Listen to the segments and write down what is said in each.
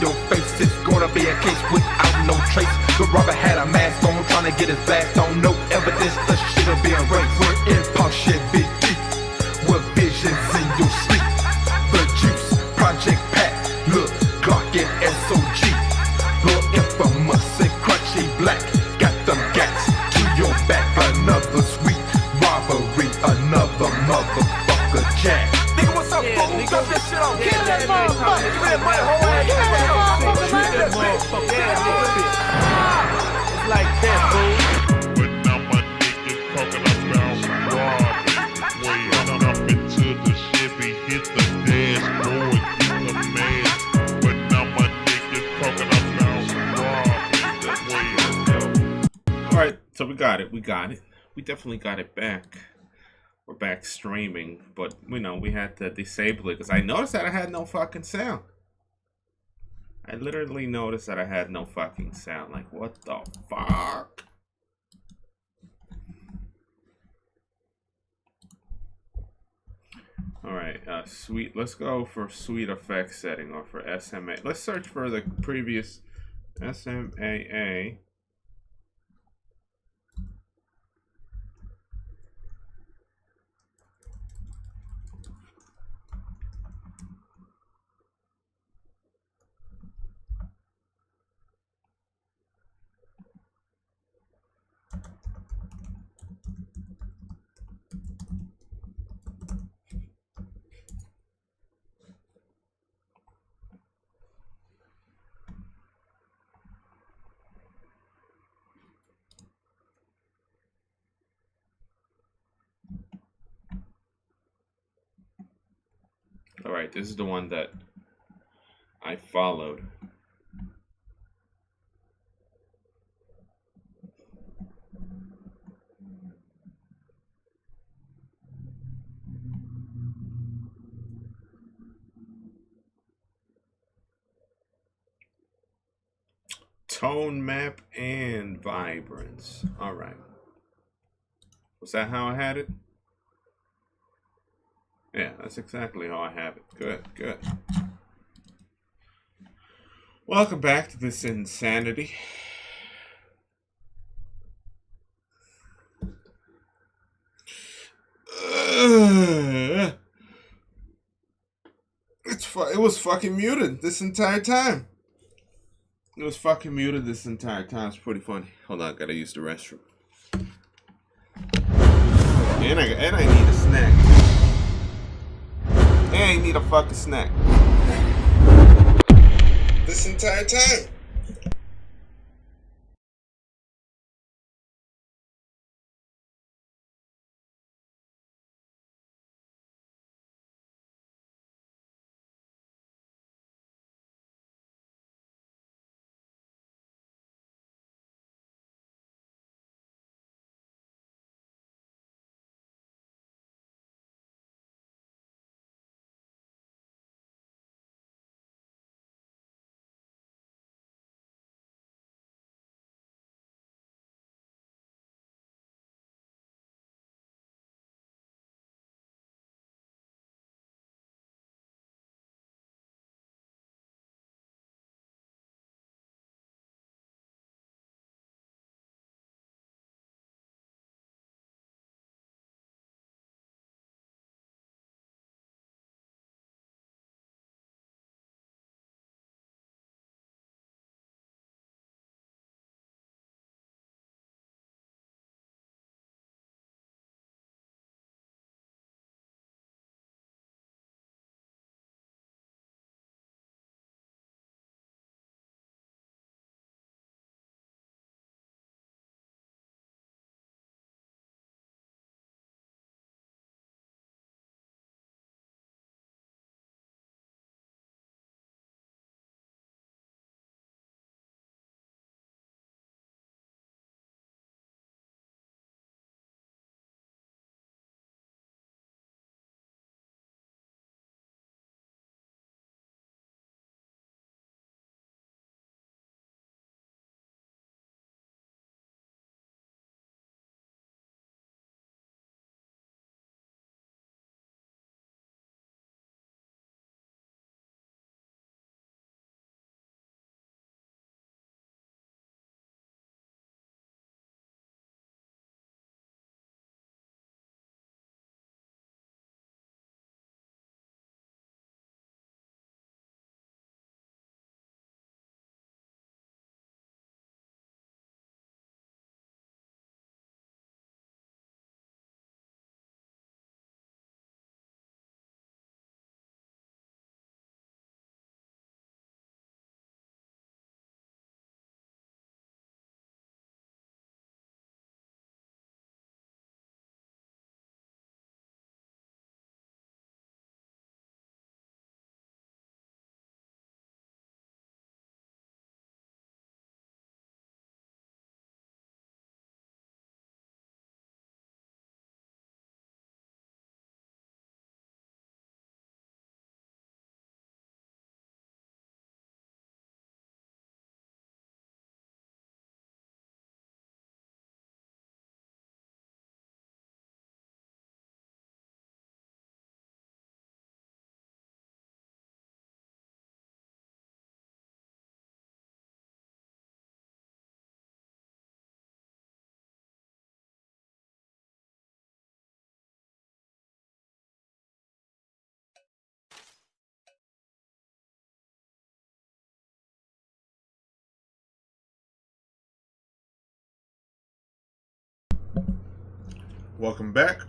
your face. It's gonna be a case without no trace. The robber had a mask on, trying to get his blast on. No evidence, the shit'll be erased. We're in Pump Shit Big Deep, with visions in your sleep. The Juice, Project Pat, look, Glock and SOG. Lord Infamous and Crunchy Black, got them gats to your back. Another sweet robbery, another motherfucker jack. Nigga, what's up, fool? Cut this shit off. Kill that motherfucker. Give me that money, whole ass. Kill that motherfucker. It's like that, fool. But now my niggas talking about robbery. Way up into the Chevy, hit the dashboard, get the man. But now my niggas talking about robbery. Alright, so we got it. We definitely got it back. We're back streaming, but you know, we had to disable it because I noticed that I had no fucking sound. I literally noticed that I had no fucking sound. Like, what the fuck? Alright, sweet. Let's go for sweet effects setting or for SMA. Let's search for the previous SMAA. Alright, this is the one that I followed. Tone map and vibrance. Alright. Was that how I had it? Yeah, that's exactly how I have it. Good, good. Welcome back to this insanity. It was fucking muted this entire time. It was fucking muted this entire time. It's pretty funny. Hold on, gotta use the restroom. And I need a snack. And I need a fucking snack. This entire time. Welcome back.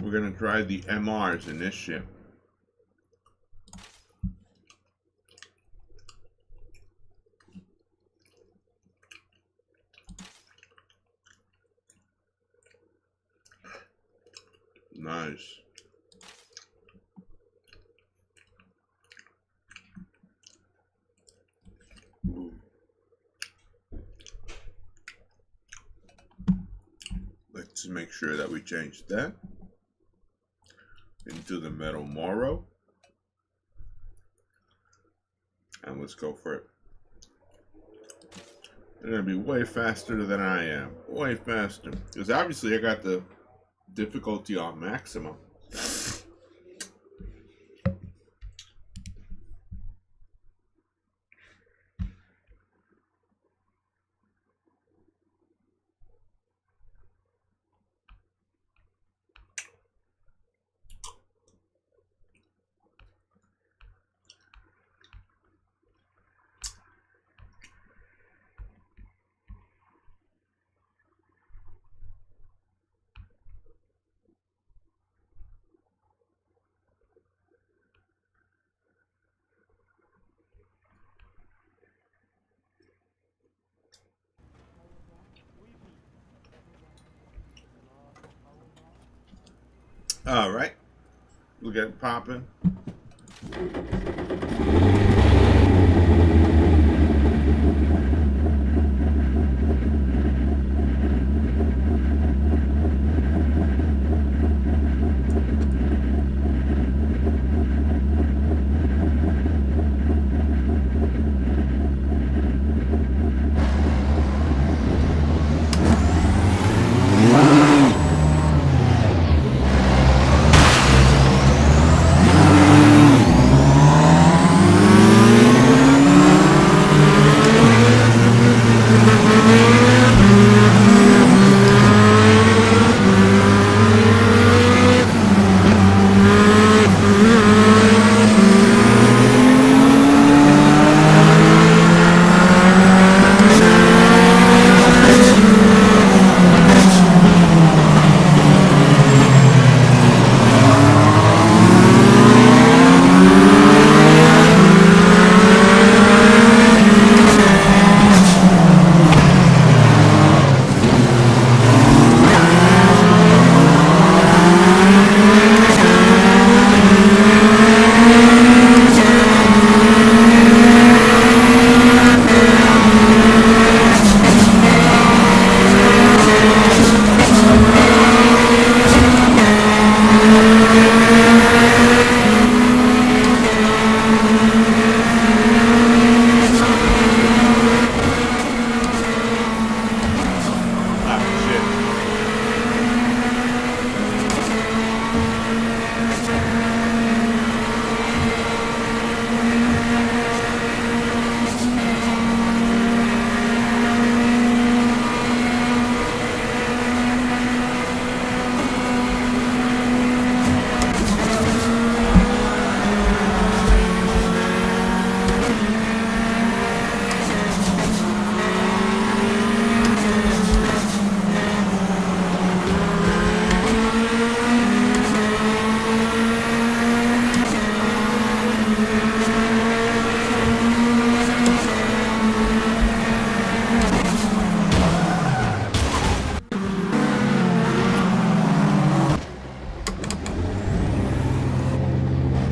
We're gonna try the MRs in this shit. Nice. Ooh. Let's make sure that we change that into the Metal Moro. And let's go for it. They're gonna be way faster than I am. Way faster. Because obviously I got the difficulty on maximum. All right, we'll get it popping.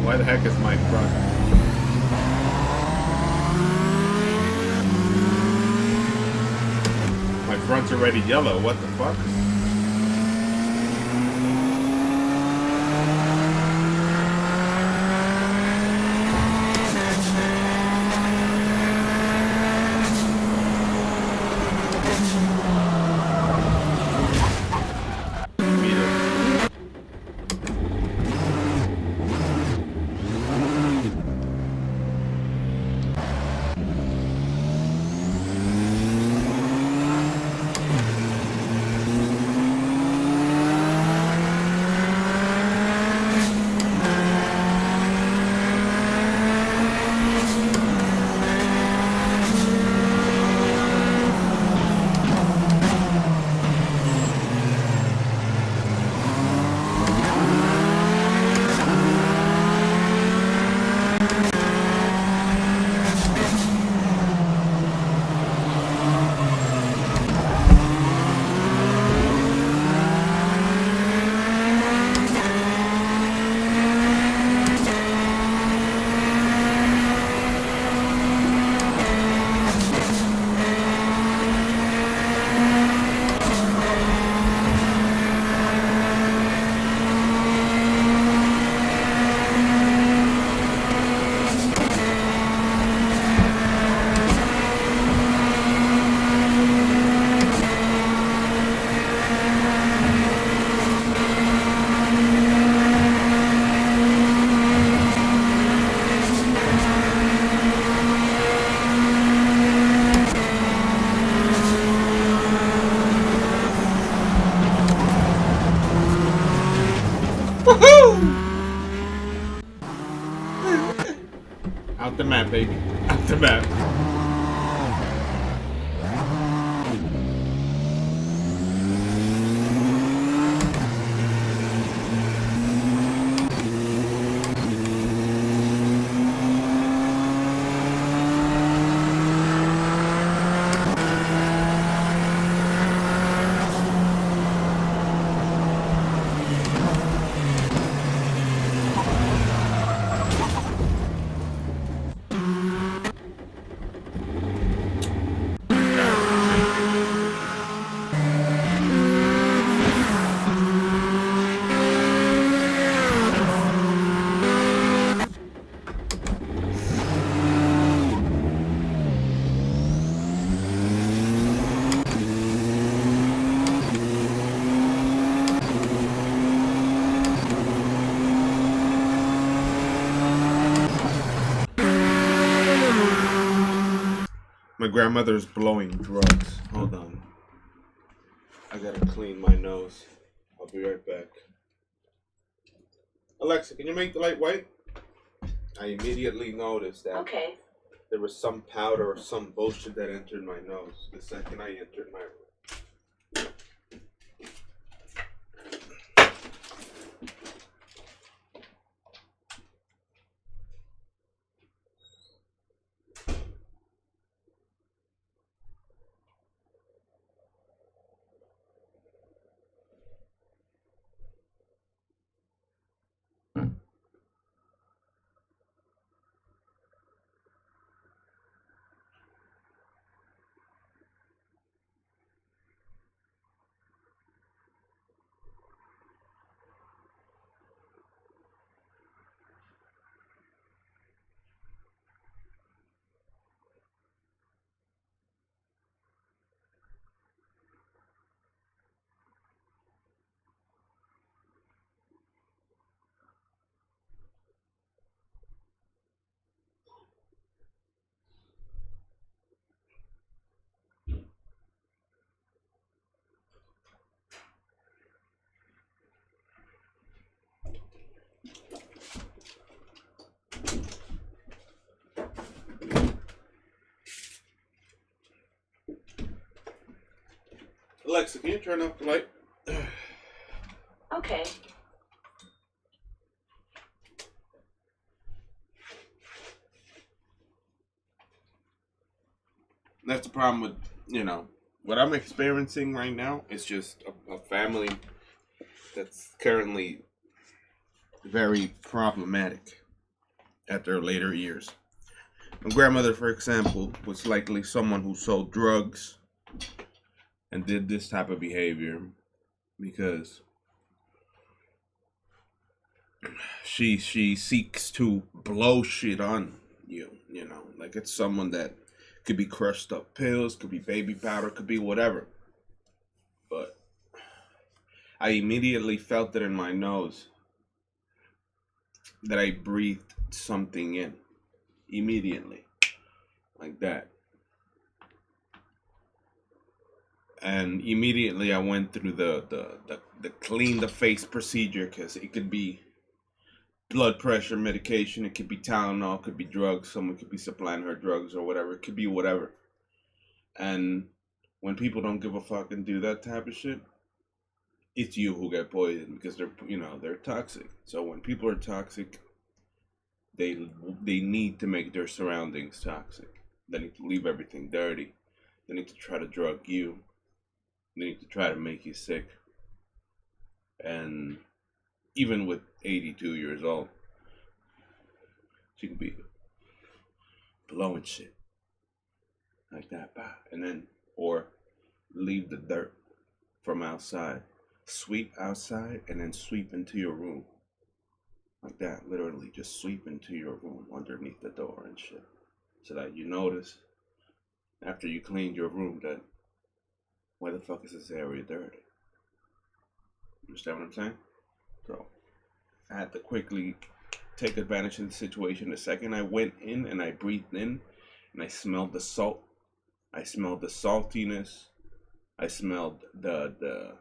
Why the heck is my front? My front's already yellow. What the fuck? Out the map, baby. Out the map. My grandmother's blowing drugs. Hold on. I gotta clean my nose. I'll be right back. Alexa, can you make the light white? I immediately noticed that there was some powder or some bullshit that entered my nose the second I entered my room. Alexa, can you turn off the light? Okay. That's the problem with, what I'm experiencing right now is just a family that's currently very problematic at their later years. My grandmother, for example, was likely someone who sold drugs and did this type of behavior because she seeks to blow shit on you, like it's someone that could be crushed up pills, could be baby powder, could be whatever. But I immediately felt it in my nose that I breathed something in. Immediately. Like that. And immediately I went through the clean the face procedure, because it could be blood pressure medication, it could be Tylenol, it could be drugs, someone could be supplying her drugs or whatever, it could be whatever. And when people don't give a fuck and do that type of shit, it's you who get poisoned, because they're toxic. So when people are toxic, they need to make their surroundings toxic. They need to leave everything dirty. They need to try to drug you. They need to try to make you sick. And even with 82 years old, she could be blowing shit like that, and then, or leave the dirt from outside, sweep outside, and then sweep into your room like that. Literally, just sweep into your room underneath the door and shit, so that you notice after you cleaned your room that, why the fuck is this area dirty? Understand what I'm saying? So I had to quickly take advantage of the situation. The second I went in and I breathed in and I smelled the salt, I smelled the saltiness, I smelled the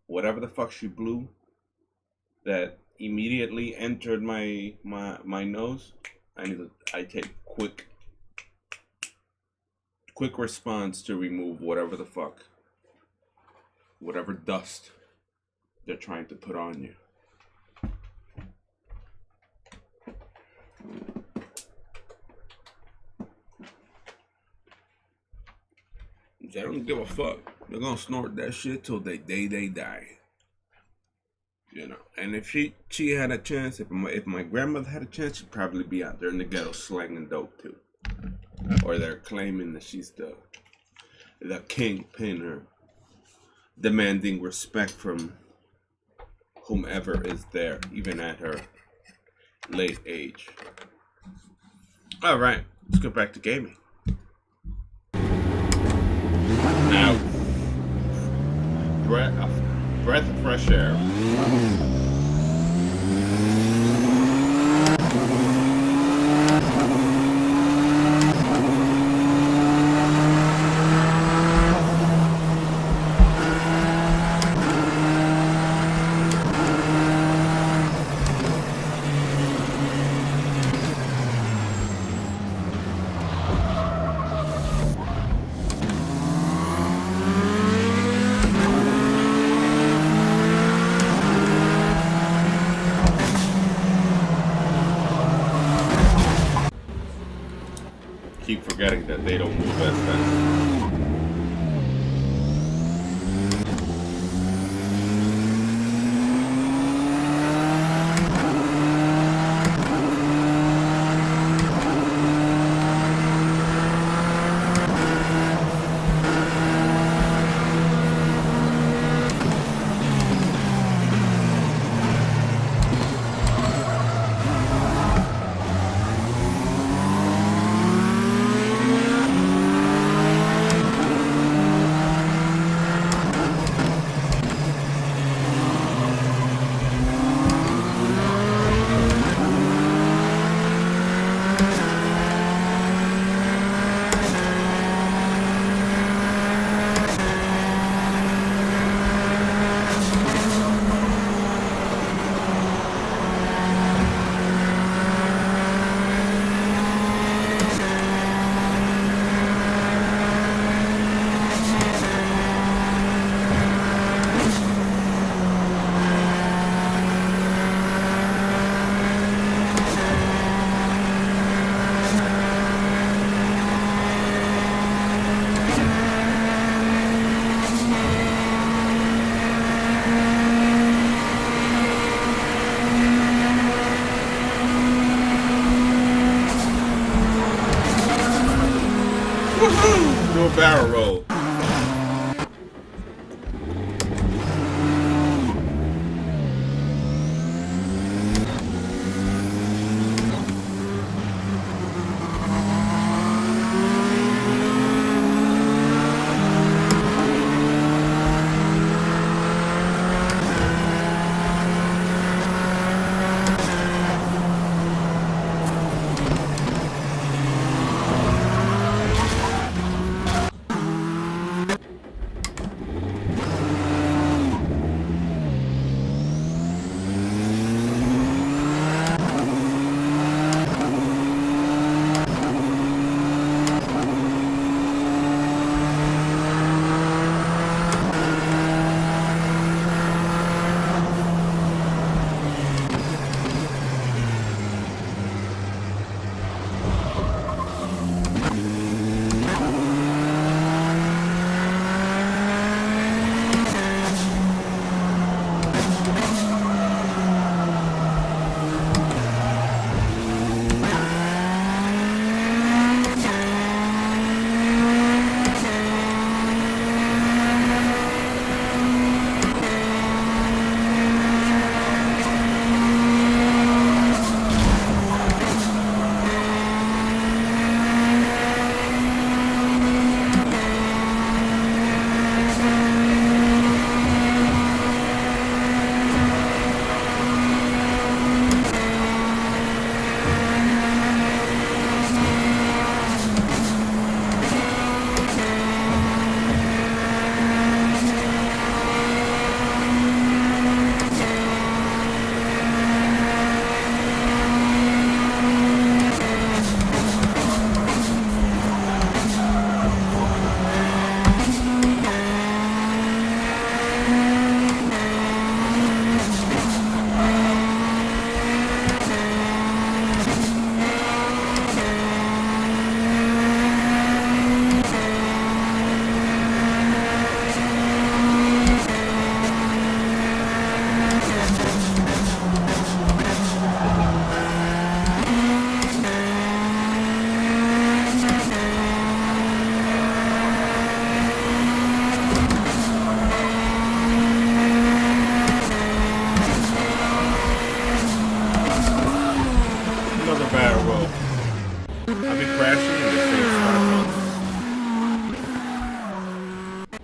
whatever the fuck she blew that immediately entered my nose. I take quick response to remove whatever the fuck, whatever dust they're trying to put on you. They don't give a fuck. They're gonna snort that shit till they die. You know. And if she had a chance, if my grandmother had a chance, she'd probably be out there in the ghetto slanging dope too. Or they're claiming that she's the kingpin, or demanding respect from whomever is there, even at her late age. All right, let's go back to gaming. Now, breath of fresh air. Keep forgetting that they don't move as fast. Do a barrel roll. I'll be crashing in the same spots on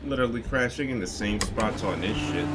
literally crashing in the same spots on this shit.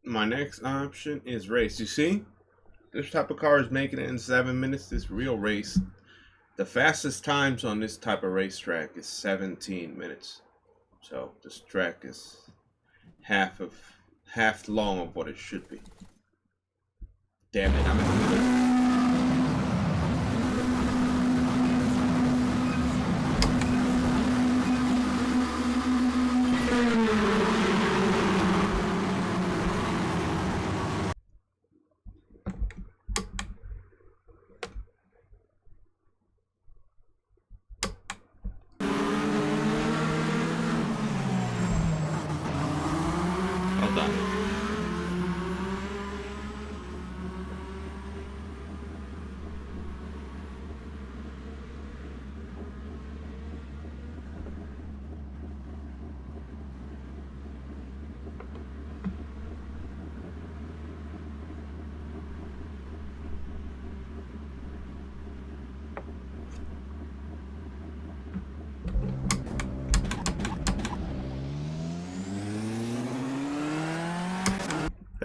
My next option is race. You see, this type of car is making it in 7 minutes. This real race, the fastest times on this type of racetrack is 17 minutes. So this track is half long of what it should be. Damn it, I'm in the middle.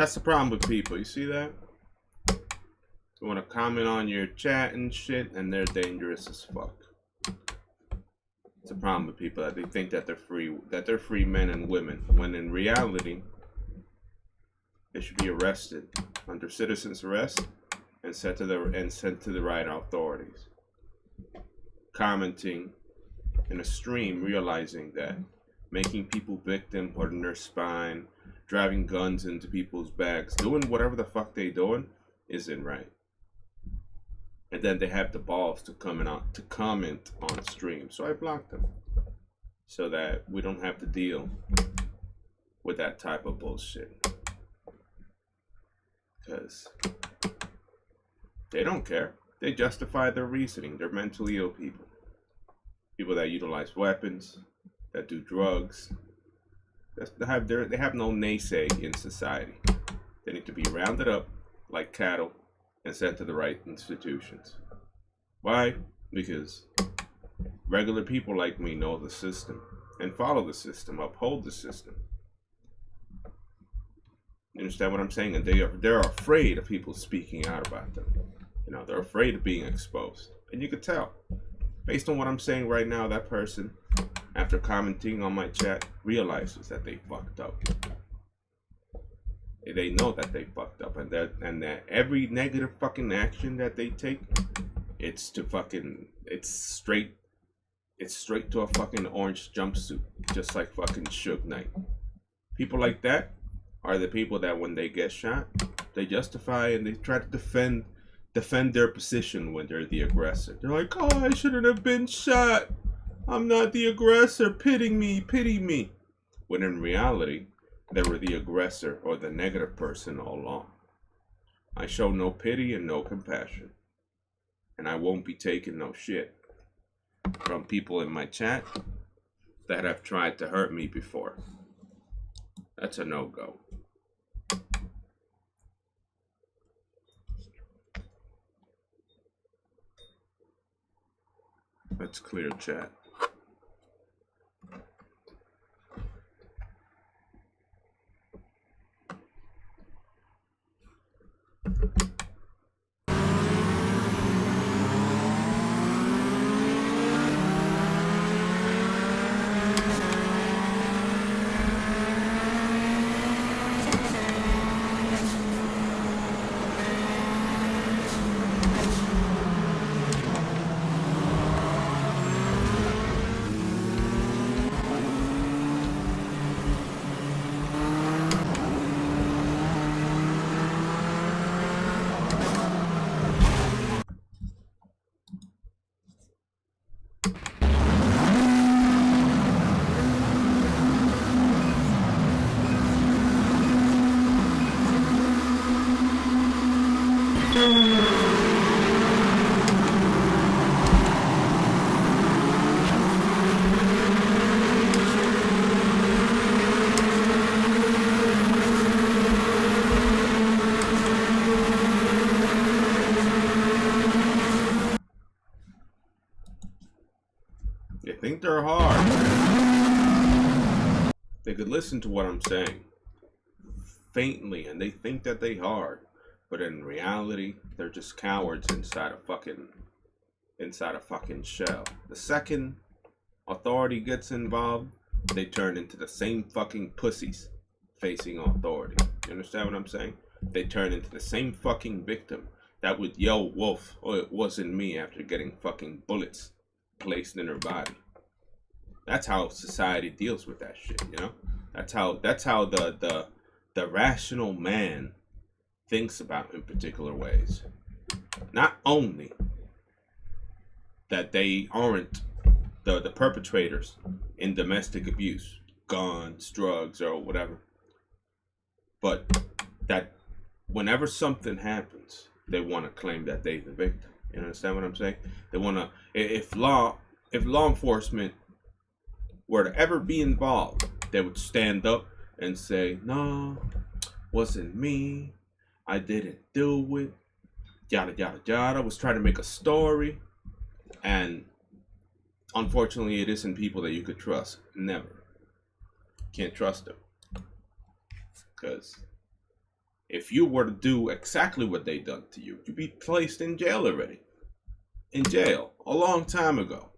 That's the problem with people. You see that? They want to comment on your chat and shit, and they're dangerous as fuck. It's a problem with people that they think that they're free men and women, when in reality, they should be arrested under citizen's arrest and sent to the right authorities. Commenting in a stream, realizing that making people victim, putting their spine, driving guns into people's bags, doing whatever the fuck they doing isn't right. And then they have the balls to comment on stream. So I blocked them so that we don't have to deal with that type of bullshit. Because they don't care. They justify their reasoning. They're mentally ill people. People that utilize weapons, that do drugs. They have no naysay in society. They need to be rounded up like cattle and sent to the right institutions. Why? Because regular people like me know the system and follow the system, uphold the system. You understand what I'm saying? And they're afraid of people speaking out about them. You know, they're afraid of being exposed. And you could tell. Based on what I'm saying right now, that person, after commenting on my chat, realizes that they fucked up. They know that they fucked up, and that every negative fucking action that they take, it's straight to a fucking orange jumpsuit, just like fucking Suge Knight. People like that are the people that when they get shot, they justify and they try to defend their position when they're the aggressor. They're like, oh, I shouldn't have been shot. I'm not the aggressor. Pity me. When in reality, they were the aggressor or the negative person all along. I show no pity and no compassion. And I won't be taking no shit from people in my chat that have tried to hurt me before. That's a no-go. Let's clear chat. You think they're hard. They could listen to what I'm saying faintly and they think that they hard, but in reality, they're just cowards inside a fucking shell. The second authority gets involved, they turn into the same fucking pussies facing authority. You understand what I'm saying? They turn into the same fucking victim that would yell wolf, oh, it wasn't me, after getting fucking bullets placed in her body. That's how society deals with that shit, you know? That's how the rational man thinks about in particular ways. Not only that they aren't the perpetrators in domestic abuse, guns, drugs, or whatever, but that whenever something happens, they want to claim that they're the victim. You understand what I'm saying? They want to, if law enforcement were to ever be involved, they would stand up and say, no, wasn't me, I didn't do it, yada yada yada, was trying to make a story. And unfortunately, it isn't people that you could trust. Never. Can't trust them, because if you were to do exactly what they done to you, you'd be placed in jail already. In jail a long time ago.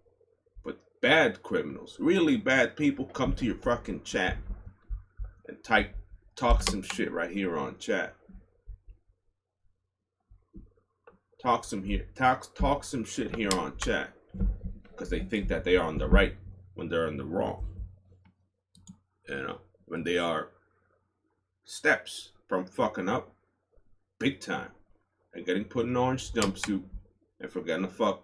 But bad criminals, really bad people, come to your fucking chat and talk some shit right here on chat. Talk some shit here on chat because they think that they are on the right when they're on the wrong. You know, when they are steps from fucking up big time and getting put in an orange jumpsuit and forgetting to fuck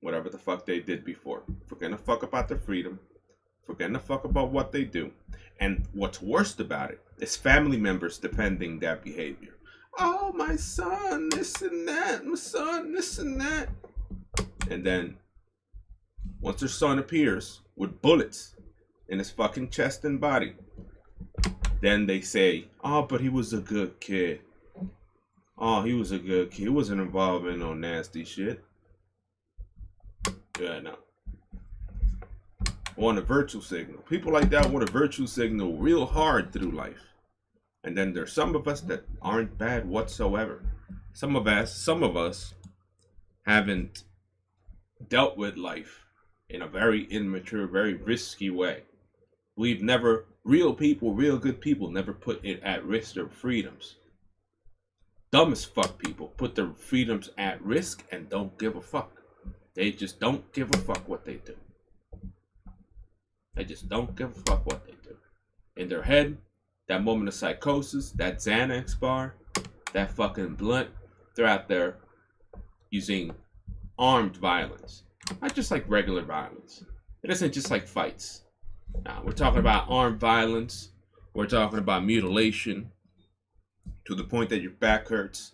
whatever the fuck they did before. Forgetting to fuck about their freedom. Forgetting to fuck about what they do. And what's worst about it is family members defending that behavior. Oh, my son, this and that. My son, this and that. And then, once their son appears with bullets in his fucking chest and body, then they say, oh, but he was a good kid. Oh, he was a good kid. He wasn't involved in no nasty shit. Yeah, no. Want a virtue signal. People like that want a virtue signal real hard through life. And then there's some of us that aren't bad whatsoever. Some of us haven't dealt with life in a very immature, very risky way. We've never, real good people, never put it at risk their freedoms. Dumb as fuck people put their freedoms at risk and don't give a fuck. They just don't give a fuck what they do. They just don't give a fuck what they do. In their head, that moment of psychosis, that Xanax bar, that fucking blunt, they're out there using armed violence. Not just like regular violence. It isn't just like fights. Nah, we're talking about armed violence. We're talking about mutilation to the point that your back hurts.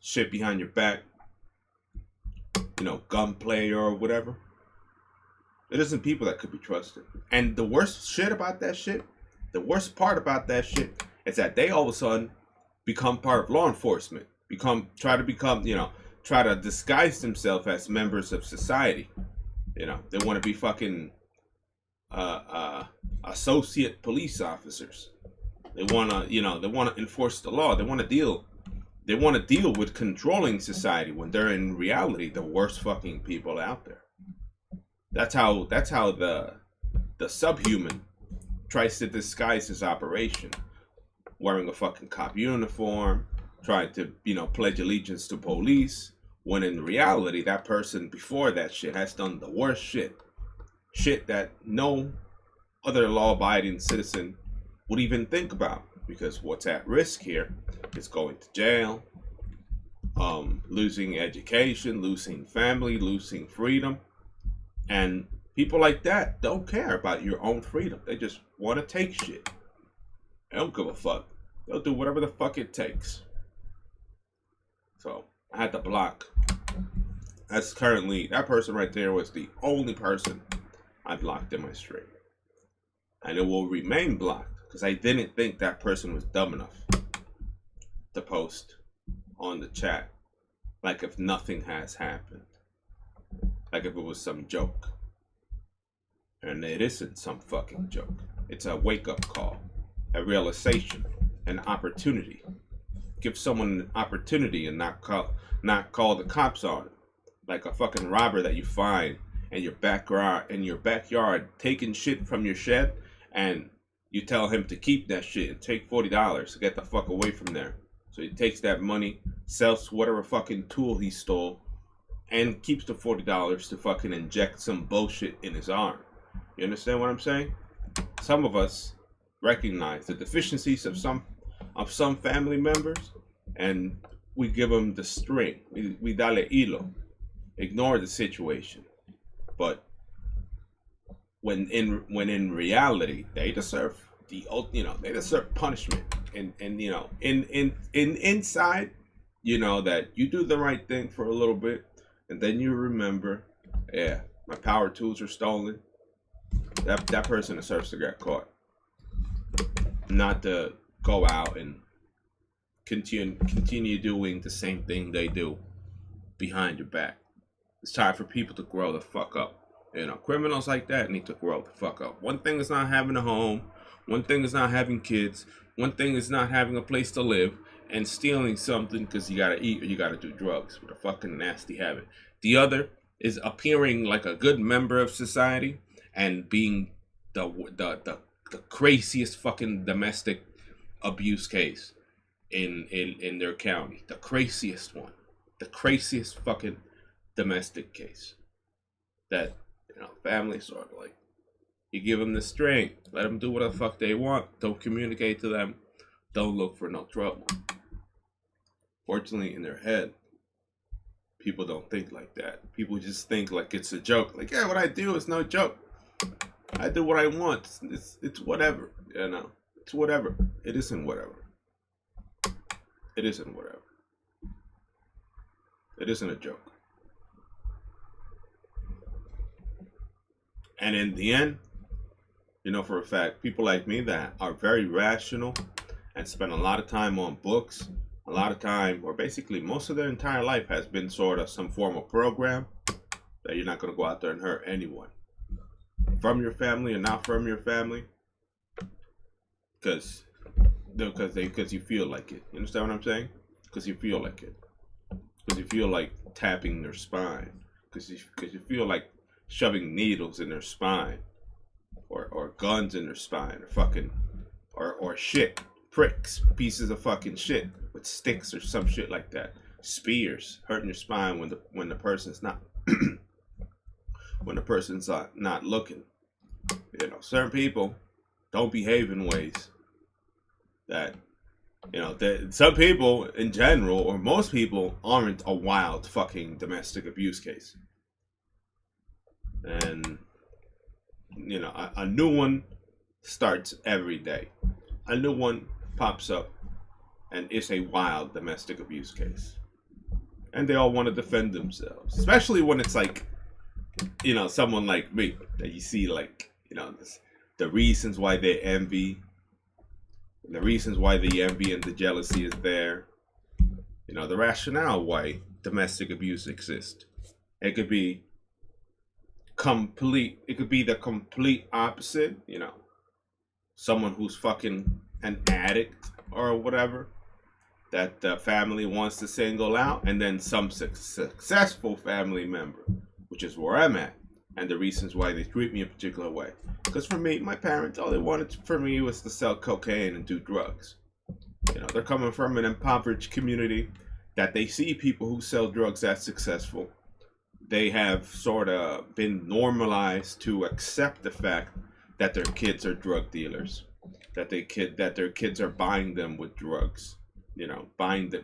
Shit behind your back. You know, gunplay or whatever. It isn't people that could be trusted. And the worst shit about that shit, the worst part about that shit is that they all of a sudden become part of law enforcement. Try to disguise themselves as members of society. You know, they want to be fucking associate police officers. They want to enforce the law. They want to deal with controlling society when they're in reality the worst fucking people out there. That's how the subhuman tries to disguise his operation, wearing a fucking cop uniform, trying to, pledge allegiance to police, when in reality that person before that shit has done the worst shit that no other law-abiding citizen would even think about, because what's at risk here is going to jail, losing education, losing family, losing freedom. And people like that don't care about your own freedom. They just want to take shit. They don't give a fuck. They'll do whatever the fuck it takes. So I had to block. That's currently, that person right there was the only person I blocked in my stream. And it will remain blocked because I didn't think that person was dumb enough to post on the chat like if nothing has happened. Like if it was some joke. And it isn't some fucking joke. It's a wake-up call. A realization. An opportunity. Give someone an opportunity and not call the cops on it. Like a fucking robber that you find in your backyard taking shit from your shed, and you tell him to keep that shit and take $40 to get the fuck away from there. So he takes that money, sells whatever fucking tool he stole, and keeps the $40 to fucking inject some bullshit in his arm. You understand what I'm saying? Some of us recognize the deficiencies of some family members, and we give them the string. We dale hilo. Ignore the situation. But when in reality they deserve they deserve punishment. And inside, that you do the right thing for a little bit, and then you remember, yeah, my power tools are stolen. That person deserves to get caught. Not to go out and continue doing the same thing they do behind your back. It's time for people to grow the fuck up You know, criminals like that need to grow the fuck up. One thing is not having a home. One thing is not having kids. One thing is not having a place to live and stealing something because you gotta eat or you gotta do drugs with a fucking nasty habit. The other is appearing like a good member of society and being the craziest fucking domestic abuse case in their county. The craziest one. The craziest fucking domestic case. That, you know, family sort of like, you give them the strength, let them do what the fuck they want, don't communicate to them, don't look for no trouble. Fortunately, in their head, people don't think like that. People just think like it's a joke. Like, yeah, what I do is no joke. I do what I want. It's whatever, you know. It's whatever. It isn't whatever. It isn't whatever. It isn't a joke. And in the end, you know for a fact, people like me that are very rational and spend a lot of time on books, a lot of time, or basically most of their entire life has been sort of some form of program that you're not going to go out there and hurt anyone. From your family or not from your family. Because you feel like it. You understand what I'm saying? Because you feel like it. Because you feel like tapping their spine. Because you feel like shoving needles in their spine. Or guns in their spine. Or fucking... Or shit. Pricks. Pieces of fucking shit. With sticks or some shit like that. Spears. Hurting your spine when the person's not... when the person's not looking. You know, certain people don't behave in ways that, you know, some people in general, or most people, aren't a wild fucking domestic abuse case. And, you know, a new one starts every day. A new one pops up and it's a wild domestic abuse case. And they all want to defend themselves. Especially when it's like, you know, someone like me, that you see like, you know, the reasons why they envy, the reasons why the envy and the jealousy is there, you know, the rationale why domestic abuse exists. It could be the complete opposite, you know, someone who's fucking an addict or whatever, that the family wants to single out, and then some successful family member, which is where I'm at, and the reasons why they treat me a particular way. Because for me, my parents, all they wanted for me was to sell cocaine and do drugs. You know, they're coming from an impoverished community that they see people who sell drugs as successful. They have sort of been normalized to accept the fact that their kids are drug dealers, that their kids are buying them with drugs, you know,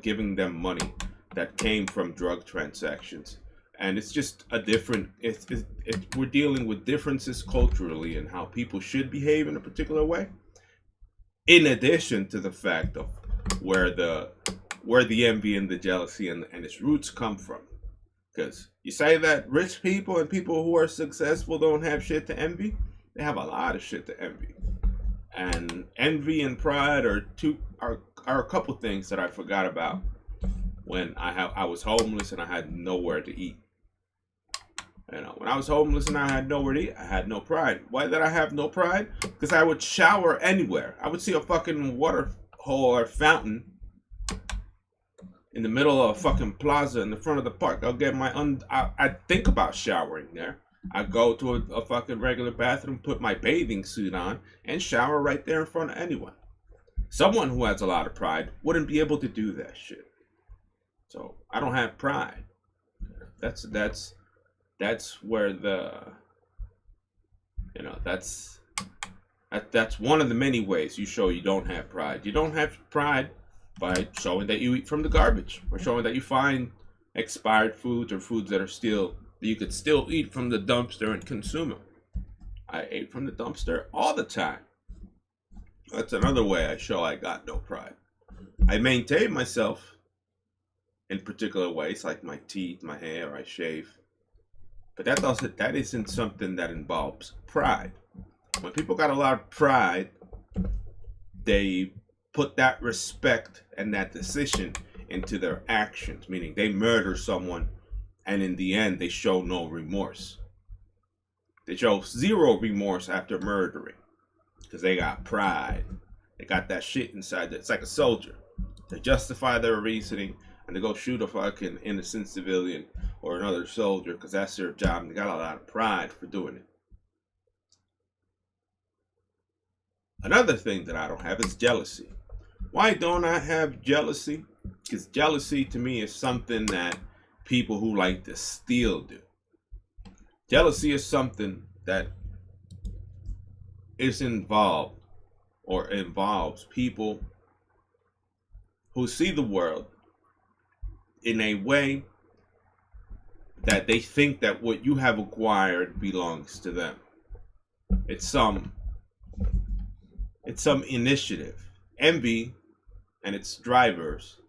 giving them money that came from drug transactions. And it's just a different, we're dealing with differences culturally in how people should behave in a particular way. In addition to the fact of where the envy and the jealousy and its roots come from. Because you say that rich people and people who are successful don't have shit to envy. They have a lot of shit to envy. And envy and pride are a couple things that I forgot about when I was homeless and I had nowhere to eat. You know, when I was homeless and I had nowhere to eat, I had no pride. Why did I have no pride? Because I would shower anywhere. I would see a fucking water hole or fountain in the middle of a fucking plaza in the front of the park. I'll get I'd think about showering there. I'd go to a fucking regular bathroom, put my bathing suit on, and shower right there in front of anyone. Someone who has a lot of pride wouldn't be able to do that shit. So I don't have pride. That's where the, you know, that's one of the many ways you show you don't have pride. You don't have pride by showing that you eat from the garbage, or showing that you find expired foods or foods that you could still eat from the dumpster and consume them. I ate from the dumpster all the time. That's another way I show I got no pride. I maintain myself in particular ways, like my teeth, my hair, I shave. But that isn't something that involves pride. When people got a lot of pride, they put that respect and that decision into their actions, meaning they murder someone and in the end they show no remorse. They show zero remorse after murdering because they got pride. They got that shit inside. It's like a soldier. They justify their reasoning and they go shoot a fucking innocent civilian or another soldier because that's their job. And they got a lot of pride for doing it. Another thing that I don't have is jealousy. Why don't I have jealousy? Because jealousy to me is something that people who like to steal do. Jealousy is something that is involved or involves people who see the world in a way that they think that what you have acquired belongs to them. It's some initiative. Envy and its drivers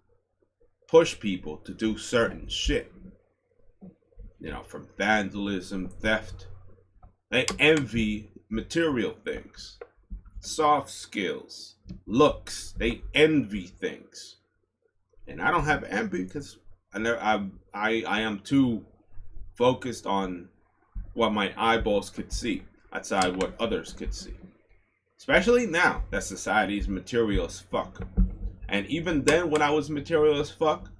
push people to do certain shit. You know, from vandalism, theft. They envy material things, soft skills, looks. They envy things. And I don't have envy because I am too focused on what my eyeballs could see outside what others could see. Especially now that society is material as fuck. And even then when I was material as fuck,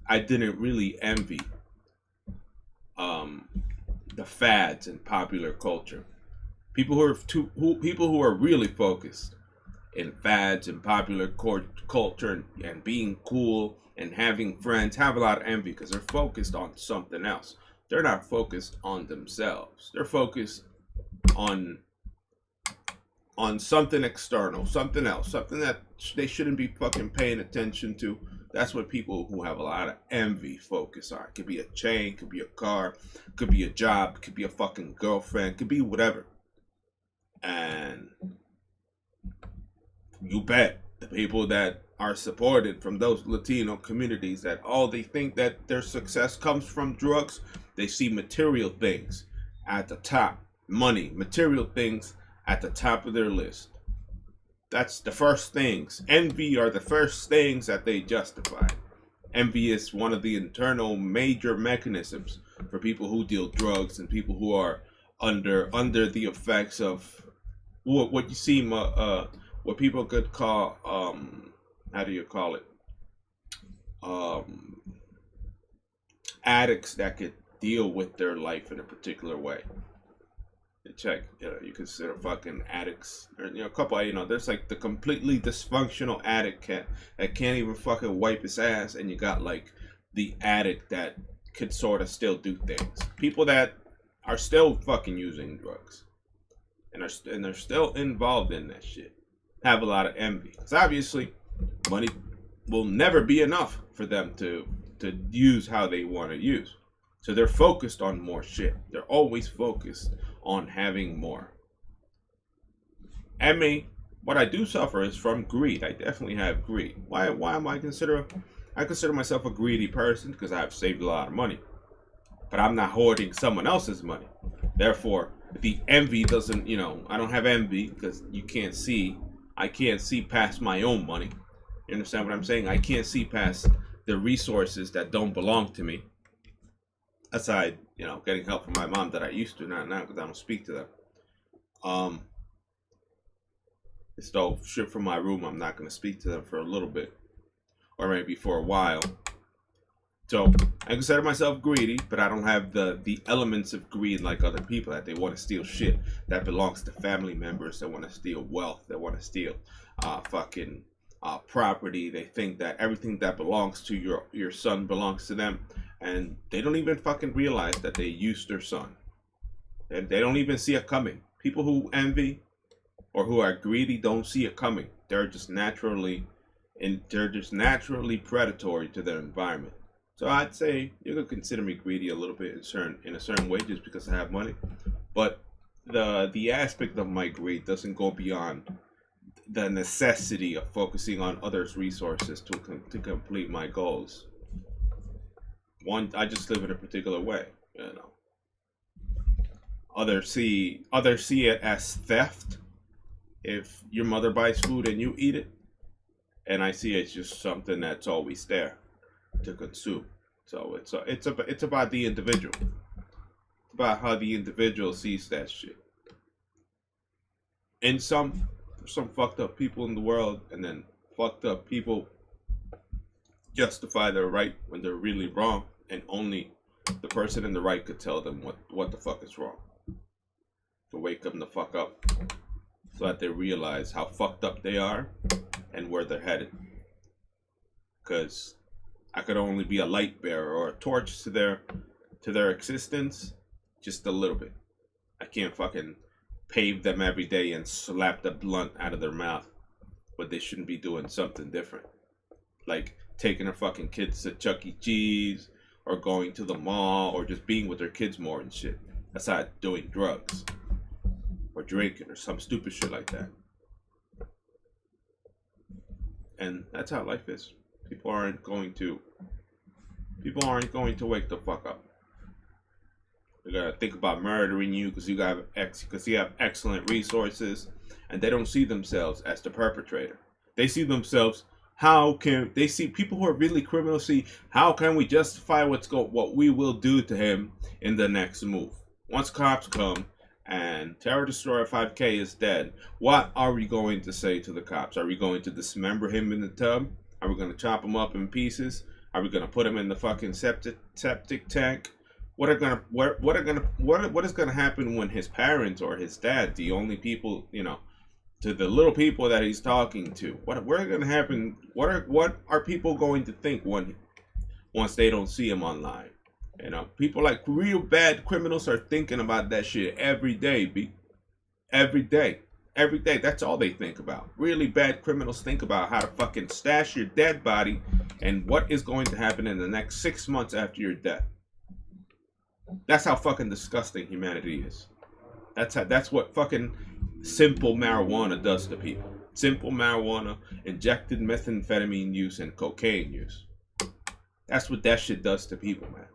I didn't really envy the fads in popular culture. People who are really focused in fads and popular culture and being cool and having friends have a lot of envy because they're focused on something else. They're not focused on themselves. They're focused on something external, something else, something that they shouldn't be fucking paying attention to. That's what people who have a lot of envy focus on. It could be a chain, could be a car, could be a job, could be a fucking girlfriend, could be whatever. And you bet the people that are supported from those Latino communities that all they think that their success comes from drugs, they see material things at the top. Money, material things at the top of their list. That's the first things. Envy are the first things that they justify. Envy is one of the internal major mechanisms for people who deal drugs and people who are under the effects of what you see what people could call how do you call it, addicts that could deal with their life in a particular way. Check, you consider fucking addicts, or a couple. There's like the completely dysfunctional addict that can't even fucking wipe his ass, and you got like the addict that could sort of still do things. People that are still fucking using drugs, and they're still involved in that shit. Have a lot of envy, because obviously money will never be enough for them to use how they want to use. So they're focused on more shit. They're always focused on having more. And me, what I do suffer is from greed. I definitely have greed. Why am I consider myself a greedy person? Because I've saved a lot of money. But I'm not hoarding someone else's money. Therefore, the envy doesn't, I don't have envy because I can't see past my own money. You understand what I'm saying? I can't see past the resources that don't belong to me. Aside, getting help from my mom that I used to, not now because I don't speak to them. It's though shit from my room, I'm not going to speak to them for a little bit. Or maybe for a while. So, I consider myself greedy, but I don't have the elements of greed like other people, that they want to steal shit that belongs to family members, that want to steal wealth, that want to steal property. They think that everything that belongs to your son belongs to them. And they don't even fucking realize that they used their son. And they don't even see it coming. People who envy or who are greedy don't see it coming. They're just naturally predatory to their environment. So I'd say you could consider me greedy a little bit in a certain way just because I have money. But the aspect of my greed doesn't go beyond the necessity of focusing on others' resources to complete my goals. I just live in a particular way, Others see it as theft if your mother buys food and you eat it, and I see it's just something that's always there to consume. So it's about the individual. about how the individual sees that shit. And some fucked up people in the world, and then fucked up people justify their right when they're really wrong, and only the person in the right could tell them what the fuck is wrong. To wake them the fuck up so that they realize how fucked up they are and where they're headed. Because I could only be a light bearer or a torch to their existence just a little bit. I can't fucking pave them every day and slap the blunt out of their mouth, but they shouldn't be doing something different, like taking their fucking kids to Chuck E. Cheese or going to the mall or just being with their kids more and shit, aside doing drugs or drinking or some stupid shit like that. And that's how life is. People aren't going to wake the fuck up. They're gonna think about murdering you because you have excellent resources, and they don't see themselves as the perpetrator. They see themselves. They see people who are really criminals? See, how can we justify what we will do to him in the next move? Once cops come and Terror Destroyer 5K is dead, what are we going to say to the cops? Are we going to dismember him in the tub? Are we going to chop him up in pieces? Are we going to put him in the fucking septic tank? What is going to happen when his parents or his dad, the only people, to the little people that he's talking to, what are going to happen? What are people going to think once they don't see him online? People like real bad criminals are thinking about that shit every day, every day. That's all they think about. Really bad criminals think about how to fucking stash your dead body and what is going to happen in the next 6 months after your death. That's how fucking disgusting humanity is. That's what fucking simple marijuana does to people. Simple marijuana, injected methamphetamine use, and cocaine use. That's what that shit does to people, man.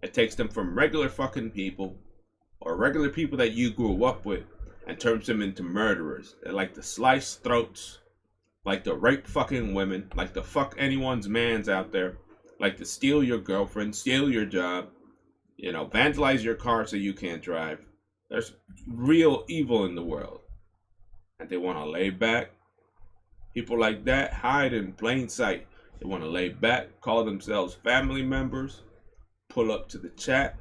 It takes them from regular fucking people, or regular people that you grew up with, and turns them into murderers. They like to slice throats, like to rape fucking women, like to fuck anyone's mans out there, like to steal your girlfriend, steal your job, vandalize your car so you can't drive. There's real evil in the world. And they want to lay back. People like that hide in plain sight. They want to lay back, call themselves family members, pull up to the chat,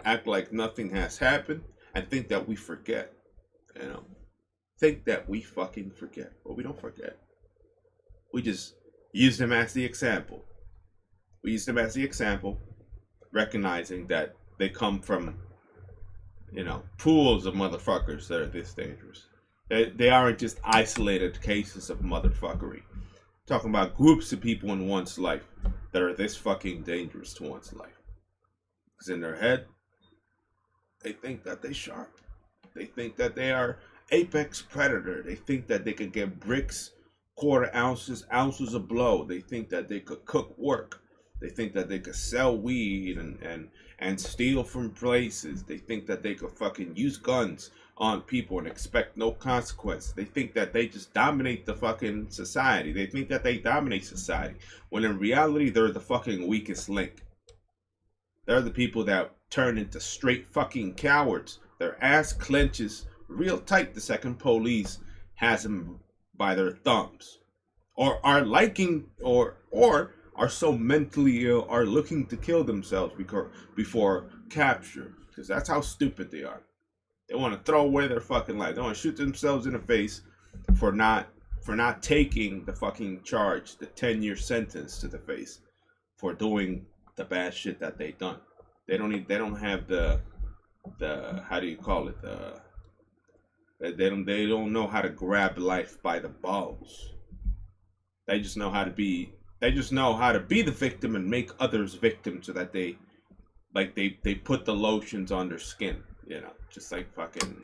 act like nothing has happened, and think that we forget. Think that we fucking forget. But we don't forget. We just use them as the example. Recognizing that they come from, pools of motherfuckers that are this dangerous. They aren't just isolated cases of motherfuckery. Talking about groups of people in one's life that are this fucking dangerous to one's life. Because in their head, they think that they're sharp. They think that they are apex predator. They think that they could get bricks, quarter ounces of blow. They think that they could cook work. They think that they could sell weed and steal from places. They think that they could fucking use guns on people and expect no consequence. They think that they just dominate the fucking society. They think that they dominate society, when in reality they're the fucking weakest link. They're the people that turn into straight fucking cowards. Their ass clenches real tight the second police has them by their thumbs, or are liking or are so mentally ill, are looking to kill themselves before capture, because that's how stupid they are. They want to throw away their fucking life. They want to shoot themselves in the face for not taking the fucking charge, the 10-year sentence to the face for doing the bad shit that they done. They don't have the how do you call it, they don't know how to grab life by the balls. They just know how to be the victim and make others victims, so that they put the lotions on their skin, just like fucking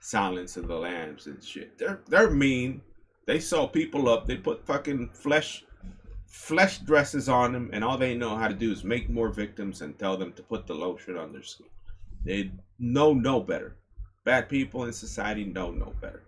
Silence of the Lambs and shit. They're mean. They sew people up. They put fucking flesh dresses on them, and all they know how to do is make more victims and tell them to put the lotion on their skin. They know no better. Bad people in society know no better.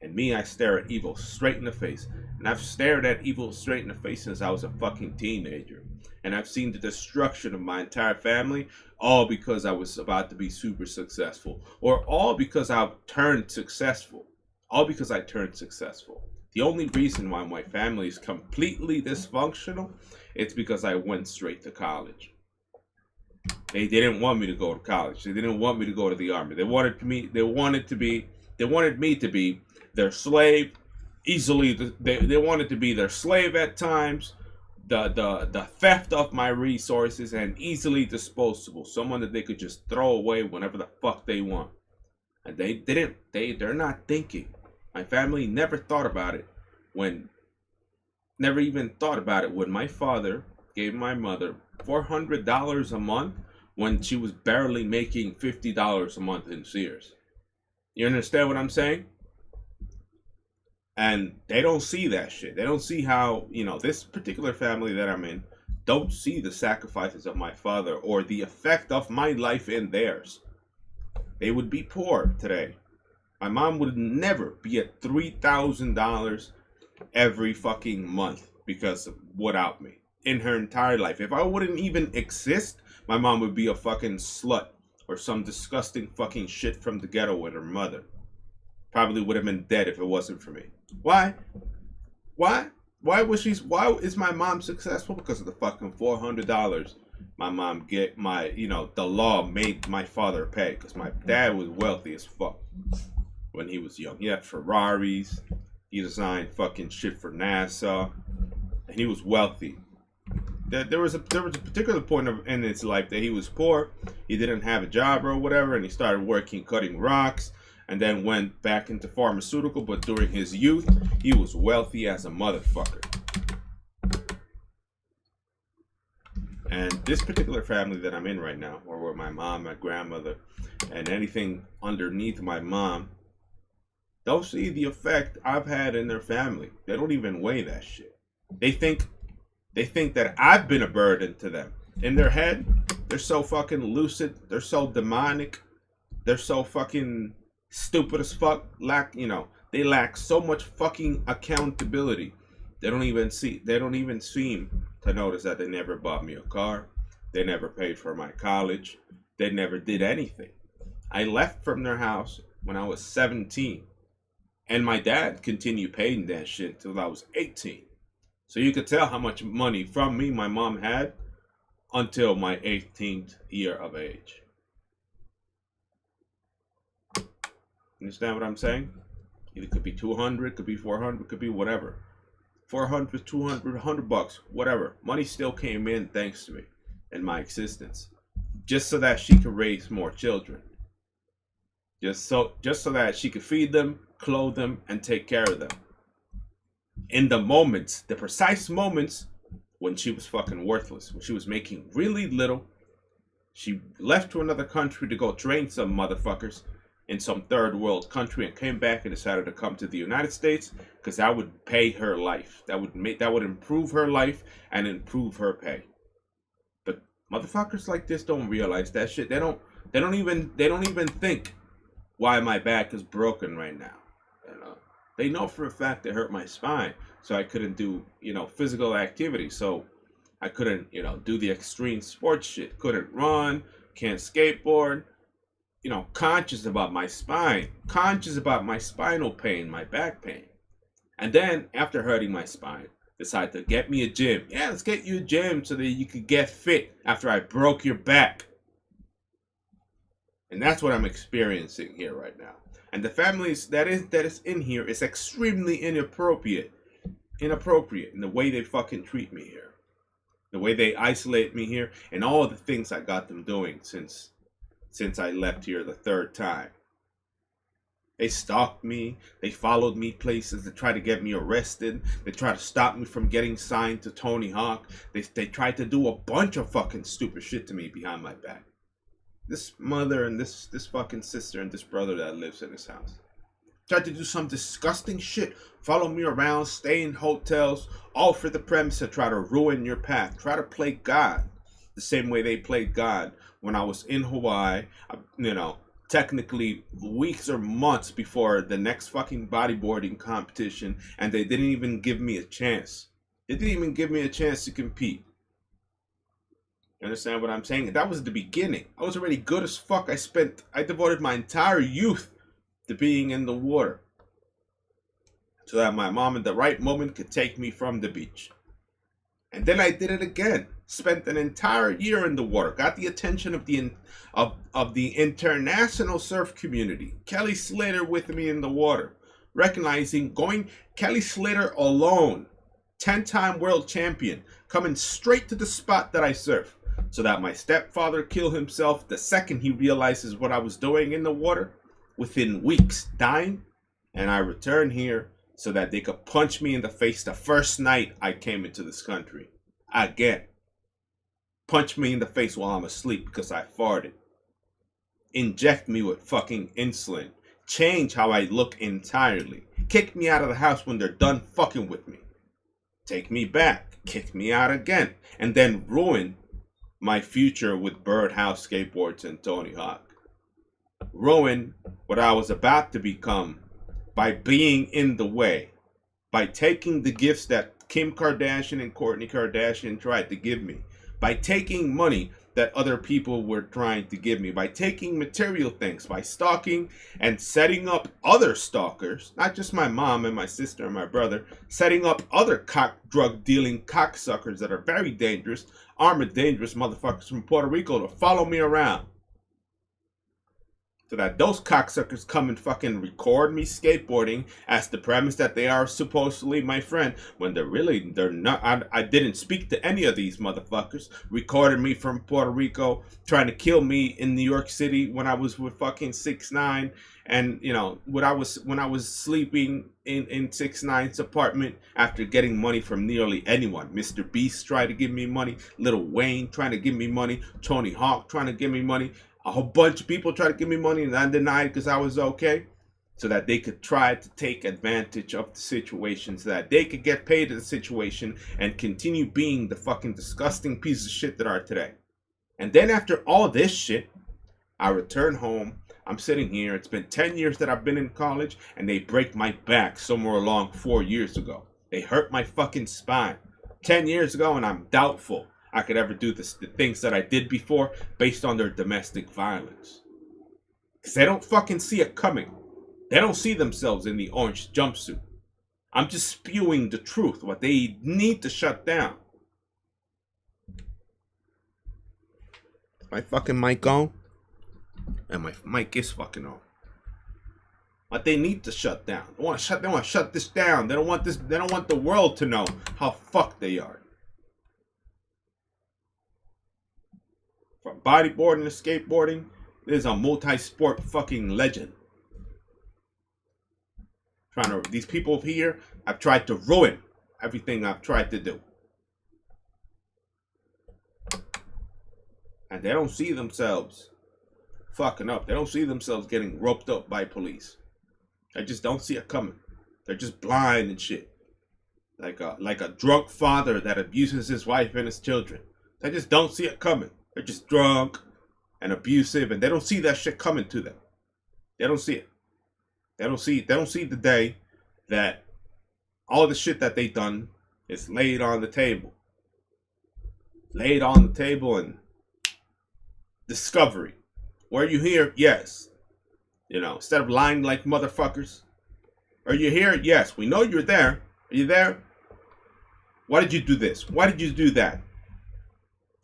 And me, I stare at evil straight in the face. And I've stared at evil straight in the face since I was a fucking teenager. and I've seen the destruction of my entire family, all because I was about to be super successful, or all because I turned successful. All because I turned successful. The only reason why my family is completely dysfunctional, it's because I went straight to college. They didn't want me to go to college. They didn't want me to go to the army. They wanted me to be their slave. They wanted to be their slave at times. The theft of my resources, and easily disposable. Someone that they could just throw away whenever the fuck they want. And they're not thinking. My family never thought about it never even thought about it when my father gave my mother $400 a month when she was barely making $50 a month in Sears. You understand what I'm saying? And they don't see that shit. They don't see how, this particular family that I'm in don't see the sacrifices of my father or the effect of my life in theirs. They would be poor today. My mom would never be at $3,000 every fucking month without me in her entire life. If I wouldn't even exist, my mom would be a fucking slut or some disgusting fucking shit from the ghetto with her mother. Probably would have been dead if it wasn't for me. Why? Why is my mom successful? Because of the fucking $400 my mom the law made my father pay, because my dad was wealthy as fuck when he was young. He had Ferraris, he designed fucking shit for NASA, and he was wealthy. There was a particular point in his life that he was poor, he didn't have a job or whatever, and he started working cutting rocks, and then went back into pharmaceutical. But during his youth, he was wealthy as a motherfucker. And this particular family that I'm in right now, or where my mom, my grandmother, and anything underneath my mom, don't see the effect I've had in their family. They don't even weigh that shit. They think that I've been a burden to them. In their head, they're so fucking lucid. They're so demonic. They're so fucking stupid as fuck. They lack so much fucking accountability. They don't even seem to notice that they never bought me a car. They never paid for my college. They never did anything. I left from their house when I was 17. And my dad continued paying that shit until I was 18. So you could tell how much money from me my mom had until my 18th year of age. Understand what I'm saying? It could be 200, could be 400, could be whatever. 400, 200, $100, whatever. Money still came in thanks to me and my existence. Just so that she could raise more children. Just so that she could feed them, clothe them, and take care of them. In the precise moments when she was fucking worthless, when she was making really little, she left to another country to go train some motherfuckers in some third world country, and came back and decided to come to the United States because that would pay her life. That would improve her life and improve her pay. But motherfuckers like this don't realize that shit. They don't even think why my back is broken right now. They know for a fact they hurt my spine, so I couldn't do, physical activity. So I couldn't, do the extreme sports shit. Couldn't run, can't skateboard. Conscious about my spine, conscious about my spinal pain, my back pain. And then after hurting my spine, decided to get me a gym. Yeah, let's get you a gym so that you could get fit after I broke your back. And that's what I'm experiencing here right now. And the families that is in here is extremely inappropriate in the way they fucking treat me here, the way they isolate me here, and all the things I got them doing since I left here the third time. They stalked me. They followed me places. They tried to get me arrested. They tried to stop me from getting signed to Tony Hawk. They tried to do a bunch of fucking stupid shit to me behind my back. This mother and this fucking sister and this brother that lives in this house tried to do some disgusting shit. Follow me around, stay in hotels, all for the premise to try to ruin your path. Try to play God the same way they played God when I was in Hawaii, technically weeks or months before the next fucking bodyboarding competition, and they didn't even give me a chance. They didn't even give me a chance to compete. You understand what I'm saying? That was the beginning. I was already good as fuck. I devoted my entire youth to being in the water, so that my mom at the right moment could take me from the beach. And then I did it again. Spent an entire year in the water. Got the attention of the international surf community. Kelly Slater with me in the water. Recognizing Kelly Slater alone, 10-time world champion, coming straight to the spot that I surf. So that my stepfather killed himself the second he realizes what I was doing in the water. Within weeks, dying. And I returned here so that they could punch me in the face the first night I came into this country. Again. Punch me in the face while I'm asleep because I farted. Inject me with fucking insulin. Change how I look entirely. Kick me out of the house when they're done fucking with me. Take me back. Kick me out again. And then ruin my future with Birdhouse Skateboards and Tony Hawk. Ruin what I was about to become by being in the way, by taking the gifts that Kim Kardashian and Kourtney Kardashian tried to give me, by taking money that other people were trying to give me, by taking material things, by stalking and setting up other stalkers, not just my mom and my sister and my brother, setting up other drug dealing cocksuckers that are very dangerous, armored dangerous motherfuckers from Puerto Rico to follow me around. So that those cocksuckers come and fucking record me skateboarding as the premise that they are supposedly my friend, when they're not. I didn't speak to any of these motherfuckers. Recorded me from Puerto Rico, trying to kill me in New York City when I was with fucking 6ix9ine, and you know when I was sleeping in 6ix9ine's apartment after getting money from nearly anyone. Mr. Beast tried to give me money, Lil Wayne trying to give me money, Tony Hawk trying to give me money. A whole bunch of people tried to give me money and I denied because I was okay. So that they could try to take advantage of the situation. So that they could get paid in the situation and continue being the fucking disgusting piece of shit that are today. And then after all this shit, I return home. I'm sitting here. It's been 10 years that I've been in college. And they break my back somewhere along 4 years ago. They hurt my fucking spine 10 years ago, and I'm doubtful I could ever do the things that I did before based on their domestic violence. Because they don't fucking see it coming. They don't see themselves in the orange jumpsuit. I'm just spewing the truth, what they need to shut down. My fucking mic on? And my mic is fucking on. What they need to shut down. They want to shut this down. They don't want the world to know how fucked they are. From bodyboarding to skateboarding, there's a multi-sport fucking legend. These people here, I've tried to ruin everything I've tried to do. And they don't see themselves fucking up. They don't see themselves getting roped up by police. They just don't see it coming. They're just blind and shit. Like a drunk father that abuses his wife and his children. They just don't see it coming. They're just drunk and abusive, and they don't see that shit coming to them. They don't see it. They don't see the day that all the shit that they done is laid on the table. Laid on the table and discovery. Were you here? Yes. You know, instead of lying like motherfuckers. Are you here? Yes. We know you're there. Are you there? Why did you do this? Why did you do that?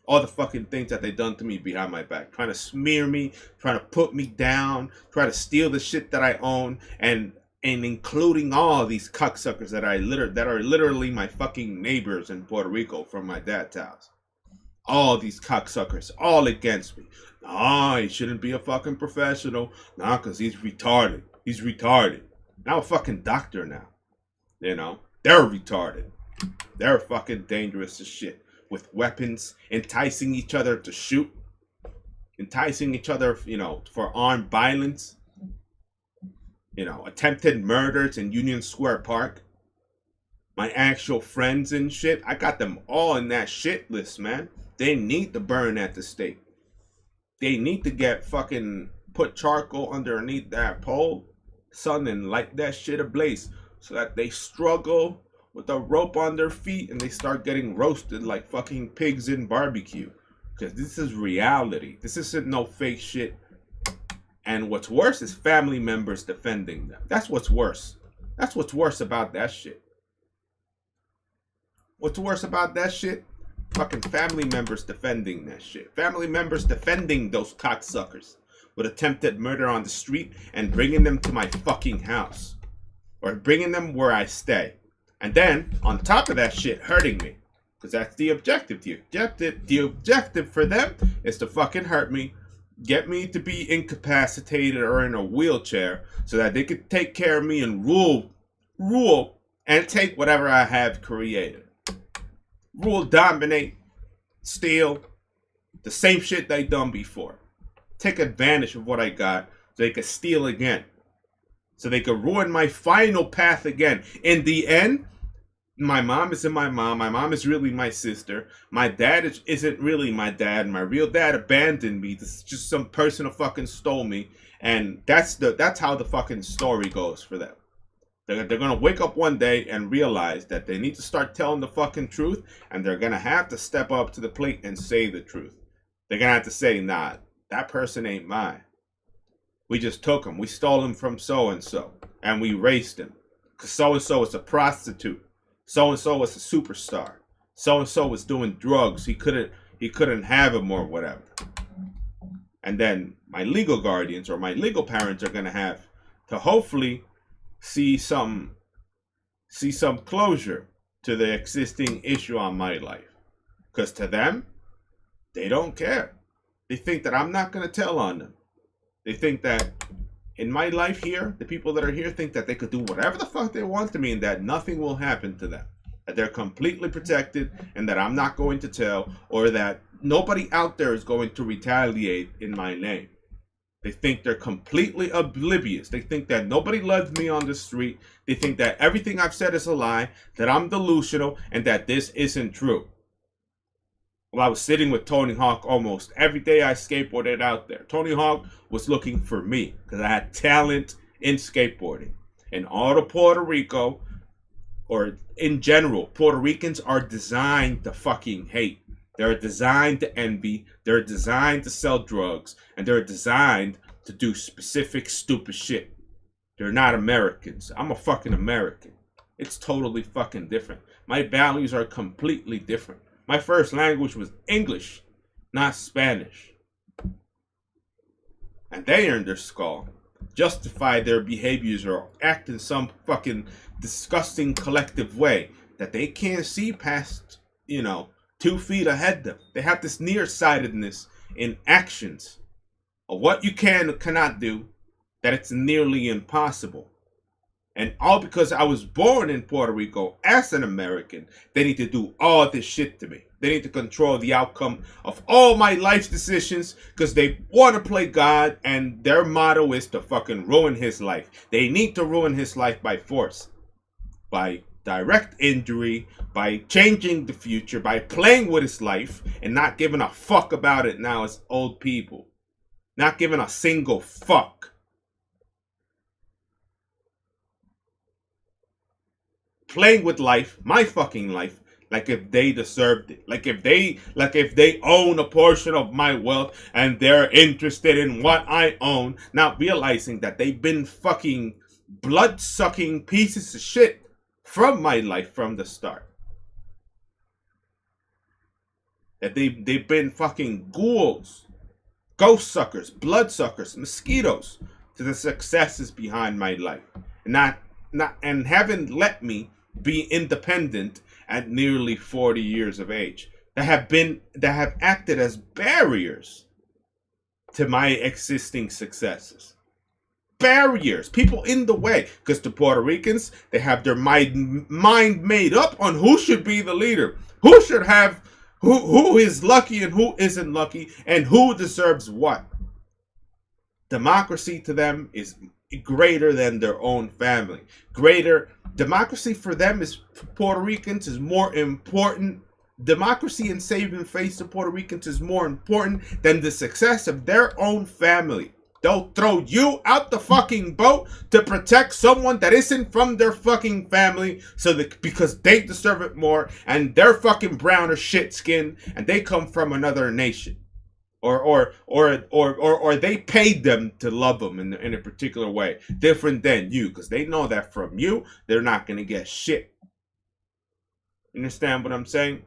All the fucking things that they done to me behind my back. Trying to smear me, trying to put me down, trying to steal the shit that I own, and including all these cocksuckers that are literally my fucking neighbors in Puerto Rico from my dad's house. All these cocksuckers, all against me. Nah, he shouldn't be a fucking professional. Nah, because he's retarded. He's retarded. Now a fucking doctor now. You know, they're retarded. They're fucking dangerous as shit. With weapons, enticing each other to shoot, enticing each other, you know, for armed violence, you know, attempted murders in Union Square Park. My actual friends and shit, I got them all in that shit list, man. They need to burn at the stake. They need to get fucking put charcoal underneath that pole, son, and light that shit ablaze so that they struggle with a rope on their feet and they start getting roasted like fucking pigs in barbecue. Because this is reality. This isn't no fake shit. And what's worse is family members defending them. That's what's worse. That's what's worse about that shit. What's worse about that shit? Fucking family members defending that shit. Family members defending those cocksuckers with attempted murder on the street and bringing them to my fucking house. Or bringing them where I stay. And then, on top of that shit, hurting me. Because that's the objective. The objective for them is to fucking hurt me, get me to be incapacitated or in a wheelchair so that they could take care of me and rule, and take whatever I have created. Rule, dominate, steal, the same shit they done before. Take advantage of what I got so they could steal again. So they could ruin my final path again. In the end, my mom isn't my mom. My mom is really my sister. My dad isn't really my dad. My real dad abandoned me. This is just some person who fucking stole me. And that's how the fucking story goes for them. They're going to wake up one day and realize that they need to start telling the fucking truth. And they're going to have to step up to the plate and say the truth. They're going to have to say, nah, that person ain't mine. We just took him. We stole him from so-and-so. And we raised him. Because so-and-so is a prostitute. So-and-so was a superstar. So-and-so was doing drugs. He couldn't have him or whatever. And then my legal guardians or my legal parents are going to have to hopefully see some closure to the existing issue on my life. Because to them, they don't care. They think that I'm not going to tell on them. They think that in my life here, the people that are here think that they could do whatever the fuck they want to me and that nothing will happen to them. That they're completely protected and that I'm not going to tell, or that nobody out there is going to retaliate in my name. They think they're completely oblivious. They think that nobody loves me on the street. They think that everything I've said is a lie, that I'm delusional, and that this isn't true. Well, I was sitting with Tony Hawk almost every day I skateboarded out there. Tony Hawk was looking for me because I had talent in skateboarding. And all of Puerto Rico, or in general, Puerto Ricans are designed to fucking hate. They're designed to envy. They're designed to sell drugs. And they're designed to do specific stupid shit. They're not Americans. I'm a fucking American. It's totally fucking different. My values are completely different. My first language was English, not Spanish. And they earned their skull, justify their behaviors, or act in some fucking disgusting collective way that they can't see past, 2 feet ahead of them. They have this nearsightedness in actions of what you can or cannot do, that it's nearly impossible. And all because I was born in Puerto Rico as an American, they need to do all this shit to me. They need to control the outcome of all my life's decisions because they want to play God, and their motto is to fucking ruin his life. They need to ruin his life by force, by direct injury, by changing the future, by playing with his life and not giving a fuck about it now as old people. Not giving a single fuck. Playing with life, my fucking life, like if they deserved it. Like if they own a portion of my wealth and they're interested in what I own, not realizing that they've been fucking blood-sucking pieces of shit from my life from the start. That they've been fucking ghouls, ghost suckers, blood suckers, mosquitoes to the successes behind my life. And haven't let me be independent at nearly 40 years of age. That have acted as barriers to my existing successes. Barriers, people in the way, because the Puerto Ricans, they have their mind made up on who should be the leader, who should have, who is lucky and who isn't lucky, and who deserves what. Democracy to them is greater than their own family. Democracy for them is, for Puerto Ricans, is more important. Democracy and saving face to Puerto Ricans is more important than the success of their own family. They'll throw you out the fucking boat to protect someone that isn't from their fucking family, so that because they deserve it more and they're fucking brown or shit skinned and they come from another nation, or they paid them to love them in a particular way, different than you, because they know that from you they're not gonna get shit. You understand what I'm saying?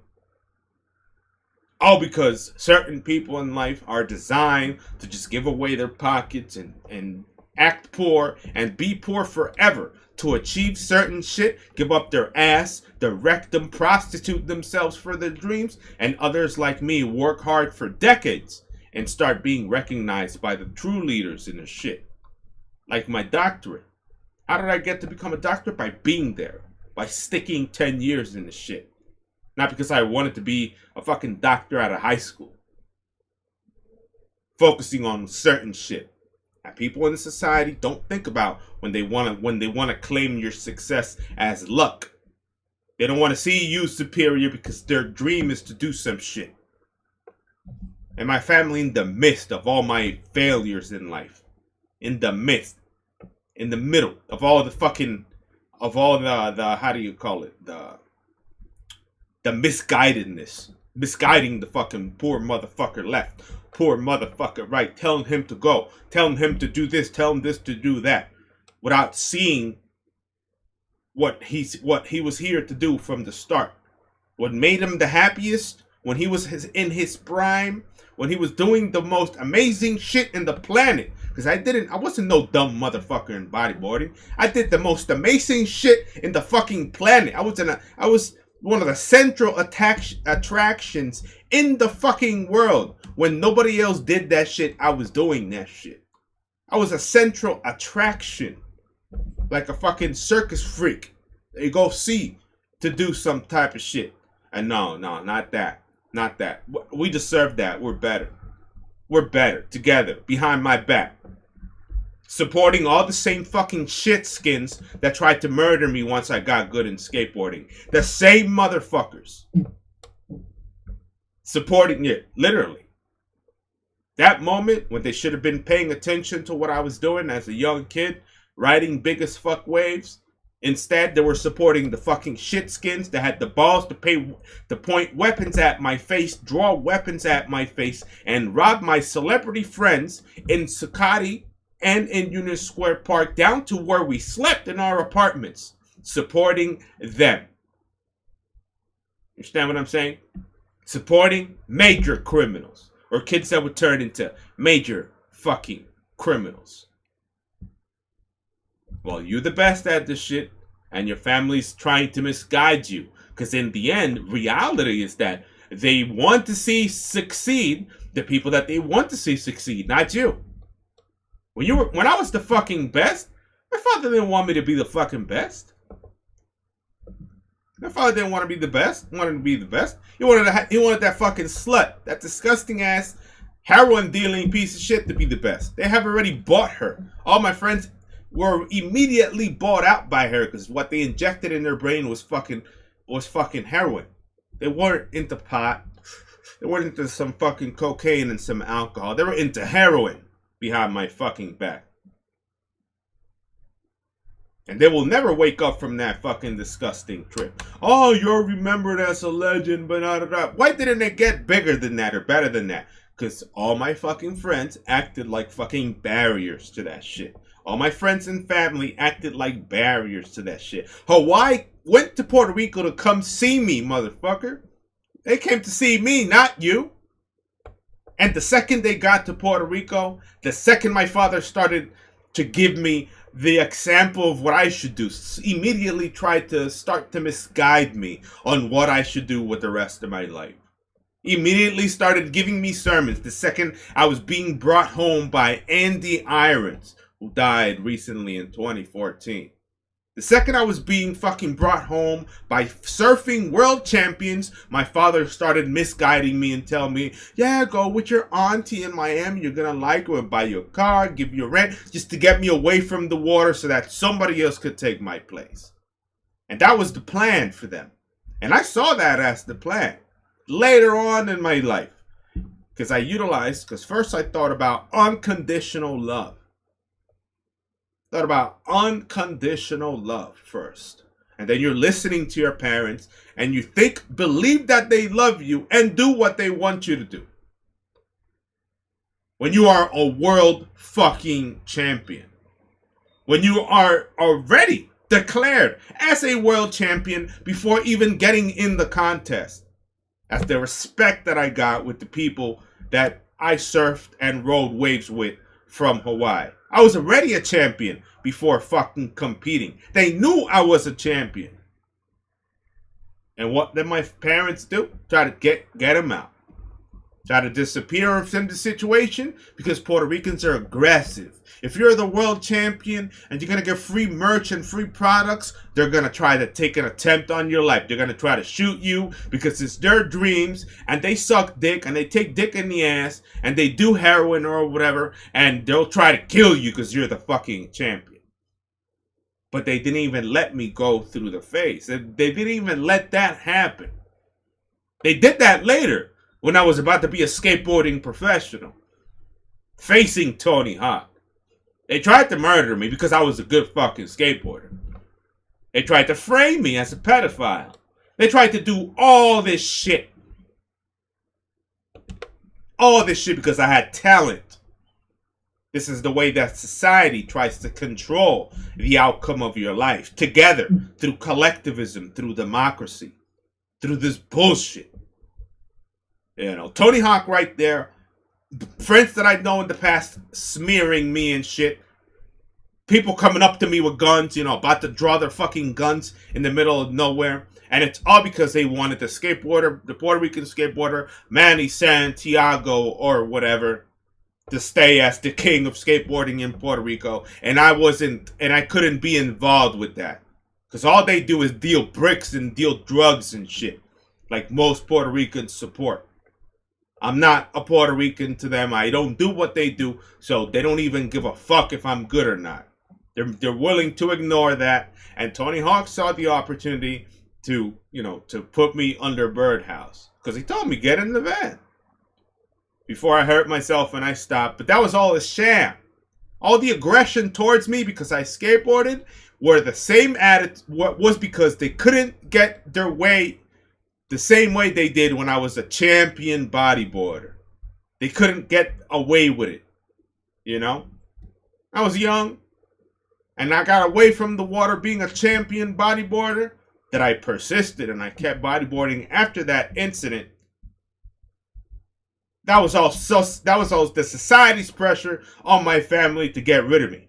All because certain people in life are designed to just give away their pockets and act poor and be poor forever to achieve certain shit, give up their ass, direct them, prostitute themselves for their dreams, and others like me work hard for decades and start being recognized by the true leaders in the shit. Like my doctorate. How did I get to become a doctor? By being there. By sticking 10 years in the shit. Not because I wanted to be a fucking doctor out of high school. Focusing on certain shit that people in society don't think about when they want to claim your success as luck. They don't want to see you superior because their dream is to do some shit. And my family, in the midst of all my failures in life, in the midst, in the middle of all the fucking, of all the how do you call it, the misguidedness, misguiding the fucking poor motherfucker left, poor motherfucker right, telling him to go, telling him to do this, telling this to do that, without seeing what he was here to do from the start. What made him the happiest when he was in his prime, when he was doing the most amazing shit in the planet. Because I wasn't no dumb motherfucker in bodyboarding. I did the most amazing shit in the fucking planet. I was one of the central attractions in the fucking world. When nobody else did that shit, I was doing that shit. I was a central attraction. Like a fucking circus freak that you go see to do some type of shit. And no, not that. Not that. We deserve that. We're better. We're better. Together. Behind my back. Supporting all the same fucking shit skins that tried to murder me once I got good in skateboarding. The same motherfuckers. Supporting it, literally. That moment when they should have been paying attention to what I was doing as a young kid, riding big as fuck waves. Instead, they were supporting the fucking shit skins that had the balls to point weapons at my face, draw weapons at my face, and rob my celebrity friends in Sakati and in Union Square Park, down to where we slept in our apartments, supporting them. Understand what I'm saying? Supporting major criminals, or kids that would turn into major fucking criminals. Well, you're the best at this shit, and your family's trying to misguide you. Because in the end, reality is that they want to see succeed the people that they want to see succeed, not you. When I was the fucking best, my father didn't want me to be the fucking best. My father didn't want to be the best. He wanted to be the best. He wanted that fucking slut, that disgusting ass heroin dealing piece of shit to be the best. They have already bought her. All my friends were immediately bought out by her because what they injected in their brain was fucking heroin. They weren't into pot. They weren't into some fucking cocaine and some alcohol. They were into heroin behind my fucking back. And they will never wake up from that fucking disgusting trip. Oh, you're remembered as a legend, but not. Why didn't it get bigger than that or better than that? Because all my fucking friends acted like fucking barriers to that shit. All my friends and family acted like barriers to that shit. Hawaii went to Puerto Rico to come see me, motherfucker. They came to see me, not you. And the second they got to Puerto Rico, the second my father started to give me the example of what I should do, immediately tried to start to misguide me on what I should do with the rest of my life. Immediately started giving me sermons the second I was being brought home by Andy Irons, who died recently in 2014. The second I was being fucking brought home by surfing world champions, my father started misguiding me and telling me, yeah, go with your auntie in Miami. You're going to like her, buy you a car, give you a rent, just to get me away from the water so that somebody else could take my place. And that was the plan for them. And I saw that as the plan. Later on in my life, Because first I thought about unconditional love. Thought about unconditional love first. And then you're listening to your parents and you believe that they love you and do what they want you to do. When you are a world fucking champion. When you are already declared as a world champion before even getting in the contest. That's the respect that I got with the people that I surfed and rode waves with from Hawaii. I was already a champion before fucking competing. They knew I was a champion. And what did my parents do? Try to get him out. Try to disappear from the situation because Puerto Ricans are aggressive. If you're the world champion and you're going to get free merch and free products, they're going to try to take an attempt on your life. They're going to try to shoot you because it's their dreams and they suck dick and they take dick in the ass and they do heroin or whatever and they'll try to kill you because you're the fucking champion. But they didn't even let me go through the phase. They didn't even let that happen. They did that later when I was about to be a skateboarding professional, facing Tony Hawk. They tried to murder me because I was a good fucking skateboarder. They tried to frame me as a pedophile. They tried to do all this shit. All this shit because I had talent. This is the way that society tries to control the outcome of your life. Together, through collectivism, through democracy, through this bullshit. You know, Tony Hawk right there. Friends that I know in the past smearing me and shit. People coming up to me with guns, you know, about to draw their fucking guns in the middle of nowhere. And it's all because they wanted the skateboarder, the Puerto Rican skateboarder, Manny Santiago or whatever, to stay as the king of skateboarding in Puerto Rico. And I couldn't be involved with that. Because all they do is deal bricks and deal drugs and shit. Like most Puerto Ricans support. I'm not a Puerto Rican to them. I don't do what they do, so they don't even give a fuck if I'm good or not. They're willing to ignore that. And Tony Hawk saw the opportunity to, you know, to put me under Birdhouse. Because he told me, get in the van. Before I hurt myself and I stopped. But that was all a sham. All the aggression towards me because I skateboarded were the same attitude. Was because they couldn't get their way the same way they did when I was a champion bodyboarder. They couldn't get away with it. You know? I was young. And I got away from the water being a champion bodyboarder. That I persisted and I kept bodyboarding after that incident. That was all the society's pressure on my family to get rid of me.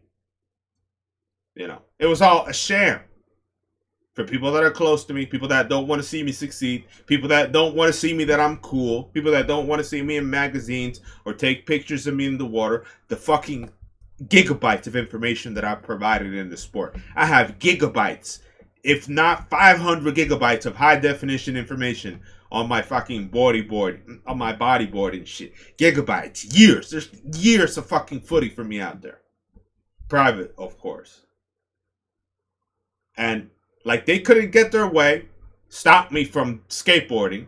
You know? It was all a sham. For people that are close to me, people that don't want to see me succeed, people that don't want to see me that I'm cool, people that don't want to see me in magazines or take pictures of me in the water, the fucking gigabytes of information that I've provided in the sport. I have gigabytes, if not 500 gigabytes of high definition information on my fucking bodyboard, on my bodyboard and shit. Gigabytes, years. There's years of fucking footy for me out there. Private, of course. And like they couldn't get their way, stop me from skateboarding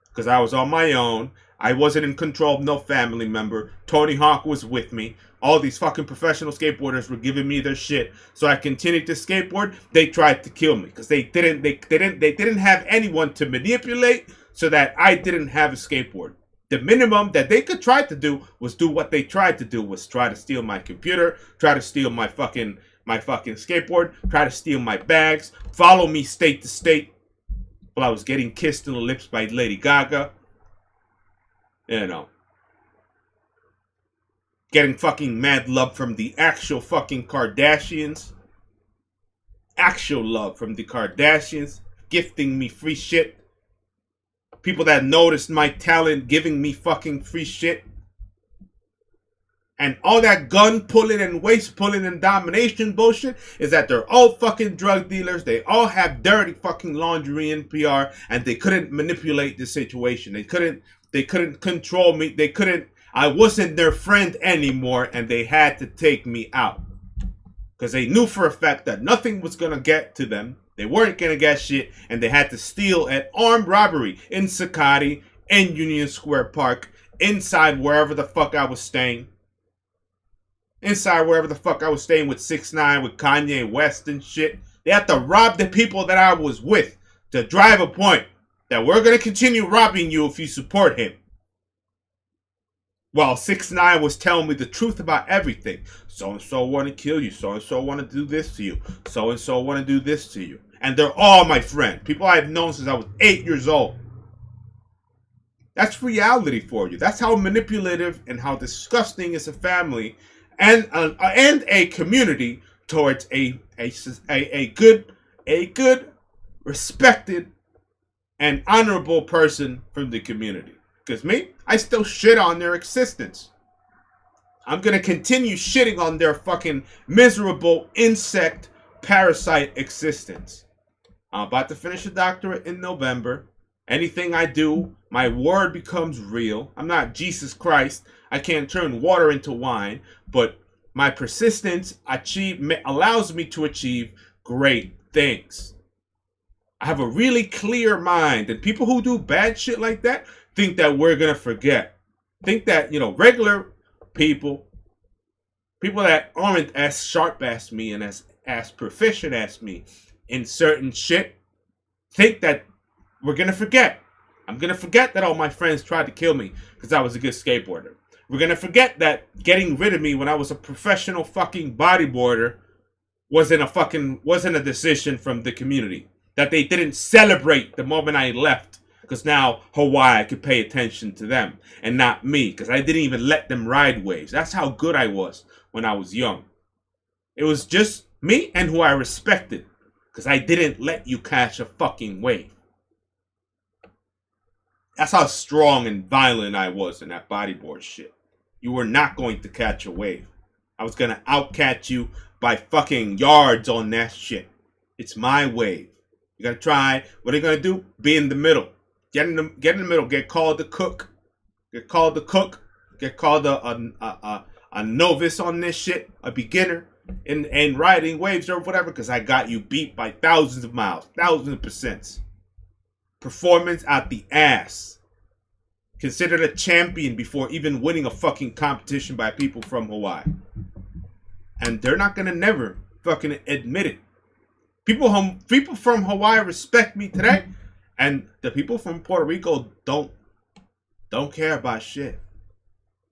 because I was on my own. I wasn't in control of no family member. Tony Hawk was with me. All these fucking professional skateboarders were giving me their shit. So I continued to skateboard. They tried to kill me because they didn't have anyone to manipulate so that I didn't have a skateboard. The minimum that they could try to do was do what they tried to do, was try to steal my computer, try to steal my fucking skateboard, try to steal my bags, follow me state to state while I was getting kissed in the lips by Lady Gaga. You know. Getting fucking mad love from the actual fucking Kardashians. Actual love from the Kardashians. Gifting me free shit. People that noticed my talent giving me fucking free shit. And all that gun pulling and waist pulling and domination bullshit is that they're all fucking drug dealers. They all have dirty fucking laundry in PR and they couldn't manipulate the situation. They couldn't control me. I wasn't their friend anymore and they had to take me out. Because they knew for a fact that nothing was going to get to them. They weren't going to get shit and they had to steal at armed robbery in Sakati, in Union Square Park, inside wherever the fuck I was staying. Inside wherever the fuck I was staying with 6ix9ine, with Kanye West and shit. They had to rob the people that I was with to drive a point that we're going to continue robbing you if you support him. While 6ix9ine was telling me the truth about everything. So-and-so want to kill you. So-and-so want to do this to you. So-and-so want to do this to you. And they're all my friends. People I've known since I was 8 years old. That's reality for you. That's how manipulative and how disgusting is a family and a community towards a good, respected, and honorable person from the community. Because me, I still shit on their existence. I'm going to continue shitting on their fucking miserable insect parasite existence. I'm about to finish a doctorate in November. Anything I do, my word becomes real. I'm not Jesus Christ. I can't turn water into wine. But my persistence allows me to achieve great things. I have a really clear mind. And people who do bad shit like that think that we're going to forget. Think that, regular people that aren't as sharp as me and as proficient as me in certain shit, think that we're going to forget. I'm going to forget that all my friends tried to kill me because I was a good skateboarder. We're going to forget that getting rid of me when I was a professional fucking bodyboarder wasn't a decision from the community. That they didn't celebrate the moment I left. Because now Hawaii could pay attention to them and not me. Because I didn't even let them ride waves. That's how good I was when I was young. It was just me and who I respected. Because I didn't let you catch a fucking wave. That's how strong and violent I was in that bodyboard shit. You were not going to catch a wave. I was going to outcatch you by fucking yards on that shit. It's my wave. You got to try. What are you going to do? Be in the middle. Get in the middle. Get called the cook. Get called the cook. Get called a novice on this shit. A beginner in riding waves or whatever. Because I got you beat by thousands of miles. Thousands of percents. Performance out the ass. Considered a champion before even winning a fucking competition by people from Hawaii. And they're not going to never fucking admit it. People from Hawaii respect me today. And the people from Puerto Rico don't care about shit.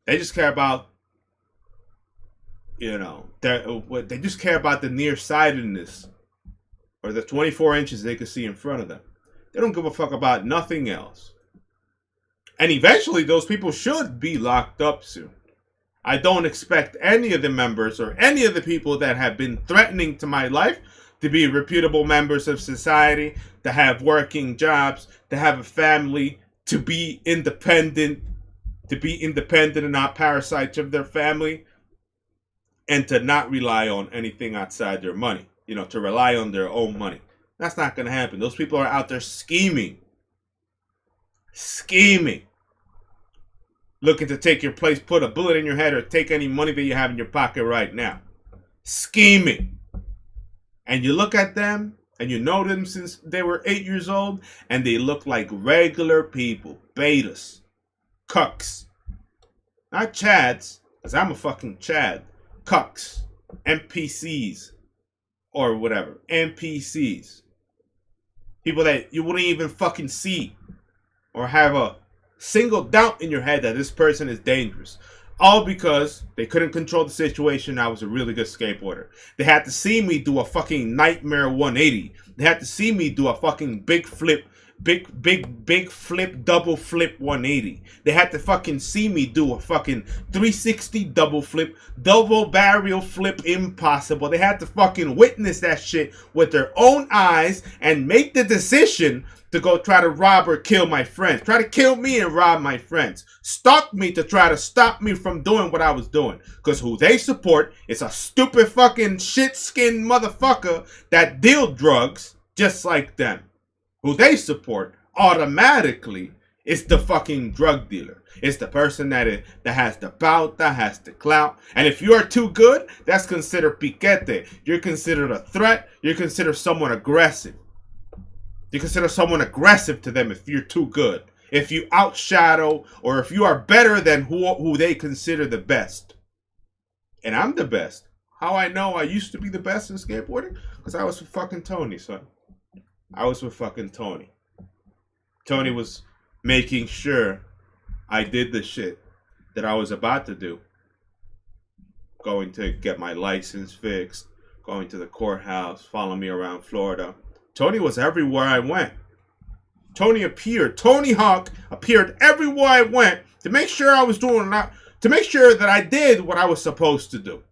They just care about, they just care about the nearsightedness or the 24 inches they can see in front of them. They don't give a fuck about nothing else. And eventually those people should be locked up soon. I don't expect any of the members or any of the people that have been threatening to my life to be reputable members of society, to have working jobs, to have a family, to be independent and not parasites of their family, and to not rely on anything outside their money, to rely on their own money. That's not going to happen. Those people are out there scheming. Looking to take your place, put a bullet in your head, or take any money that you have in your pocket right now. Scheming. And you look at them, and you know them since they were 8 years old, and they look like regular people. Betas. Cucks. Not Chads, because I'm a fucking Chad. Cucks. NPCs. Or whatever. NPCs. People that you wouldn't even fucking see. Or have a single doubt in your head that this person is dangerous. All because they couldn't control the situation. I was a really good skateboarder. They had to see me do a fucking nightmare 180. They had to see me do a fucking big flip, double flip 180. They had to fucking see me do a fucking 360 double flip, double barrel flip impossible. They had to fucking witness that shit with their own eyes and make the decision to go try to rob or kill my friends. Try to kill me and rob my friends. Stalk me to try to stop me from doing what I was doing. Because who they support is a stupid fucking shit-skinned motherfucker that deal drugs just like them. Who they support automatically is the fucking drug dealer. It's the person that has the bout, that has the clout. And if you are too good, that's considered piquete. You're considered a threat. You're considered someone aggressive. You consider someone aggressive to them if you're too good. if you outshadow, or if you are better than who they consider the best. And I'm the best. How I know I used to be the best in skateboarding? Because I was with fucking Tony, son. I was with fucking Tony. Tony was making sure I did the shit that I was about to do. Going to get my license fixed, going to the courthouse, following me around Florida. Tony was everywhere I went. Tony appeared. Tony Hawk appeared everywhere I went to make sure I was doing that, to make sure that I did what I was supposed to do.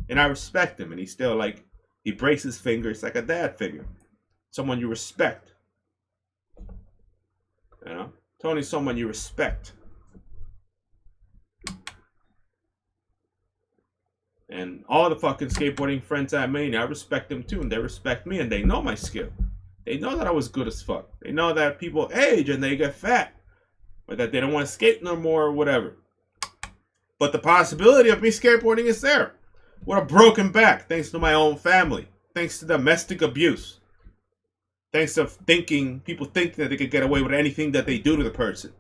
And I respect him, and he's still like, he breaks his fingers like a dad figure. Someone you respect. You know? Tony's someone you respect. And all the fucking skateboarding friends I made, I respect them too, and they respect me, and they know my skill. They know that I was good as fuck. They know that people age and they get fat, or that they don't want to skate no more or whatever. But the possibility of me skateboarding is there. With a broken back, thanks to my own family, thanks to domestic abuse, thanks to people thinking that they could get away with anything that they do to the person.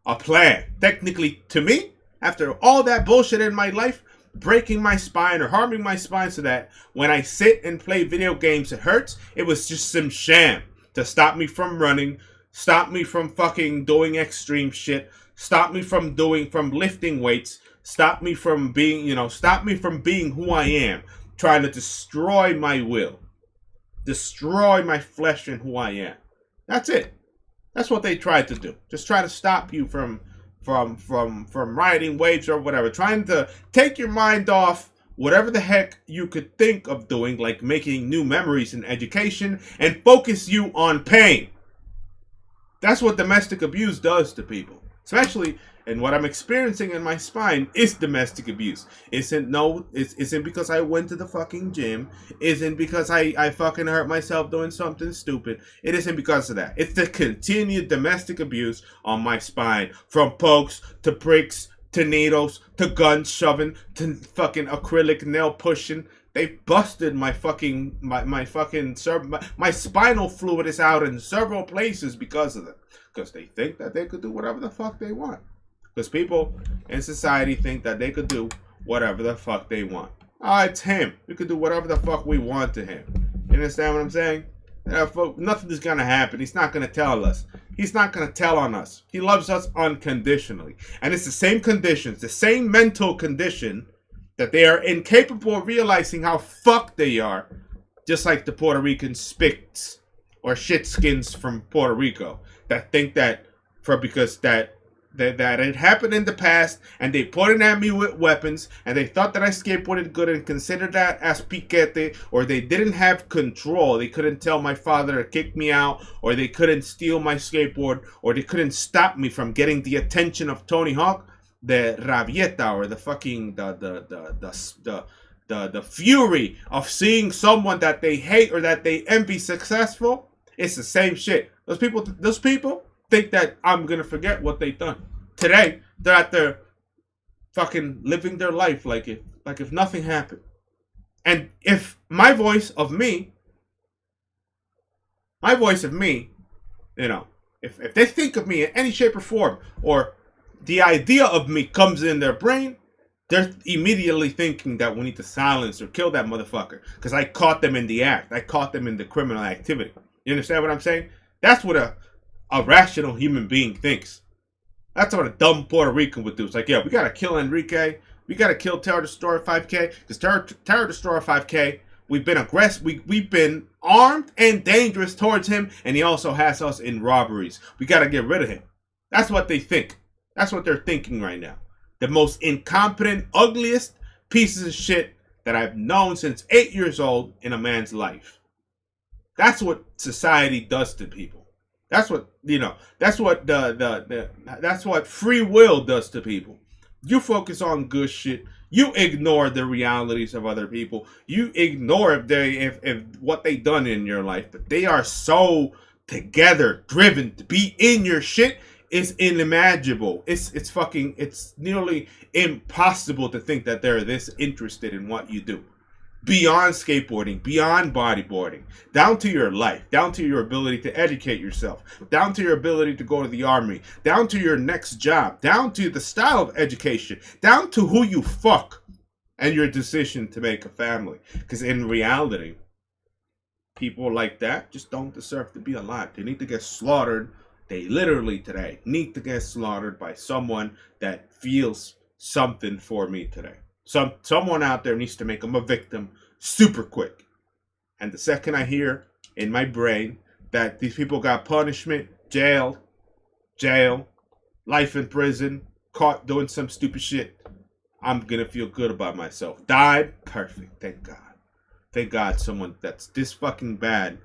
A plan. Technically, to me, after all that bullshit in my life, breaking my spine or harming my spine so that when I sit and play video games it hurts, it was just some sham to stop me from running, stop me from fucking doing extreme shit, stop me from lifting weights, stop me from being who I am, trying to destroy my will, destroy my flesh and who I am. That's it. That's what they tried to do. Just try to stop you from riding waves or whatever, trying to take your mind off whatever the heck you could think of doing, like making new memories in education, and focus you on pain. That's what domestic abuse does to people, especially. And what I'm experiencing in my spine is domestic abuse. Isn't because I went to the fucking gym. Isn't because I fucking hurt myself doing something stupid. It isn't because of that. It's the continued domestic abuse on my spine. From pokes to pricks to needles to gun shoving to fucking acrylic nail pushing. They busted my spinal fluid is out in several places because of it. Because they think that they could do whatever the fuck they want. Because people in society think that they could do whatever the fuck they want. Oh, it's him. We could do whatever the fuck we want to him. You understand what I'm saying? Nothing is going to happen. He's not going to tell us. He's not going to tell on us. He loves us unconditionally. And it's the same conditions, the same mental condition that they are incapable of realizing how fucked they are. Just like the Puerto Rican spics or shitskins from Puerto Rico that think that that it happened in the past, and they pointed at me with weapons, and they thought that I skateboarded good and considered that as piquete, or they didn't have control. They couldn't tell my father to kick me out, or they couldn't steal my skateboard, or they couldn't stop me from getting the attention of Tony Hawk. The rabieta, or the fucking the fury of seeing someone that they hate or that they envy successful. It's the same shit. Those people think that I'm gonna forget what they've done. Today, they're out there fucking living their life like if nothing happened. And if my voice of me, you know, if they think of me in any shape or form, or the idea of me comes in their brain, they're immediately thinking that we need to silence or kill that motherfucker because I caught them in the act. I caught them in the criminal activity. You understand what I'm saying? That's what a rational human being thinks. That's what a dumb Puerto Rican would do. It's like, yeah, we gotta kill Enrique. We gotta kill Terror Destroyer 5K. Because Terror Destroyer 5K, we've been aggressive. We've been armed and dangerous towards him. And he also has us in robberies. We gotta get rid of him. That's what they think. That's what they're thinking right now. The most incompetent, ugliest pieces of shit that I've known since 8 years old in a man's life. That's what society does to people. That's what, you know, that's what that's what free will does to people. You focus on good shit. You ignore the realities of other people. You ignore if what they done in your life. But they are so together, driven to be in your shit. It's unimaginable. It's nearly impossible to think that they're this interested in what you do. beyond skateboarding, beyond bodyboarding, down to your life, down to your ability to educate yourself, down to your ability to go to the army, down to your next job, down to the style of education, down to who you fuck and your decision to make a family. Because in reality, people like that just don't deserve to be alive. They need to get slaughtered. They literally today need to get slaughtered by someone that feels something for me today. Someone out there needs to make them a victim super quick. And the second I hear in my brain that these people got punishment, jail, life in prison, caught doing some stupid shit, I'm gonna feel good about myself. Died? Perfect. Thank God. Thank God someone that's this fucking bad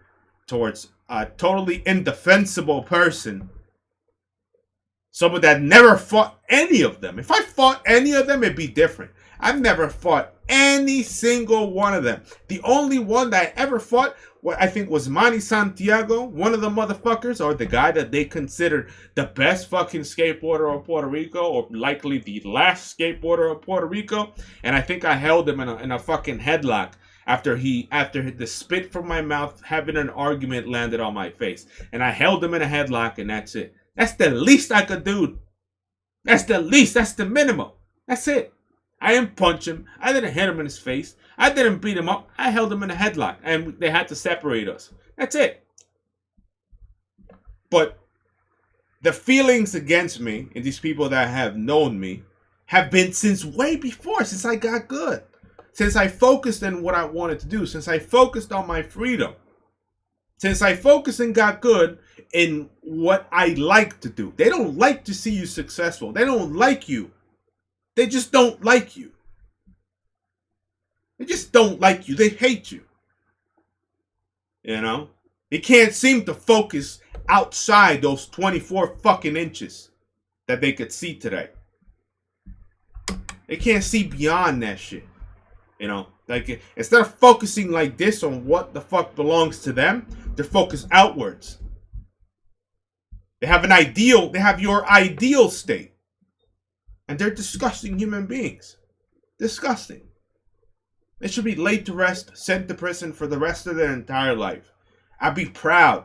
towards a totally indefensible person. Someone that never fought any of them. If I fought any of them, it'd be different. I've never fought any single one of them. The only one that I ever fought, what I think was Manny Santiago, one of the motherfuckers, or the guy that they considered the best fucking skateboarder of Puerto Rico, or likely the last skateboarder of Puerto Rico. And I think I held him in a fucking headlock after the spit from my mouth, having an argument landed on my face. And I held him in a headlock, and that's it. That's the least I could do. That's the least. That's the minimum. That's it. I didn't punch him. I didn't hit him in his face. I didn't beat him up. I held him in a headlock, and they had to separate us. That's it. But the feelings against me and these people that have known me have been since way before, since I got good. Since I focused on what I wanted to do. Since I focused on my freedom. Since I focused and got good in what I like to do. They don't like to see you successful. They don't like you. They just don't like you. They just don't like you. They hate you. You know? They can't seem to focus outside those 24 fucking inches that they could see today. They can't see beyond that shit. You know? Like, instead of focusing like this on what the fuck belongs to them, they're focused outwards. They have an ideal. They have your ideal state. And they're disgusting human beings. Disgusting. They should be laid to rest, sent to prison for the rest of their entire life. I'd be proud.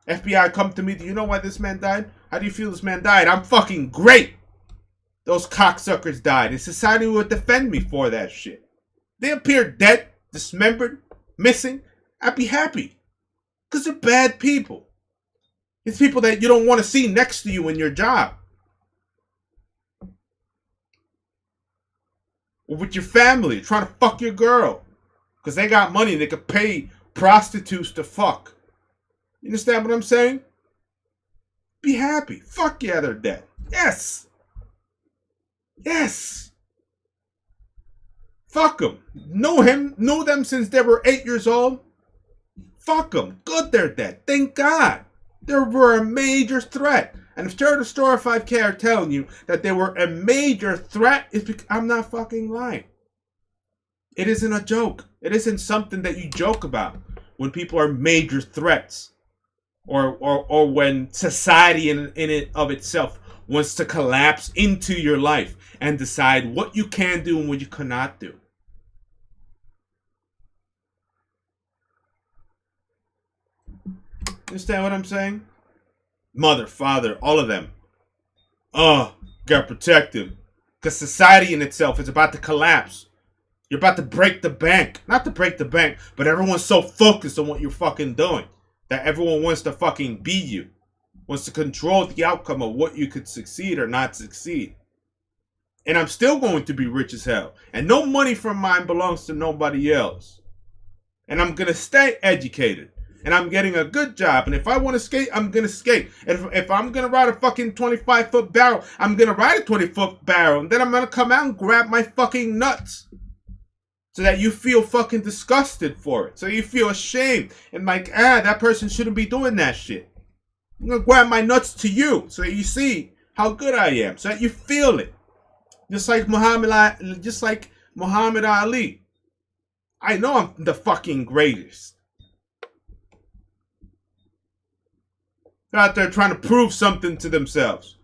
FBI come to me, do you know why this man died? How do you feel this man died? I'm fucking great. Those cocksuckers died. And society would defend me for that shit. They appear dead, dismembered, missing. I'd be happy. Because they're bad people. It's people that you don't want to see next to you in your job. Or with your family, trying to fuck your girl. Because they got money, they could pay prostitutes to fuck. You understand what I'm saying? Be happy. Fuck yeah, they're dead. Yes. Yes. Fuck them. Know them since they were 8 years old. Fuck them. Good they're dead. Thank God. They were a major threat. And if Terror Destroyer 5K are telling you that they were a major threat, it's because I'm not fucking lying. It isn't a joke. It isn't something that you joke about when people are major threats. Or when society in it of itself wants to collapse into your life and decide what you can do and what you cannot do. Understand what I'm saying? Mother, father, all of them. Gotta protect them. Because society in itself is about to collapse. You're about to break the bank. Not to break the bank, but everyone's so focused on what you're fucking doing that everyone wants to fucking be you. Wants to control the outcome of what you could succeed or not succeed. And I'm still going to be rich as hell. And no money from mine belongs to nobody else. And I'm gonna stay educated. And I'm getting a good job. And if I want to skate, I'm going to skate. And if I'm going to ride a fucking 25-foot barrel, I'm going to ride a 20-foot barrel. And then I'm going to come out and grab my fucking nuts. So that you feel fucking disgusted for it. So you feel ashamed. And like, that person shouldn't be doing that shit. I'm going to grab my nuts to you. So that you see how good I am. So that you feel it. Just like Muhammad Ali. I know I'm the fucking greatest. They're out there trying to prove something to themselves.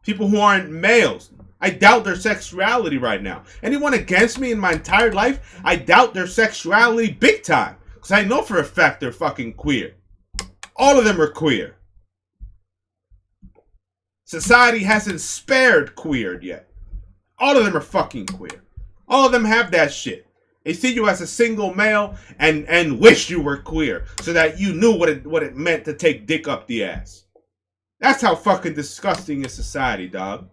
People who aren't males. I doubt their sexuality right now. Anyone against me in my entire life, I doubt their sexuality big time. Because I know for a fact they're fucking queer. All of them are queer. Society hasn't spared queer yet. All of them are fucking queer. All of them have that shit. They see you as a single male and wish you were queer so that you knew what it meant to take dick up the ass. That's how fucking disgusting is society, dog.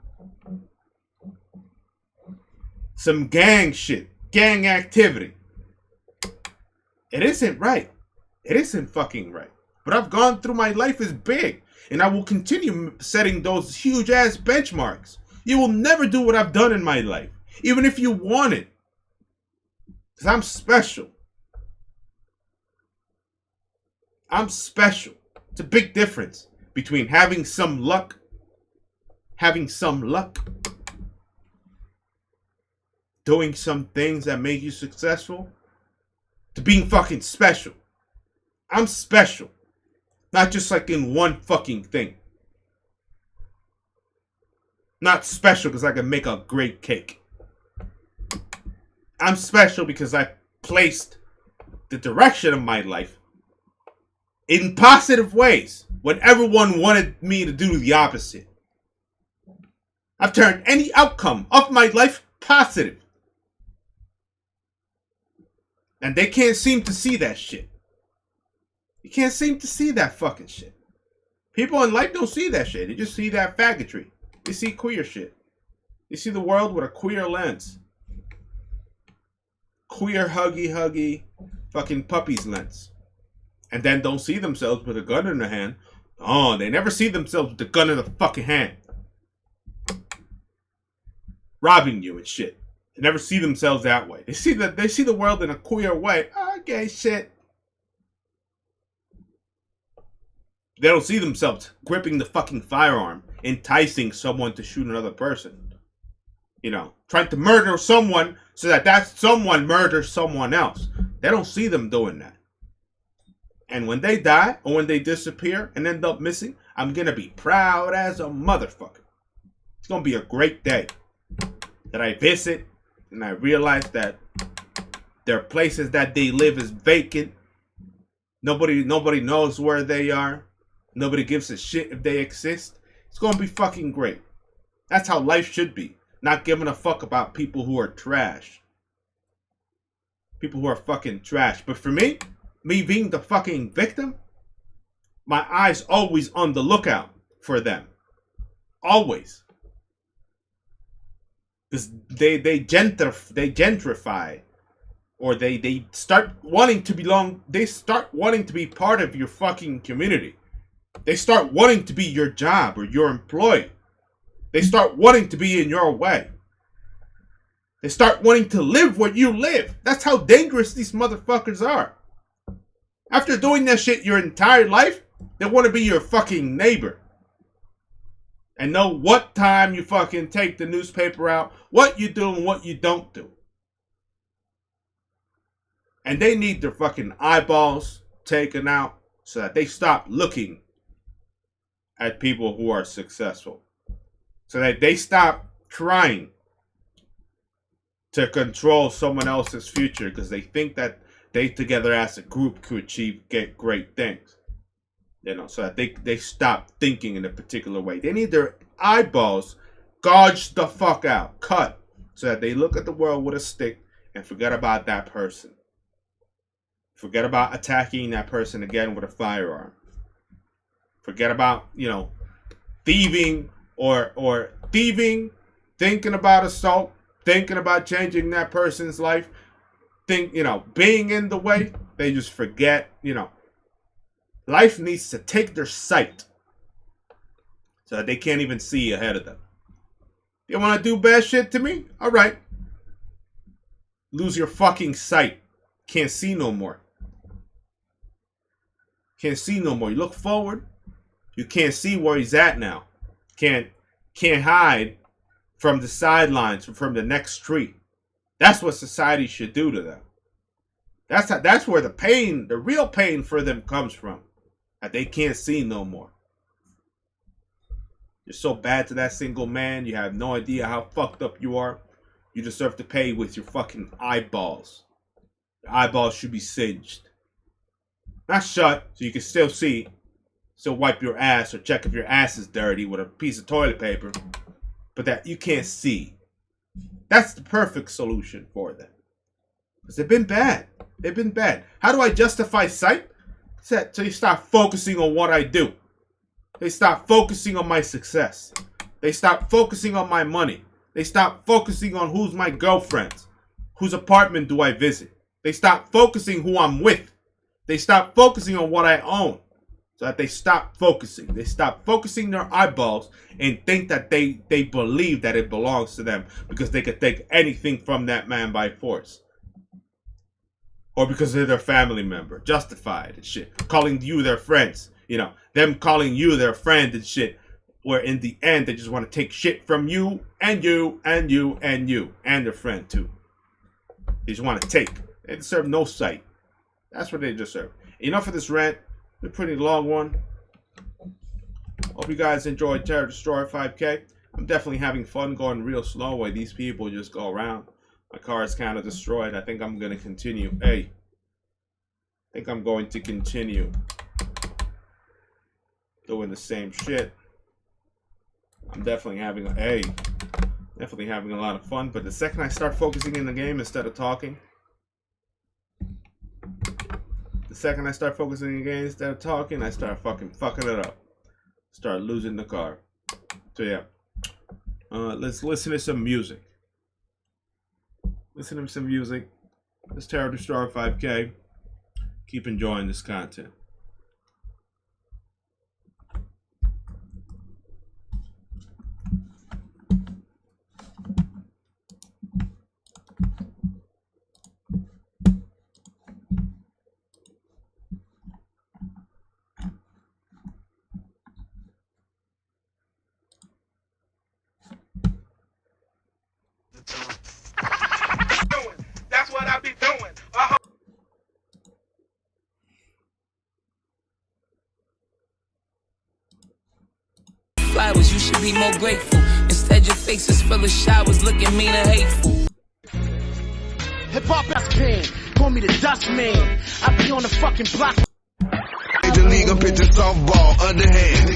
Some gang shit. Gang activity. It isn't right. It isn't fucking right. But I've gone through my life as big. And I will continue setting those huge ass benchmarks. You will never do what I've done in my life. Even if you want it. Because I'm special. I'm special. It's a big difference between having some luck, doing some things that make you successful, to being fucking special. I'm special. Not just like in one fucking thing. Not special because I can make a great cake. I'm special because I placed the direction of my life in positive ways when everyone wanted me to do the opposite. I've turned any outcome of my life positive. And they can't seem to see that shit. You can't seem to see that fucking shit. People in life don't see that shit. They just see that faggotry. They see queer shit. They see the world with a queer lens. Queer huggy fucking puppies lens. And then don't see themselves with a gun in their hand. Oh, they never see themselves with the gun in the fucking hand. Robbing you and shit. They never see themselves that way. They see the world in a queer way. Oh, gay shit. They don't see themselves gripping the fucking firearm, enticing someone to shoot another person. You know, trying to murder someone so that someone murders someone else. They don't see them doing that. And when they die or when they disappear and end up missing, I'm going to be proud as a motherfucker. It's going to be a great day that I visit and I realize that there are places that they live is vacant. Nobody knows where they are. Nobody gives a shit if they exist. It's going to be fucking great. That's how life should be. Not giving a fuck about people who are trash. People who are fucking trash. But for me being the fucking victim, my eyes always on the lookout for them. Always. Because they gentrify. Or they start wanting to belong. They start wanting to be part of your fucking community. They start wanting to be your job or your employee. They start wanting to be in your way. They start wanting to live where you live. That's how dangerous these motherfuckers are. After doing that shit your entire life, they want to be your fucking neighbor. And know what time you fucking take the newspaper out, what you do and what you don't do. And they need their fucking eyeballs taken out so that they stop looking at people who are successful. So that they stop trying to control someone else's future because they think that they together as a group could get great things. You know, so that they stop thinking in a particular way. They need their eyeballs gouged the fuck out, cut, so that they look at the world with a stick and forget about that person. Forget about attacking that person again with a firearm. Forget about, thieving or thieving, thinking about assault, thinking about changing that person's life, being in the way. They just forget, Life needs to take their sight so that they can't even see ahead of them. You want to do bad shit to me? All right. Lose your fucking sight. Can't see no more. Can't see no more. You look forward. You can't see where he's at now. Can't hide from the sidelines, from the next tree. That's what society should do to them. That's where the pain, the real pain for them comes from. That they can't see no more. You're so bad to that single man. You have no idea how fucked up you are. You deserve to pay with your fucking eyeballs. Your eyeballs should be singed. Not shut, so you can still see. Still wipe your ass or check if your ass is dirty with a piece of toilet paper. But that you can't see. That's the perfect solution for them. Because they've been bad. They've been bad. How do I justify sight? So you start focusing on what I do. They stop focusing on my success. They stop focusing on my money. They stop focusing on who's my girlfriend. Whose apartment do I visit? They stop focusing who I'm with. They stop focusing on what I own. So that they stop focusing. They stop focusing their eyeballs and think that they believe that it belongs to them because they could take anything from that man by force. Or because they're their family member. Justified and shit. Calling you their friends. You know, them calling you their friend and shit. Where in the end, they just want to take shit from you and you and you and you. And their friend too. They just want to take. They deserve no sight. That's what they deserve. Enough of this rant. A pretty long one. Hope you guys enjoyed Terror Destroyer 5K. I'm definitely having fun going real slow while these people just go around. My car is kind of destroyed. I think I'm going to continue. Hey. I think I'm going to continue doing the same shit. I'm definitely having a lot of fun. But the second I start focusing in the game instead of talking, the second I start focusing in the game instead of talking, I start fucking it up. Start losing the car. So yeah. Let's listen to some music. Listen to some music. This Terror Destroyer 5K. Keep enjoying this content. That's what I be doing. Flowers, you should be more grateful. Instead, your face is full of showers, looking mean and hateful. Hip hop as king, call me the dust man. I be on the fucking block. Major league, I'm pitching softball, underhand.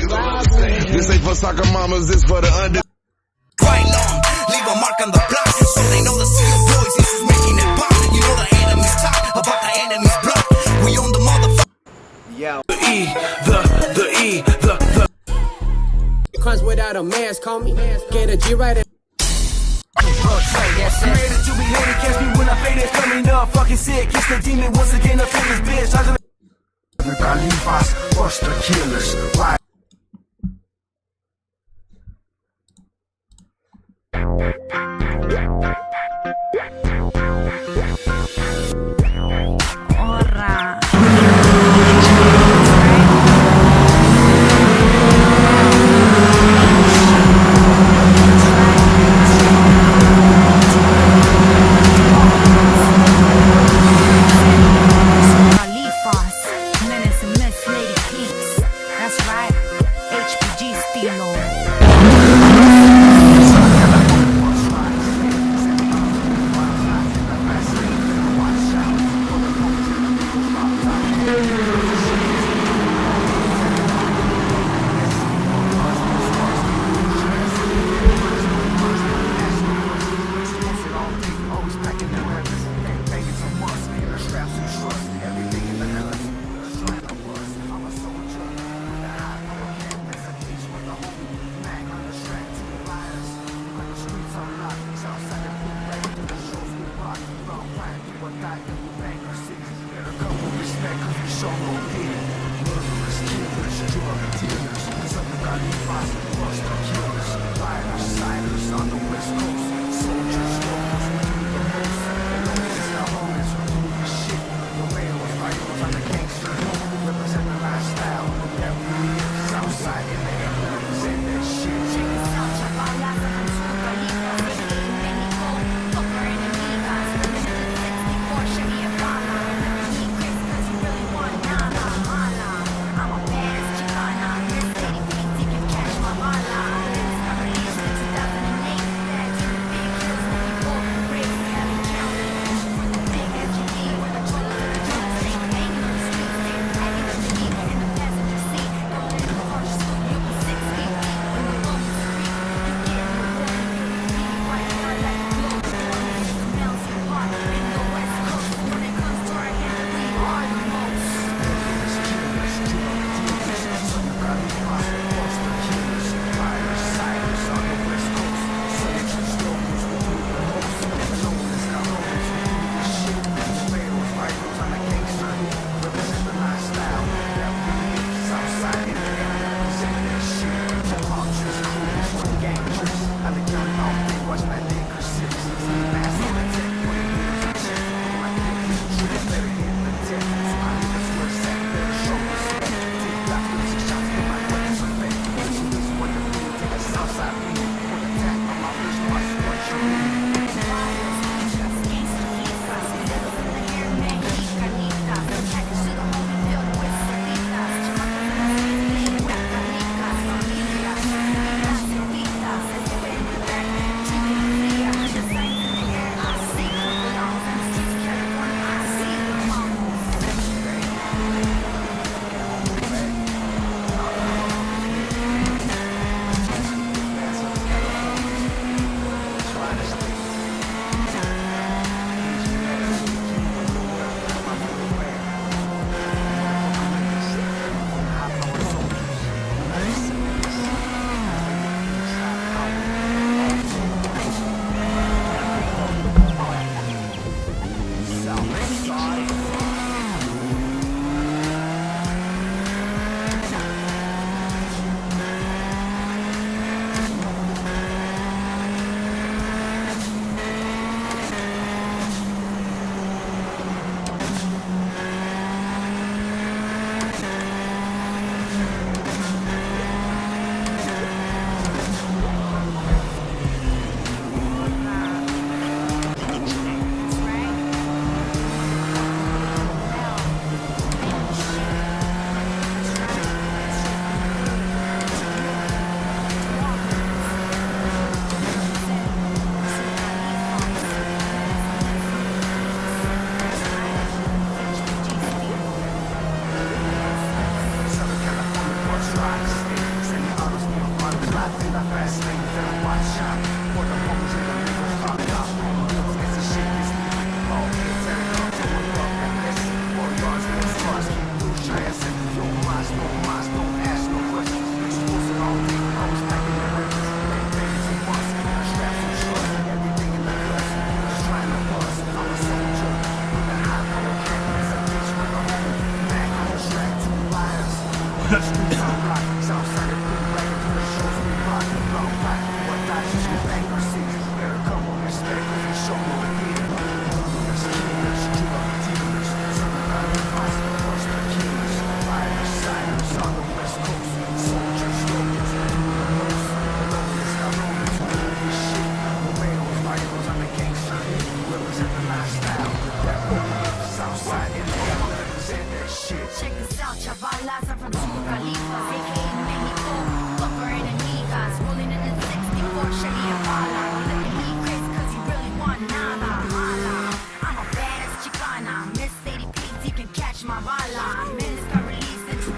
This ain't for soccer mamas, this for the under. Right on, leave a mark on the block, so they know the city boys. This is making it pop. You know the enemy's talk about the enemy's block. We own the motherfucker. Yo. The E. Crimes without a mask, call me. Get a G right. Created to be hated, catch me when I fade it. Coming up, fucking sick. Kiss the demon once again up in this bitch. Khalifas, bust the killers. Why? fast lane, better watch out. For the homies and the niggas locked up. As the shit gets legal. All heads tear it up, tear it up, and listen. More yards, more stars, keep loose your ass in. No minds, don't ask no questions. Exposed it all day, always packing the riches. Babies and months, straps and trust, everything in the guts. Just trying to bust, I'm a soldier. With a high power cat, it's a bitch with a home. Back on the track, 2 lions. Streets on rock, Southside and blue, right into the shows we rock. Blow back, what dies is your bankruptcy. Better come on, respect, cause we show no fear. Murderers, killers, drug dealers, certified advice, buster killers, riders, siders on the west coast, soldiers, soldiers, the most, loners, cabrones, we do this shit. Romeos, vitals, I'm a gangster, represent the lifestyle. That road, Southside in the air, represent that shit. Check this out, chavalas, I'm from Super Califas, aka Mexico, fucker enemigas, rolling in the 64, Chevy Impala. Look at me, Chris, cause you really want nada, mala. I'm a badass Chicana, Miss Lady Pigs, you can catch my bala. Menace got released in 2008,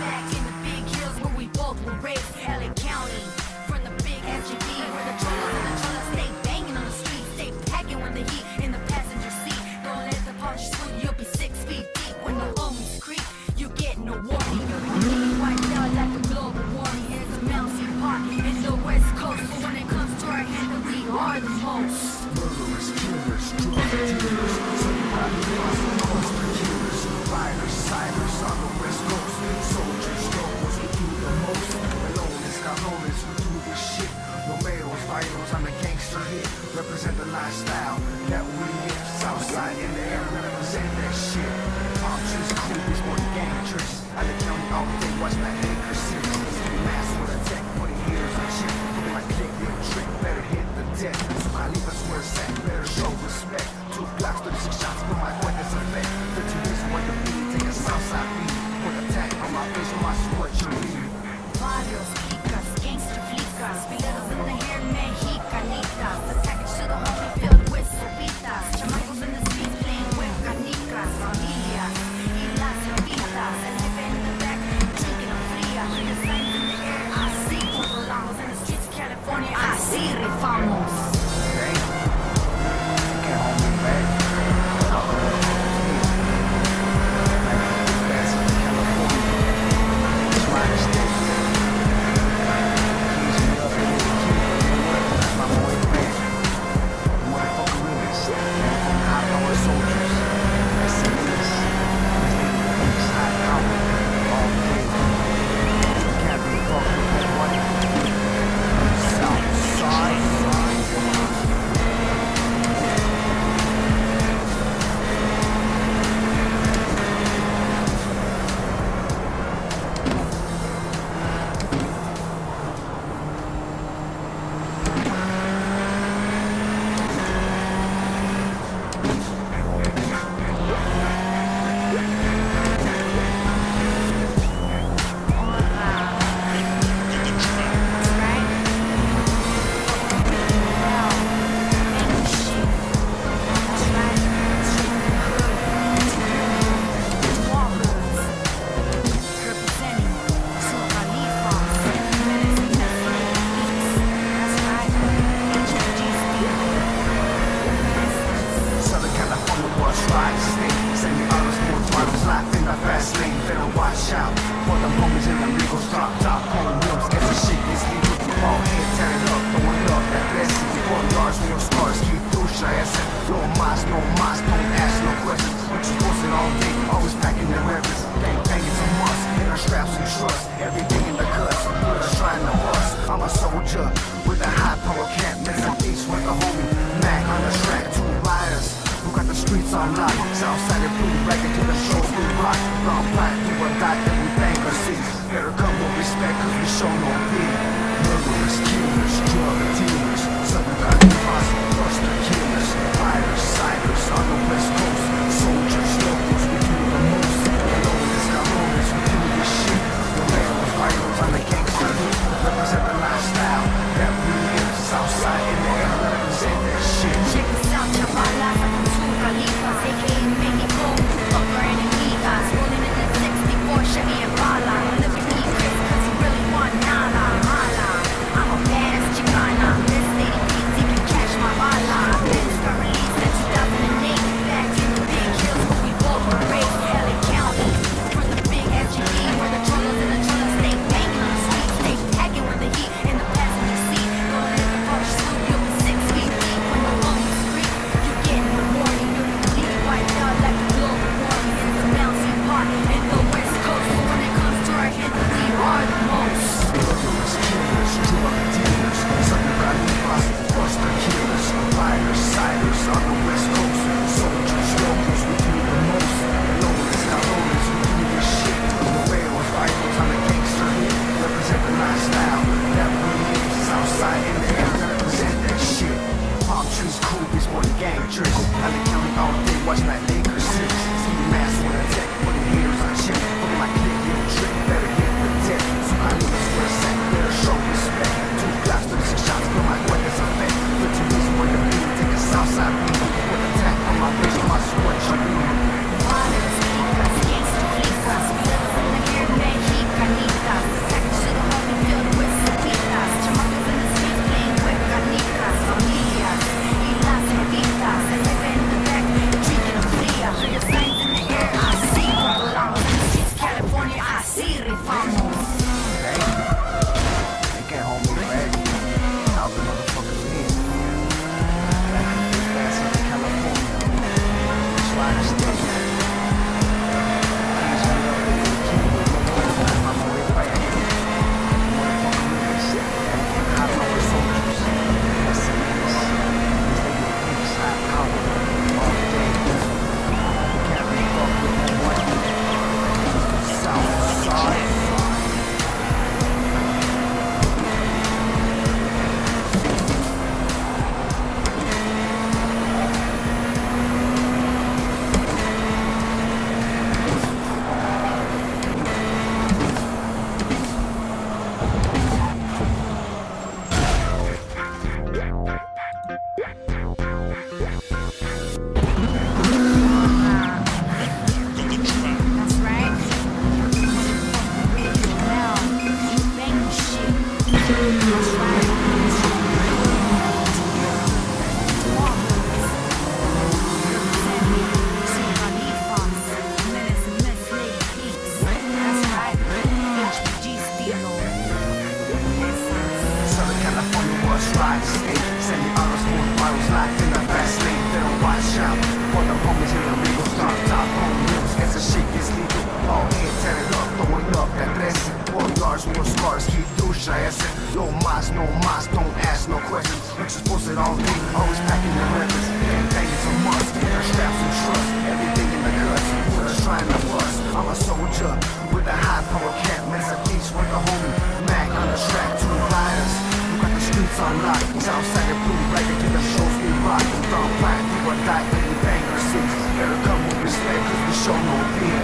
back in the big hills where we both were raised, LA County, from the big SUV, where the trollers and the trollers stay banging on the street, stay packing with the heat in the passenger seat. Don't let the punch swing, you'll be 6 feet deep when the homies creep. You get no warning. You wiped out like a global warming. It's a melting pot in the West Coast. But when it comes to our hand, we are the most. Murderers, killers, drug dealers, certified advice, buster killers, riders, siders on the West Coast. Soldiers, those we do the most. Melones, cabrones, we do this shit. Romeos, vitals, I'm a gangster hit. Represent the lifestyle that we live. Southside in the air, represent that shit. Palm trees, cool, more dangerous. I live county all day, watch my anchor six. Mass with a tech, 40 years on shit. Looking like click, little trick, better hit the deck. So Khalifa's where it's at, better show respect. 2 blocks, 36 shots, put my weapons effect. 13 years, what the beat, take a Southside beat. Put a tag on my face, on my sweat, you leave. Barrios, chicas, gangster flicas, fileros in the hair, mexicanitas. The package to the homie filled with sopitas. Chamacos in the streets playing with canicas. Familias y las chavitas. El jefe in the back drinking a fría. The signs in the air, I see. Volamos in the streets of California, así rifamos. Can't hold me back. That's why I stay. Southside. Southern California was right state. Semi-autos, full bottles locked in the fast lane. Better watch out for the homies and the amigos. Top home news, esa shit is legal. All in, tear it up, throwing up that blessing. 4 yards, more scars, keep dusha ese. No mas, don't ask no questions. Pictures posted all day, always packing the weapons. Gang is a must, their straps and trust. Everything in the cuts, we're just trying to bust. I'm a soldier with a high power camp. Man's a beach with a homie. Mac on the track, 2 riders. We got the streets on lock. Southside and blue, right into the shows we rock. From black, we will die when we bang our seats. Better come with respect, cause we show no fear.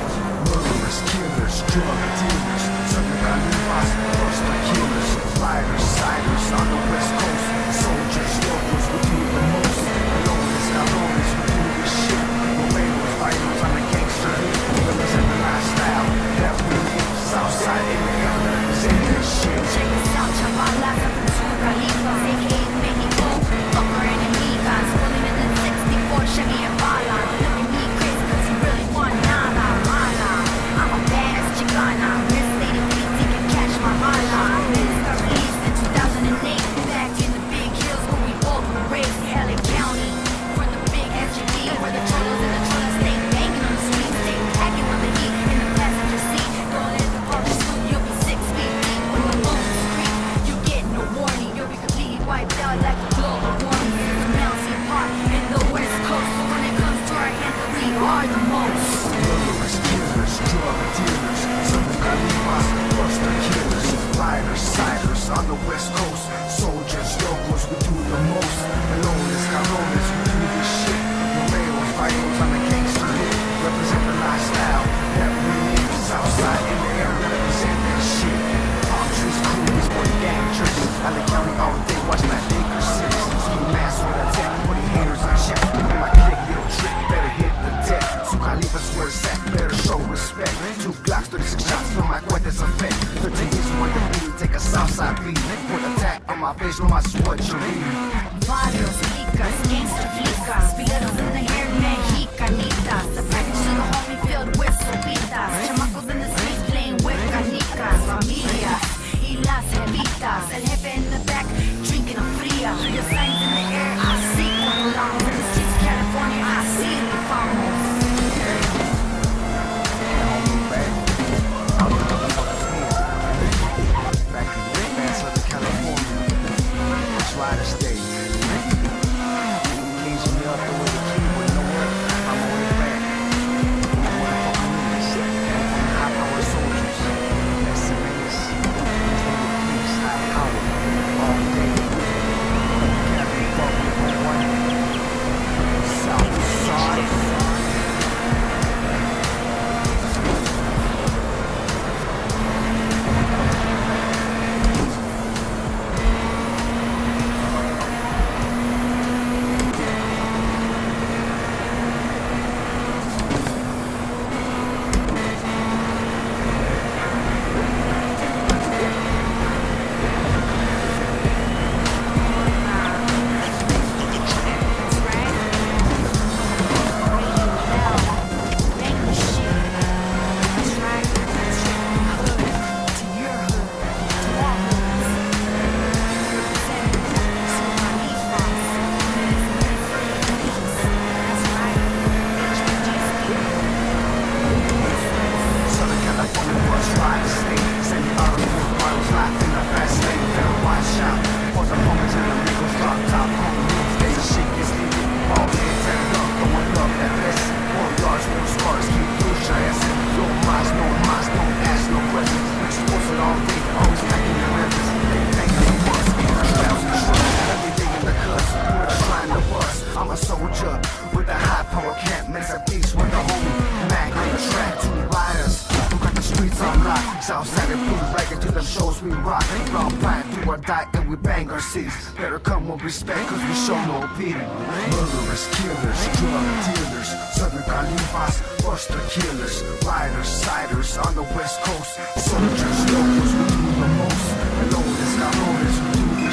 Murderers, killers, drug dealers. Southern Califas, buster killers. Riders, siders on the west coast. Soldiers, locals, we do the most. Lones, cabrones, we do this shit. Morenos, fighters on the gangster. We represent the lifestyle that we live. Southside in the air, represent that shit. Check this out, chavalas, I'm from Two Califas, aka Mexico. Fucker enemigas, rolling in the 64 Chevy Impala. Look at me crazy, cause he really want nada, mala. I'm a badass Chicana, Miss Lady Please, you can catch my mala. Minister released in 2008, back in the big hills where we both were raised, LA County. For the big SUV, where the cholos and the cholas stay banging on the street, stay packing with the heat in the passenger seat. Don't let the public scoop, you'll be 6 feet deep. When the bones creep, you get no warning, you'll be completely wiped out like a global warming. It's a melting pot in the west coast, but when it comes to our hands, we are the most. Murderers, killers, drug dealers. Southern Califas, buster killers. Riders, siders on the west coast. Soldiers, locals, we do the most. Melones, cabrones, we do this shit. Morenos, fighters on the gangster hit. Represent the lifestyle that we live. Southside in the air, represent that shit. Palm trees, coolies, boy gang churches. LA County all day, watch my Baker 6. Ski mask with a tech, 40 haters on check. With my click, little trick, better hit the deck. Su Califas where it's at, better show respect. 2 Glocks, 36 shots from my cuentas effect. 13 years on the beat, take a Southside beat. Put a tag on my face, no matter what you read. Barrios, licas, gangster flicas, fileros in the air, mexicanitas. A package to the homie filled with sopitas. Chamacos in the streets playing with canicas. Familias y las jevitas. El jefe in the back drinking a fría. Your signs in the air, I see cuando vamos. In the streets of California, I see rifamos. Back in the bad Southern California. That's why I stay. Kings me up the way the key, but you know what? I'm on the way back. I'm motherfucking niggas. I'm high power soldiers. SMAs. Police, high power. All day. Can't fuck with no one. Southside. I'm a soldier with a high power camp, makes a beast with a homie. Mac on the track, 2 riders. Who got the streets on lock? Southside and blue, right into the shows we rock. From plan, do or die, and we bang our seats. Better come with respect, cause we show no pity. Murderers, killers, drug dealers. Southern Califas, buster killers. Riders, siders on the west coast. Soldiers, locals, we do the most. Melones, cabrones, we do the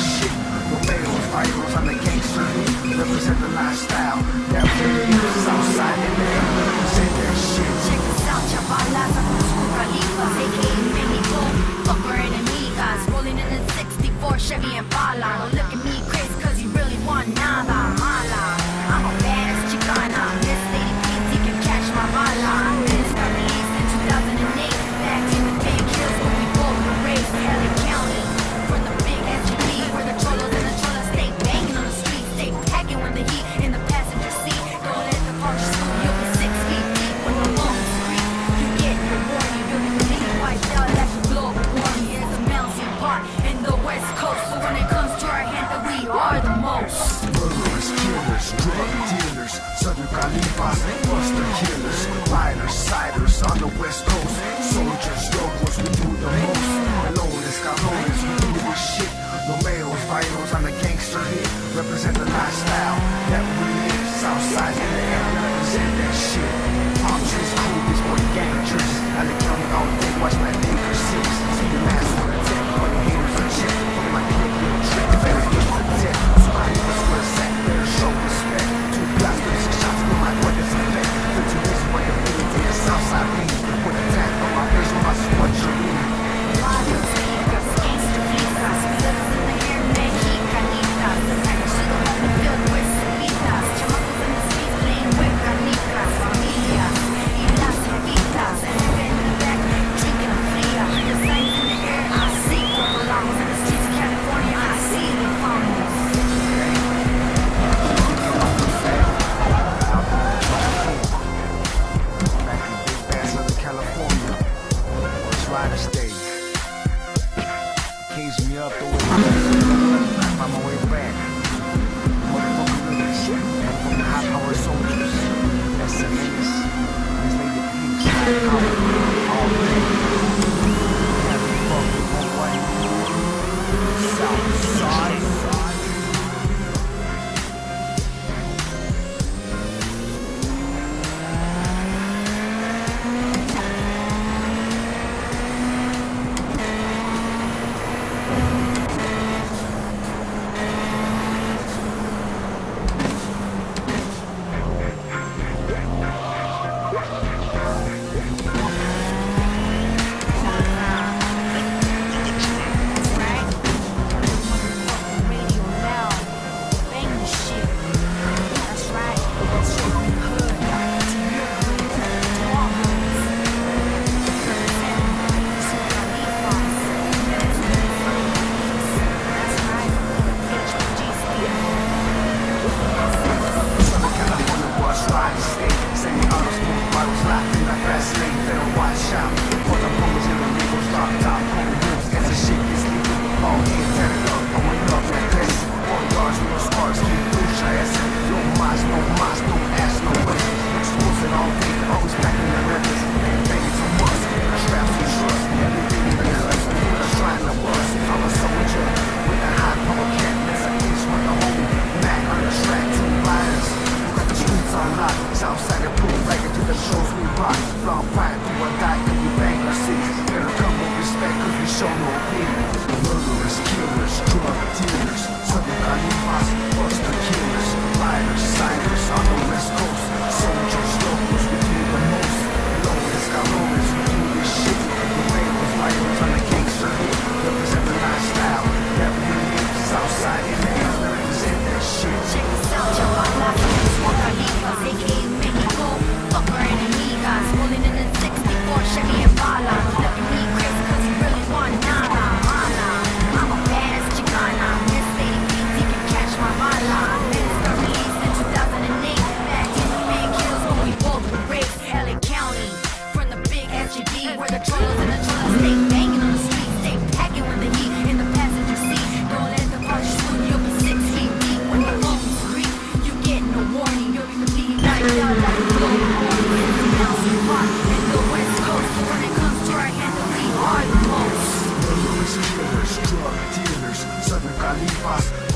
64 Chevy Impala. Don't look at me crazy cause you really want nada, mala. I'm a badass Chicana, Miss Lady Pete, you can catch my bala. This got released in 2008, back in the big hills where we both were raised, LA County. From the big SUV where the cholos and the cholas stay banging on the street, stay packing when the heat in the passenger seat. Don't let the punch school, you'll be 6 feet deep when the lungs scream. You get your warning, you'll be bleeding wiped out like a global warming. It's a melting pot in the West Coast, but when it comes to our hand, that we are the most. Murderers, killers, drug dealers, Southern Califas, buster killers, riders, siders on the West Coast, soldiers, locals, we do the most. Melones, cabrones, we do this shit. Romeos, vinyls on the gangster hit, represent the lifestyle that we live. Southside in the air, represent that shit. Palm trees, cool, these boy gangsters. LA County all day, watch my niggas six. See the mask on the tip, when the haters are check. Look at my clip, little trick, better get the tip. Somebody was where it's at, better show respect. 2 blocks, 36 shots, no matter what it's effect. 13 days away, I'm feeling to the Southside lean. Put a tag on my face, with my what you mean. Gangster flipas, flips in the air, mexicanitas. The package to the home filled with salitas. Chamacos in the streets playing with canicas. Familias y las jefitas. And in the back, drinking a fría. The signs in the air, I see corporamos. In the streets of California, I see the famas. Back in big bad Southern California, let's ride a stage. Cage me up the way I find my way back. Motherfucker really shit. And from the high power soldiers, SMAs, Miss Lady Pink, Side Power, all day. Happy fucking home white. Southside.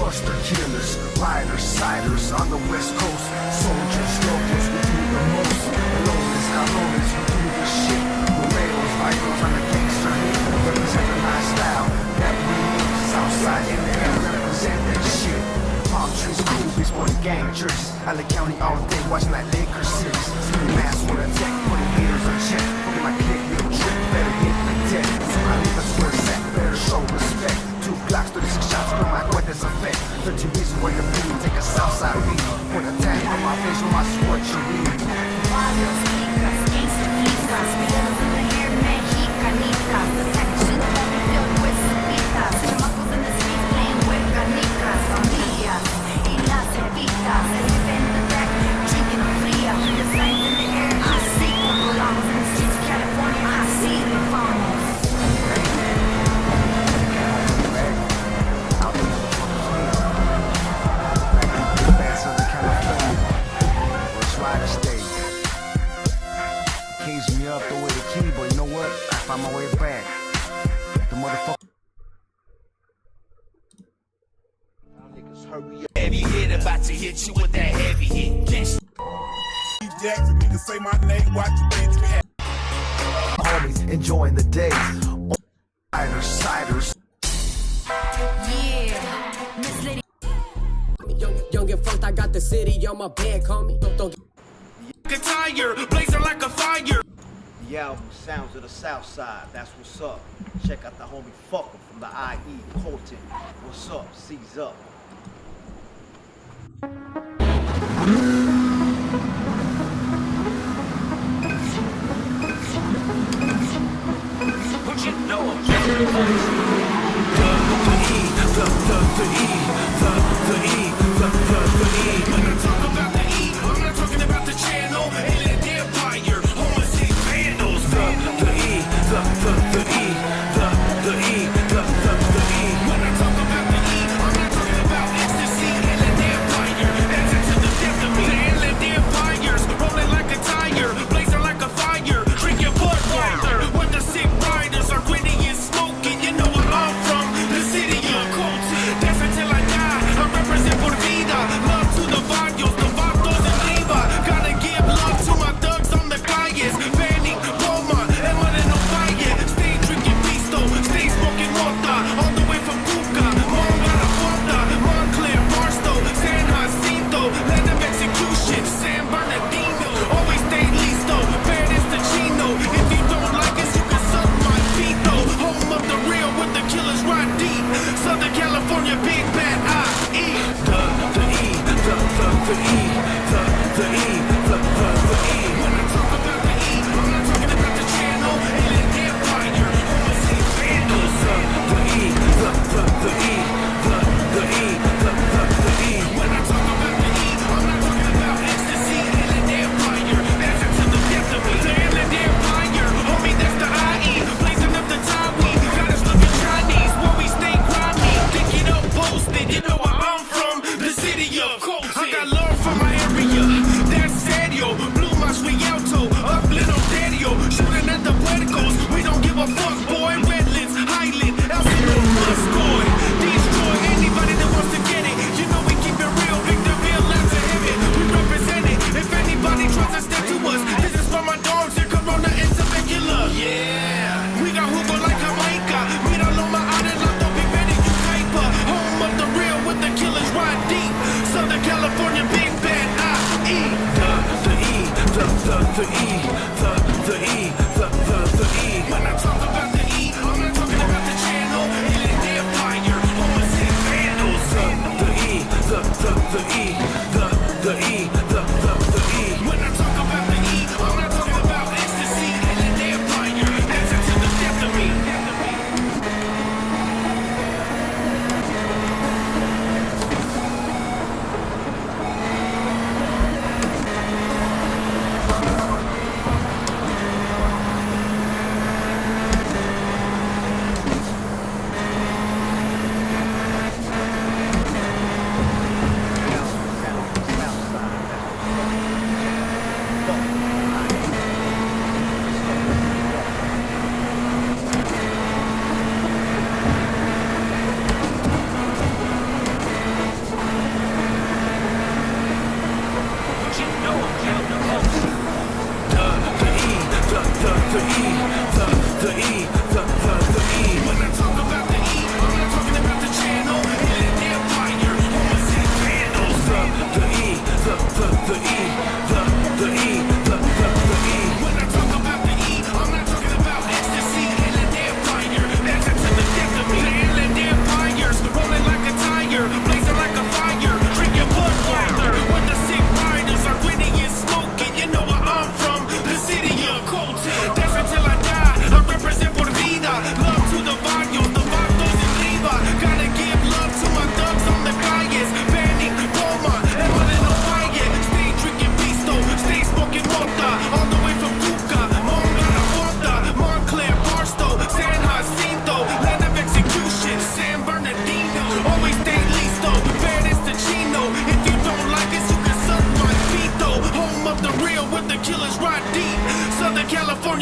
Buster killers, riders, siders on the West Coast. Soldiers, locals, we do the most. Melones, cabrones, we do the shit. Romeos, vinyls on the gangster hit. Represent the lifestyle that we live. Southside in the air, represent that shit. Palm trees, coolies, boy, gang jerseys. LA County all day, watching that Lakers series. See the mask with a tech, putting haters on check. Look at my click, little trick, better hit the deck. So I leave us where it's at, better show respect. 2 Glocks, 36 shots. 13 reasons where to be, take a Southside beat. Put a tag on my face with my sword, you read. Varios chicas, gangsta flicas, videos in the hair, mexicanitas. The section filled with cepitas. Chamacos in the streets playing with canicas. Familias y las cepitas. El jefe in the back, drinking fría. The signs in the air, I see colamos in the streets of California. I see the farmers. Me up, throw away the key, but you know what? I find my way back. The motherfucker. Niggas hurry up. Heavy hit about to hit you with that heavy hit. Jackson, you can say my name, watch you bitch me. Homies enjoying the day. Ciders. Yeah, Miss Lady. Young and funked, I got the city on my back, homie. Don't Like a tire, blazing like a fire. The album Sounds of the South Side, that's what's up. Check out the homie Fucker from the IE, Colton. What's up? Seize up. What you know? When I talk about the E, I'm not talking about the channel. Alien Empire, Homer City Vandals. The E. When I talk about the E, I'm not talking about ecstasy. Alien Empire, that's it to the death of me.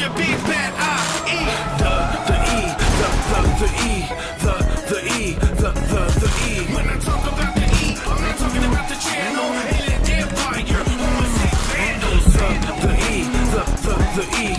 California big bad I-E. The E, the E, the E, the E. When I talk about the E, I'm not talking about the channel. Alien empire, homicide vandals. The E, the E,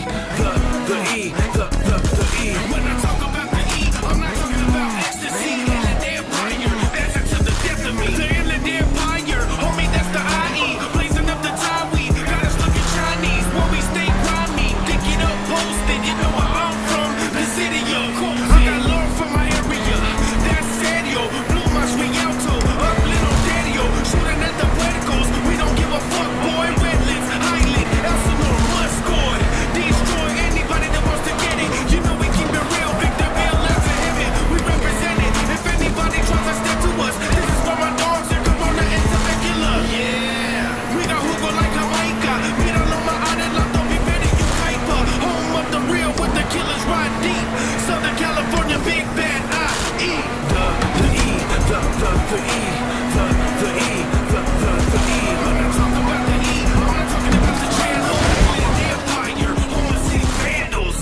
the E, the E. When I talk about the E, I'm not talking about ecstasy. Alien empire, that's it to the death of me. The alien empire, homie, that's the IE. Blazing up the time we got us looking Chinese. When we stay grimy, dick it up, posted. You know where I'm from, the city of cool. I got love from my area. That's serio. Blue Mas Rialto, up little daddy-o. Shooting at the verticals. We don't give a fuck, boy. Redlands, Highland, Elsinore, Muscoy. Destroy anybody that wants to get it. You know we keep it real, Victor Bill, left to heaven. We represent it. If anybody tries to step to us, this is for my dogs and Corona and Temecula. Yeah, we got Hugo like Jamaica. Mira Loma, Adelanto, be ready, you hyper. Home of the real with the killers ride deep. Southern California, big bad I-E. The E, the E, the E, the E. When I talk about the E, I'm not talking about the channel. Alien empire, homicide vandals.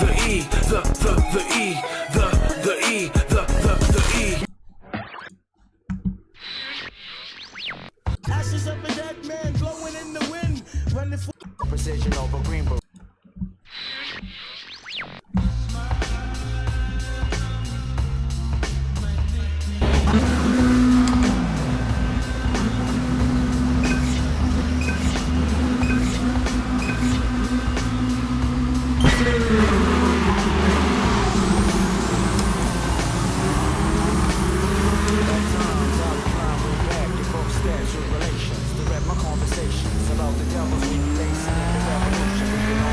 The E, the E, the E, the E. Ashes of a dead man blowing in the wind. Running for precision over Greenbook. Relations to read my conversations about the devil's manipulation and the revolution.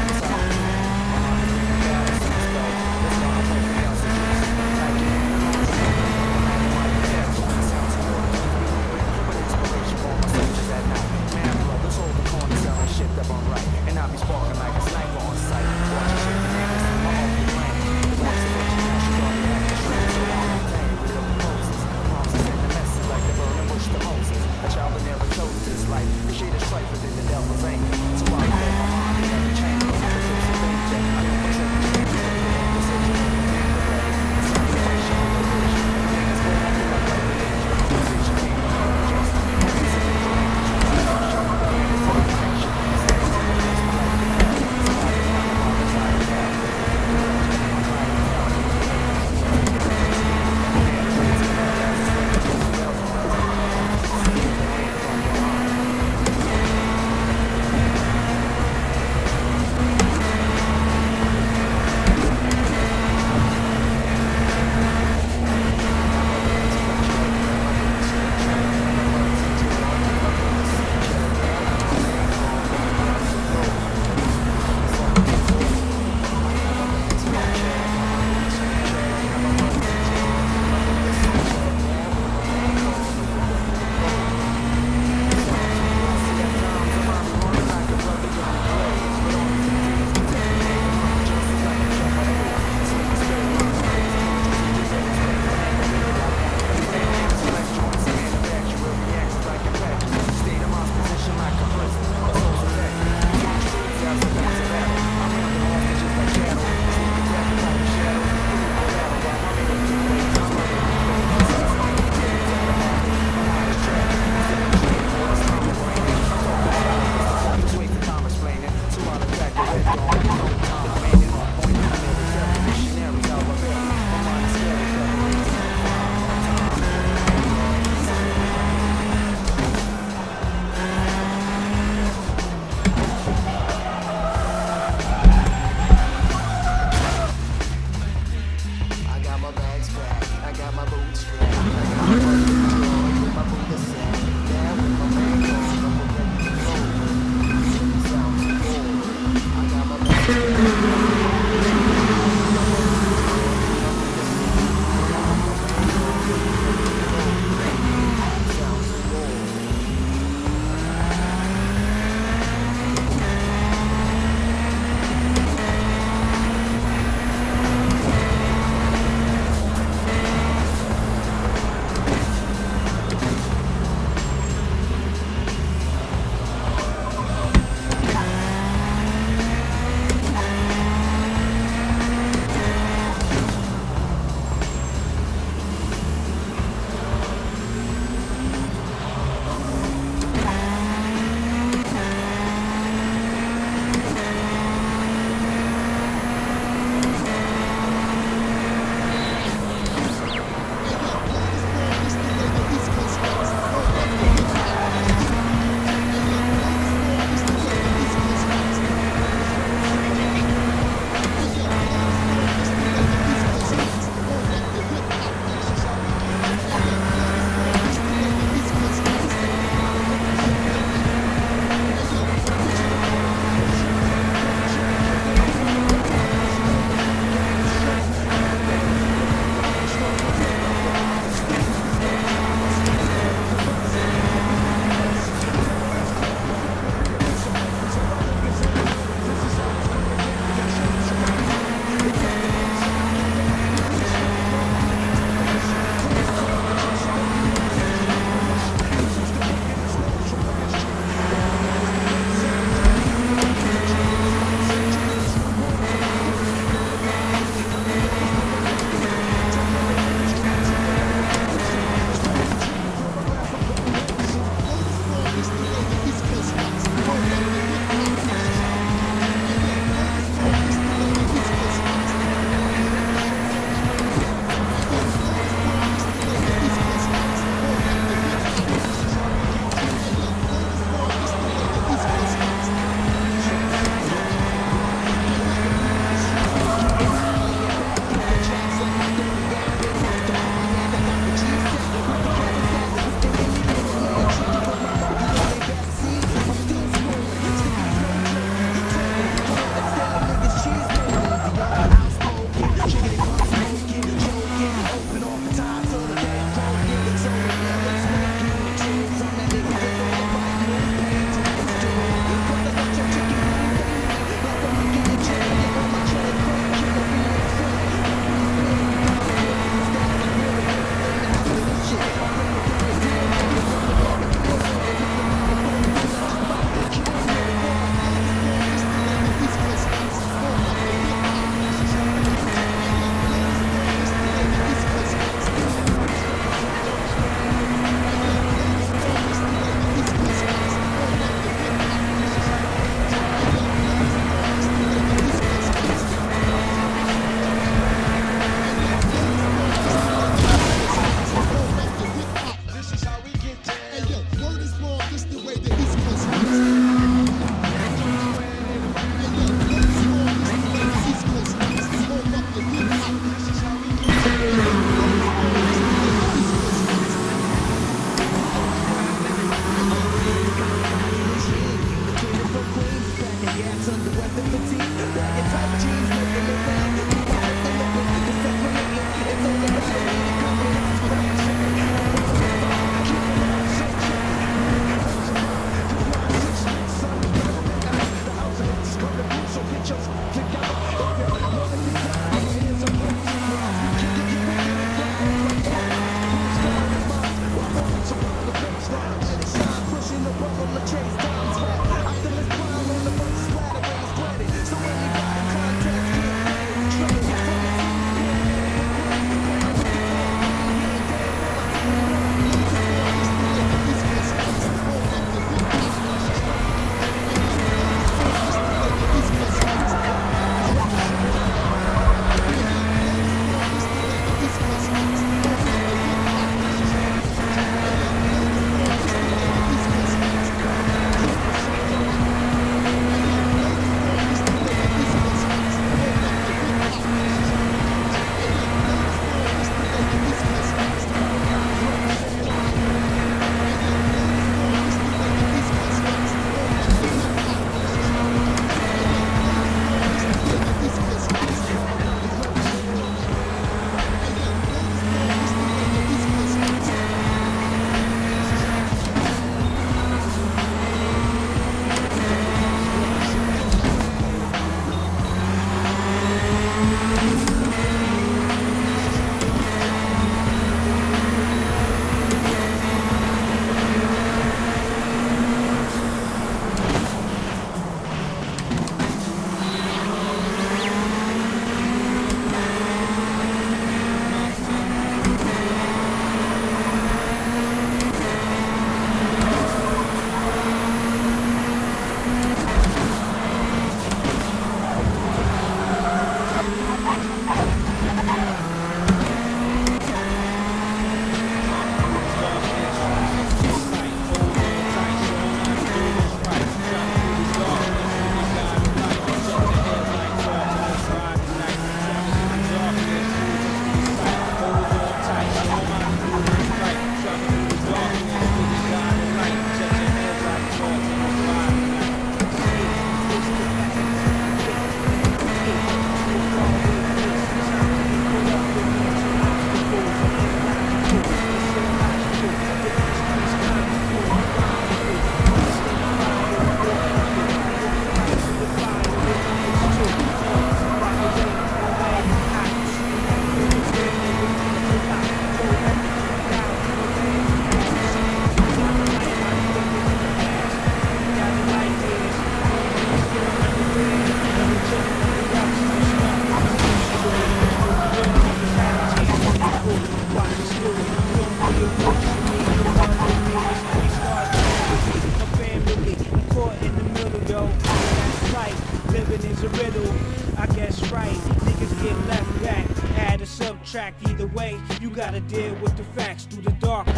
gotta deal with the facts through the dark. I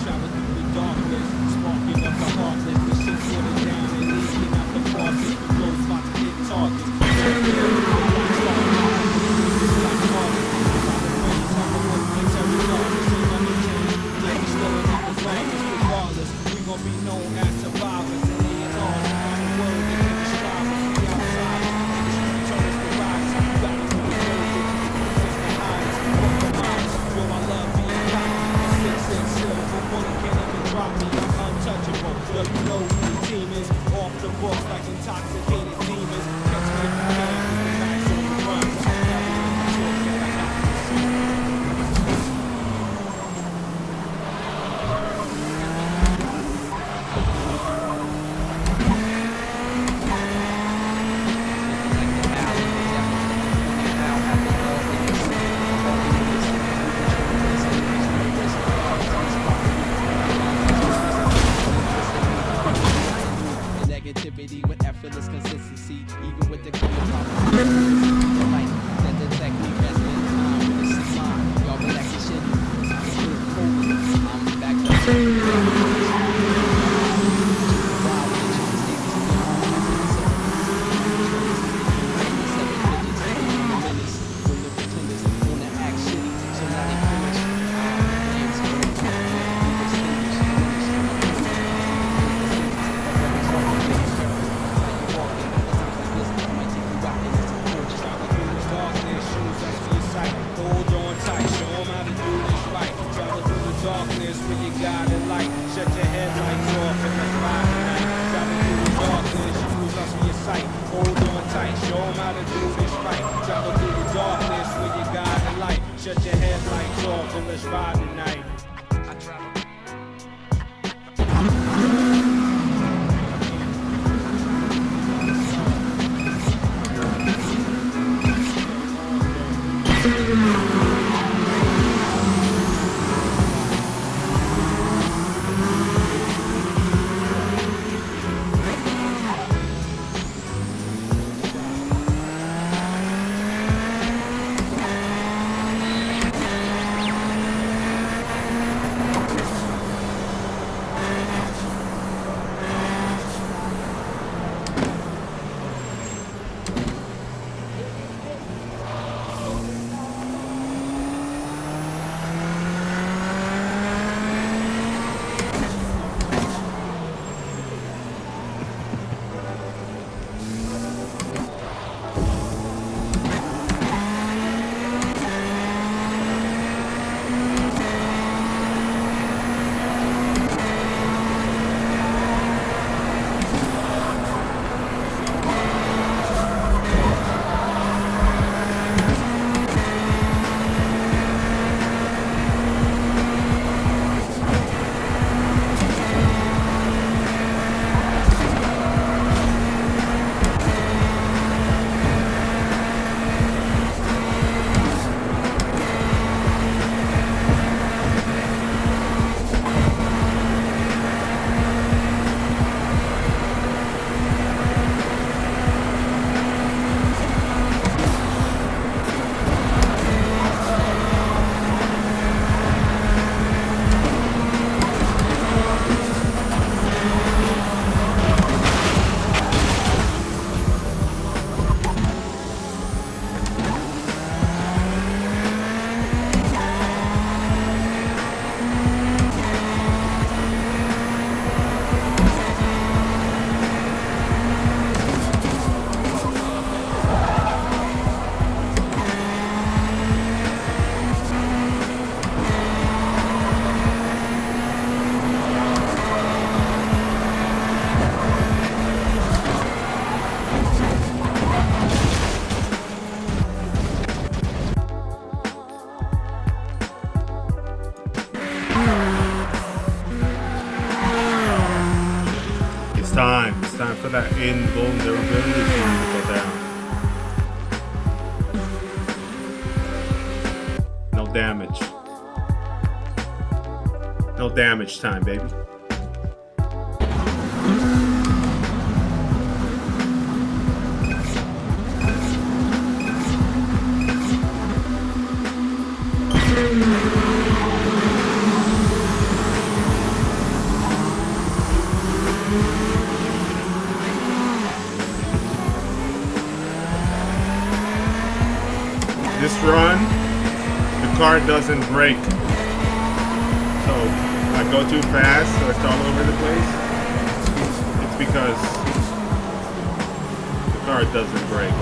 travel through the darkness, sparking up the heartless. The shit watered down and leaking out the faucet. The flow's about to hit targets. Regardless, we gon' be known as survivors and laying on the word that can describe us from the outside. Turn us to rise. You gotta do the word that you can resist the highest. Fuck the minds, yo, I love being cocky. 6 silver, bullet can't even drop me. I'm untouchable. Yo, you know who the team is. Off the books like intoxicated demons. Catch me if you can, 'cause the night's on the run. Negativity with effortless consistency, even with the clear problems. The light that detect me best in time with a sublime. Y'all relax your shit. I'm back to darkness where you got it light. Shut your headlights off and let's ride tonight. Travel through the darkness, use us for your sight. Hold on tight, show 'em how to do this right. Travel through the darkness where you got it light. Shut your headlights off and let's ride tonight. It's time for that invulnerability to go down. No damage. No damage time, baby. car doesn't brake. So if I go too fast or it's all over the place, it's because the car doesn't brake.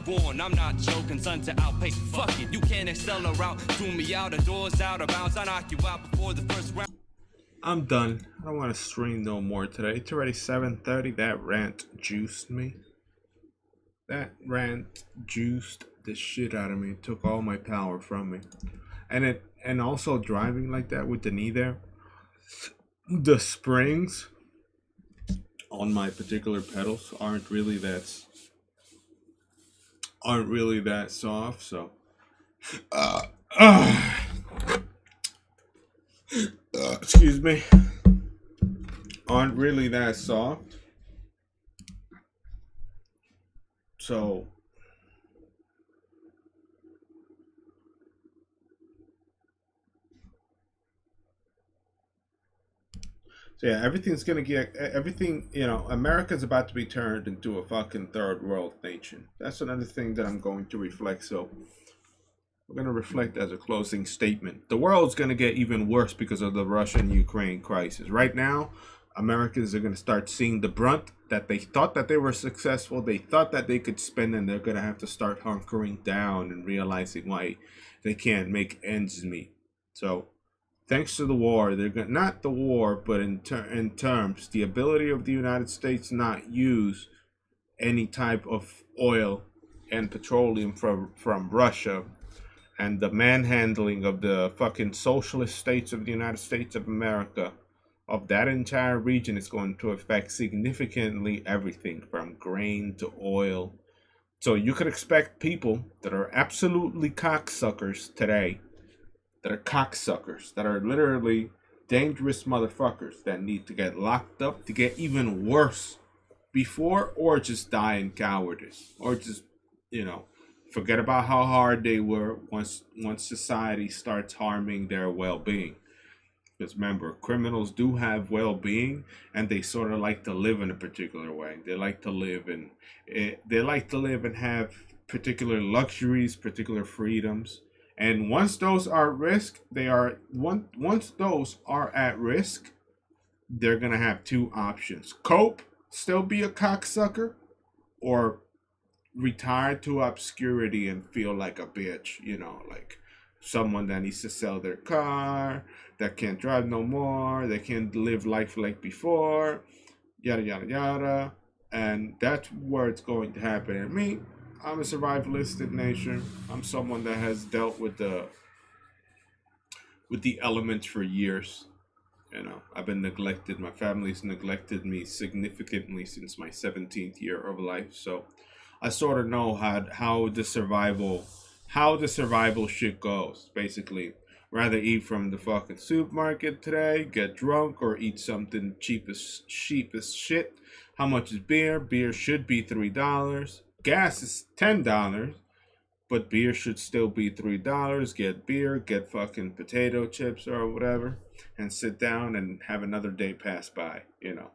war, and I'm not joking, son, to outpace. Fuck it, you can't excel or out. Do me out, the doors out of bounds. I knock you out before the first round. I'm done. I don't want to stream no more today. It's already 7:30. That rant juiced me. That rant juiced the shit out of me. It took all my power from me. And also driving like that with the knee there. The springs on my particular pedals aren't really that soft, so excuse me, aren't really that soft, so yeah, everything's gonna get everything. You know, America's about to be turned into a fucking third world nation. That's another thing that I'm going to reflect. So we're gonna reflect as a closing statement. The world's gonna get even worse because of the Russian-Ukraine crisis. Right now, Americans are gonna start seeing the brunt that they thought that they were successful. They thought that they could spend, and they're gonna have to start hunkering down and realizing why they can't make ends meet. So, thanks to the war, they're going not the war, but in terms, the ability of the United States not use any type of oil and petroleum from Russia, and the manhandling of the fucking socialist states of the United States of America, of that entire region, is going to affect significantly everything from grain to oil. So you could expect people that are absolutely cocksuckers today, that are cocksuckers, that are literally dangerous motherfuckers that need to get locked up, to get even worse before, or just die in cowardice, or just, you know, forget about how hard they were once society starts harming their well-being. Because remember, criminals do have well-being, and they sort of like to live in a particular way. They like to live and have particular luxuries, particular freedoms. And once those are at risk, they're gonna have two options: cope, still be a cocksucker, or retire to obscurity and feel like a bitch, you know, like someone that needs to sell their car, that can't drive no more, they can't live life like before, yada yada yada. And that's where it's going to happen. And me, I'm a survivalistic nature. I'm someone that has dealt with the elements for years. You know, I've been neglected. My family's neglected me significantly since my 17th year of life. So I sort of know how the survival shit goes. Basically, rather eat from the fucking supermarket today, get drunk, or eat something cheap as shit. How much is beer? Beer should be $3. Gas is $10, but beer should still be $3. Get beer, get fucking potato chips or whatever, and sit down and have another day pass by, you know.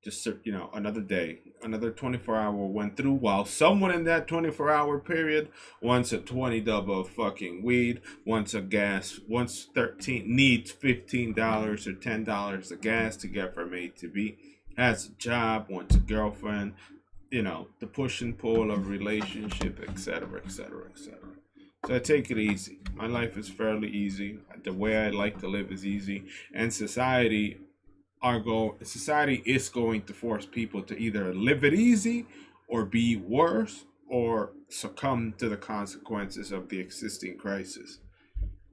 Just, you know, another day, another 24-hour went through, while someone in that 24-hour period wants a 20 dub of fucking weed, wants a gas, needs $15 or $10 of gas to get from A to B, has a job, wants a girlfriend, you know, the push and pull of relationship, etc., etc., etc. So I take it easy. My life is fairly easy. The way I like to live is easy, and society is going to force people to either live it easy or be worse, or succumb to the consequences of the existing crisis.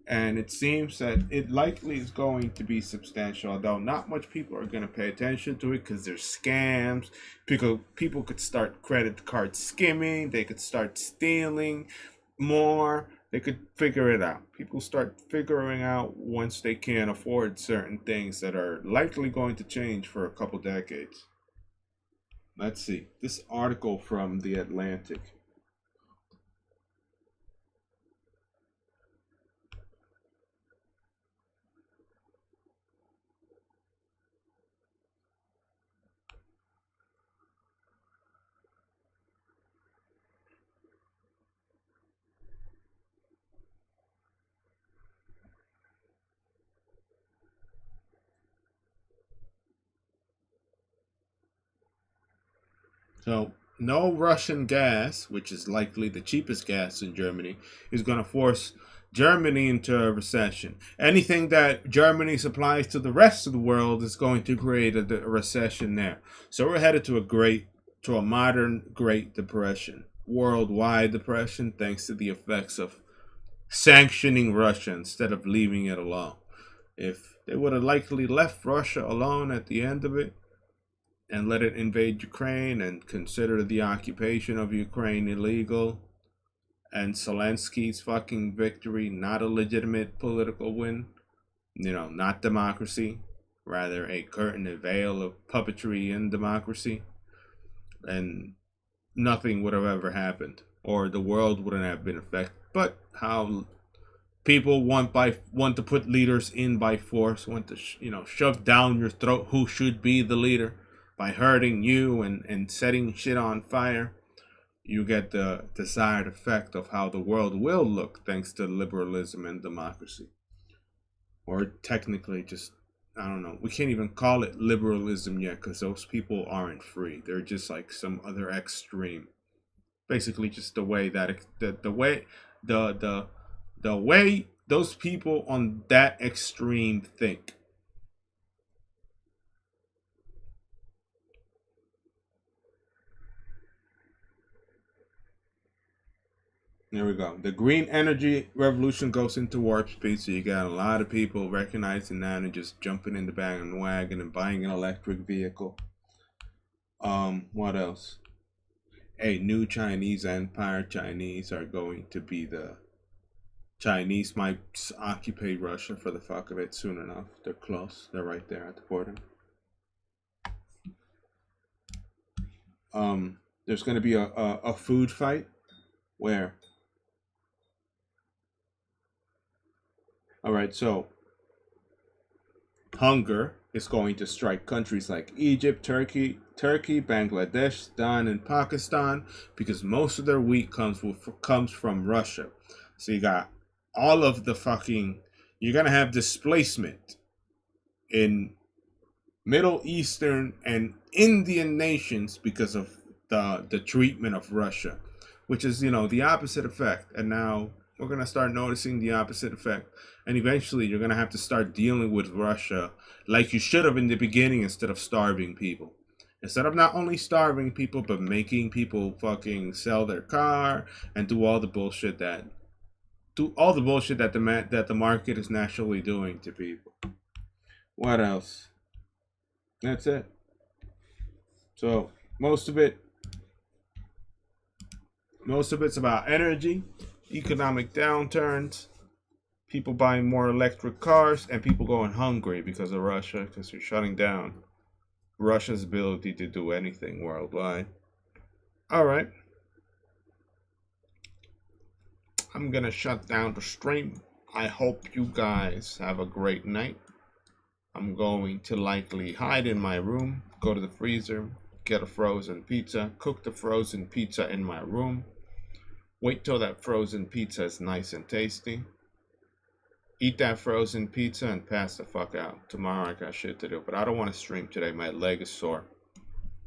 And it seems that it likely is going to be substantial, although not much people are going to pay attention to it because there's scams. People could start credit card skimming. They could start stealing more. They could figure it out. People start figuring out once they can't afford certain things that are likely going to change for a couple decades. Let's see. This article from The Atlantic. So no Russian gas, which is likely the cheapest gas in Germany, is going to force Germany into a recession. Anything that Germany supplies to the rest of the world is going to create a recession there. So we're headed to a modern Great Depression, worldwide depression, thanks to the effects of sanctioning Russia instead of leaving it alone. If they would have likely left Russia alone at the end of it and let it invade Ukraine and consider the occupation of Ukraine illegal, and Zelensky's fucking victory not a legitimate political win, not democracy, rather a curtain and veil of puppetry in democracy, and nothing would have ever happened, or the world wouldn't have been affected. But how people want to put leaders in by force, want to shove down your throat who should be the leader by hurting you and setting shit on fire. You get the desired effect of how the world will look thanks to liberalism and democracy. Or technically just, I don't know, we can't even call it liberalism yet because those people aren't free. They're just like some other extreme. Basically just the way that, the way those people on that extreme think. There we go. The green energy revolution goes into warp speed, so you got a lot of people recognizing that and just jumping in the bandwagon and buying an electric vehicle. What else? A new Chinese empire. Chinese are going to be the Chinese might occupy Russia for the fuck of it soon enough. They're close. They're right there at the border. There's going to be a food fight. Where? All right, so hunger is going to strike countries like Egypt, Turkey, Bangladesh, Sudan, and Pakistan because most of their wheat comes from Russia. So you got all of the fucking, you're going to have displacement in Middle Eastern and Indian nations because of the treatment of Russia, which is, the opposite effect. And now we're going to start noticing the opposite effect. And eventually you're going to have to start dealing with Russia like you should have in the beginning instead of starving people. Instead of not only starving people, but making people fucking sell their car and do all the bullshit that the market is naturally doing to people. What else? That's it. So most of it's about energy, economic downturns, people buying more electric cars, and people going hungry because of Russia, because you're shutting down Russia's ability to do anything worldwide. All right. I'm going to shut down the stream. I hope you guys have a great night. I'm going to likely hide in my room, go to the freezer, get a frozen pizza, cook the frozen pizza in my room. Wait till that frozen pizza is nice and tasty. Eat that frozen pizza and pass the fuck out. Tomorrow I got shit to do, but I don't want to stream today. My leg is sore.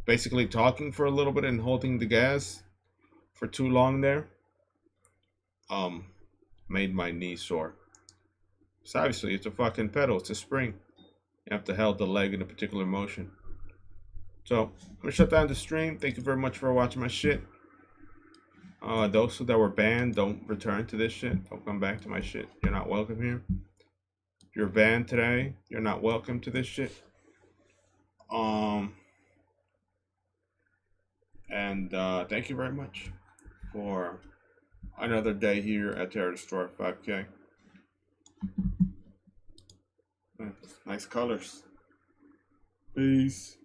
Basically talking for a little bit and holding the gas for too long there made my knee sore. So obviously it's a fucking pedal, it's a spring. You have to hold the leg in a particular motion. So I'm gonna shut down the stream. Thank you very much for watching my shit. Those that were banned, don't return to this shit. Don't come back to my shit. You're not welcome here. If you're banned today, you're not welcome to this shit. Thank you very much for another day here at Terror Destroyer 5K. Nice colors. Peace.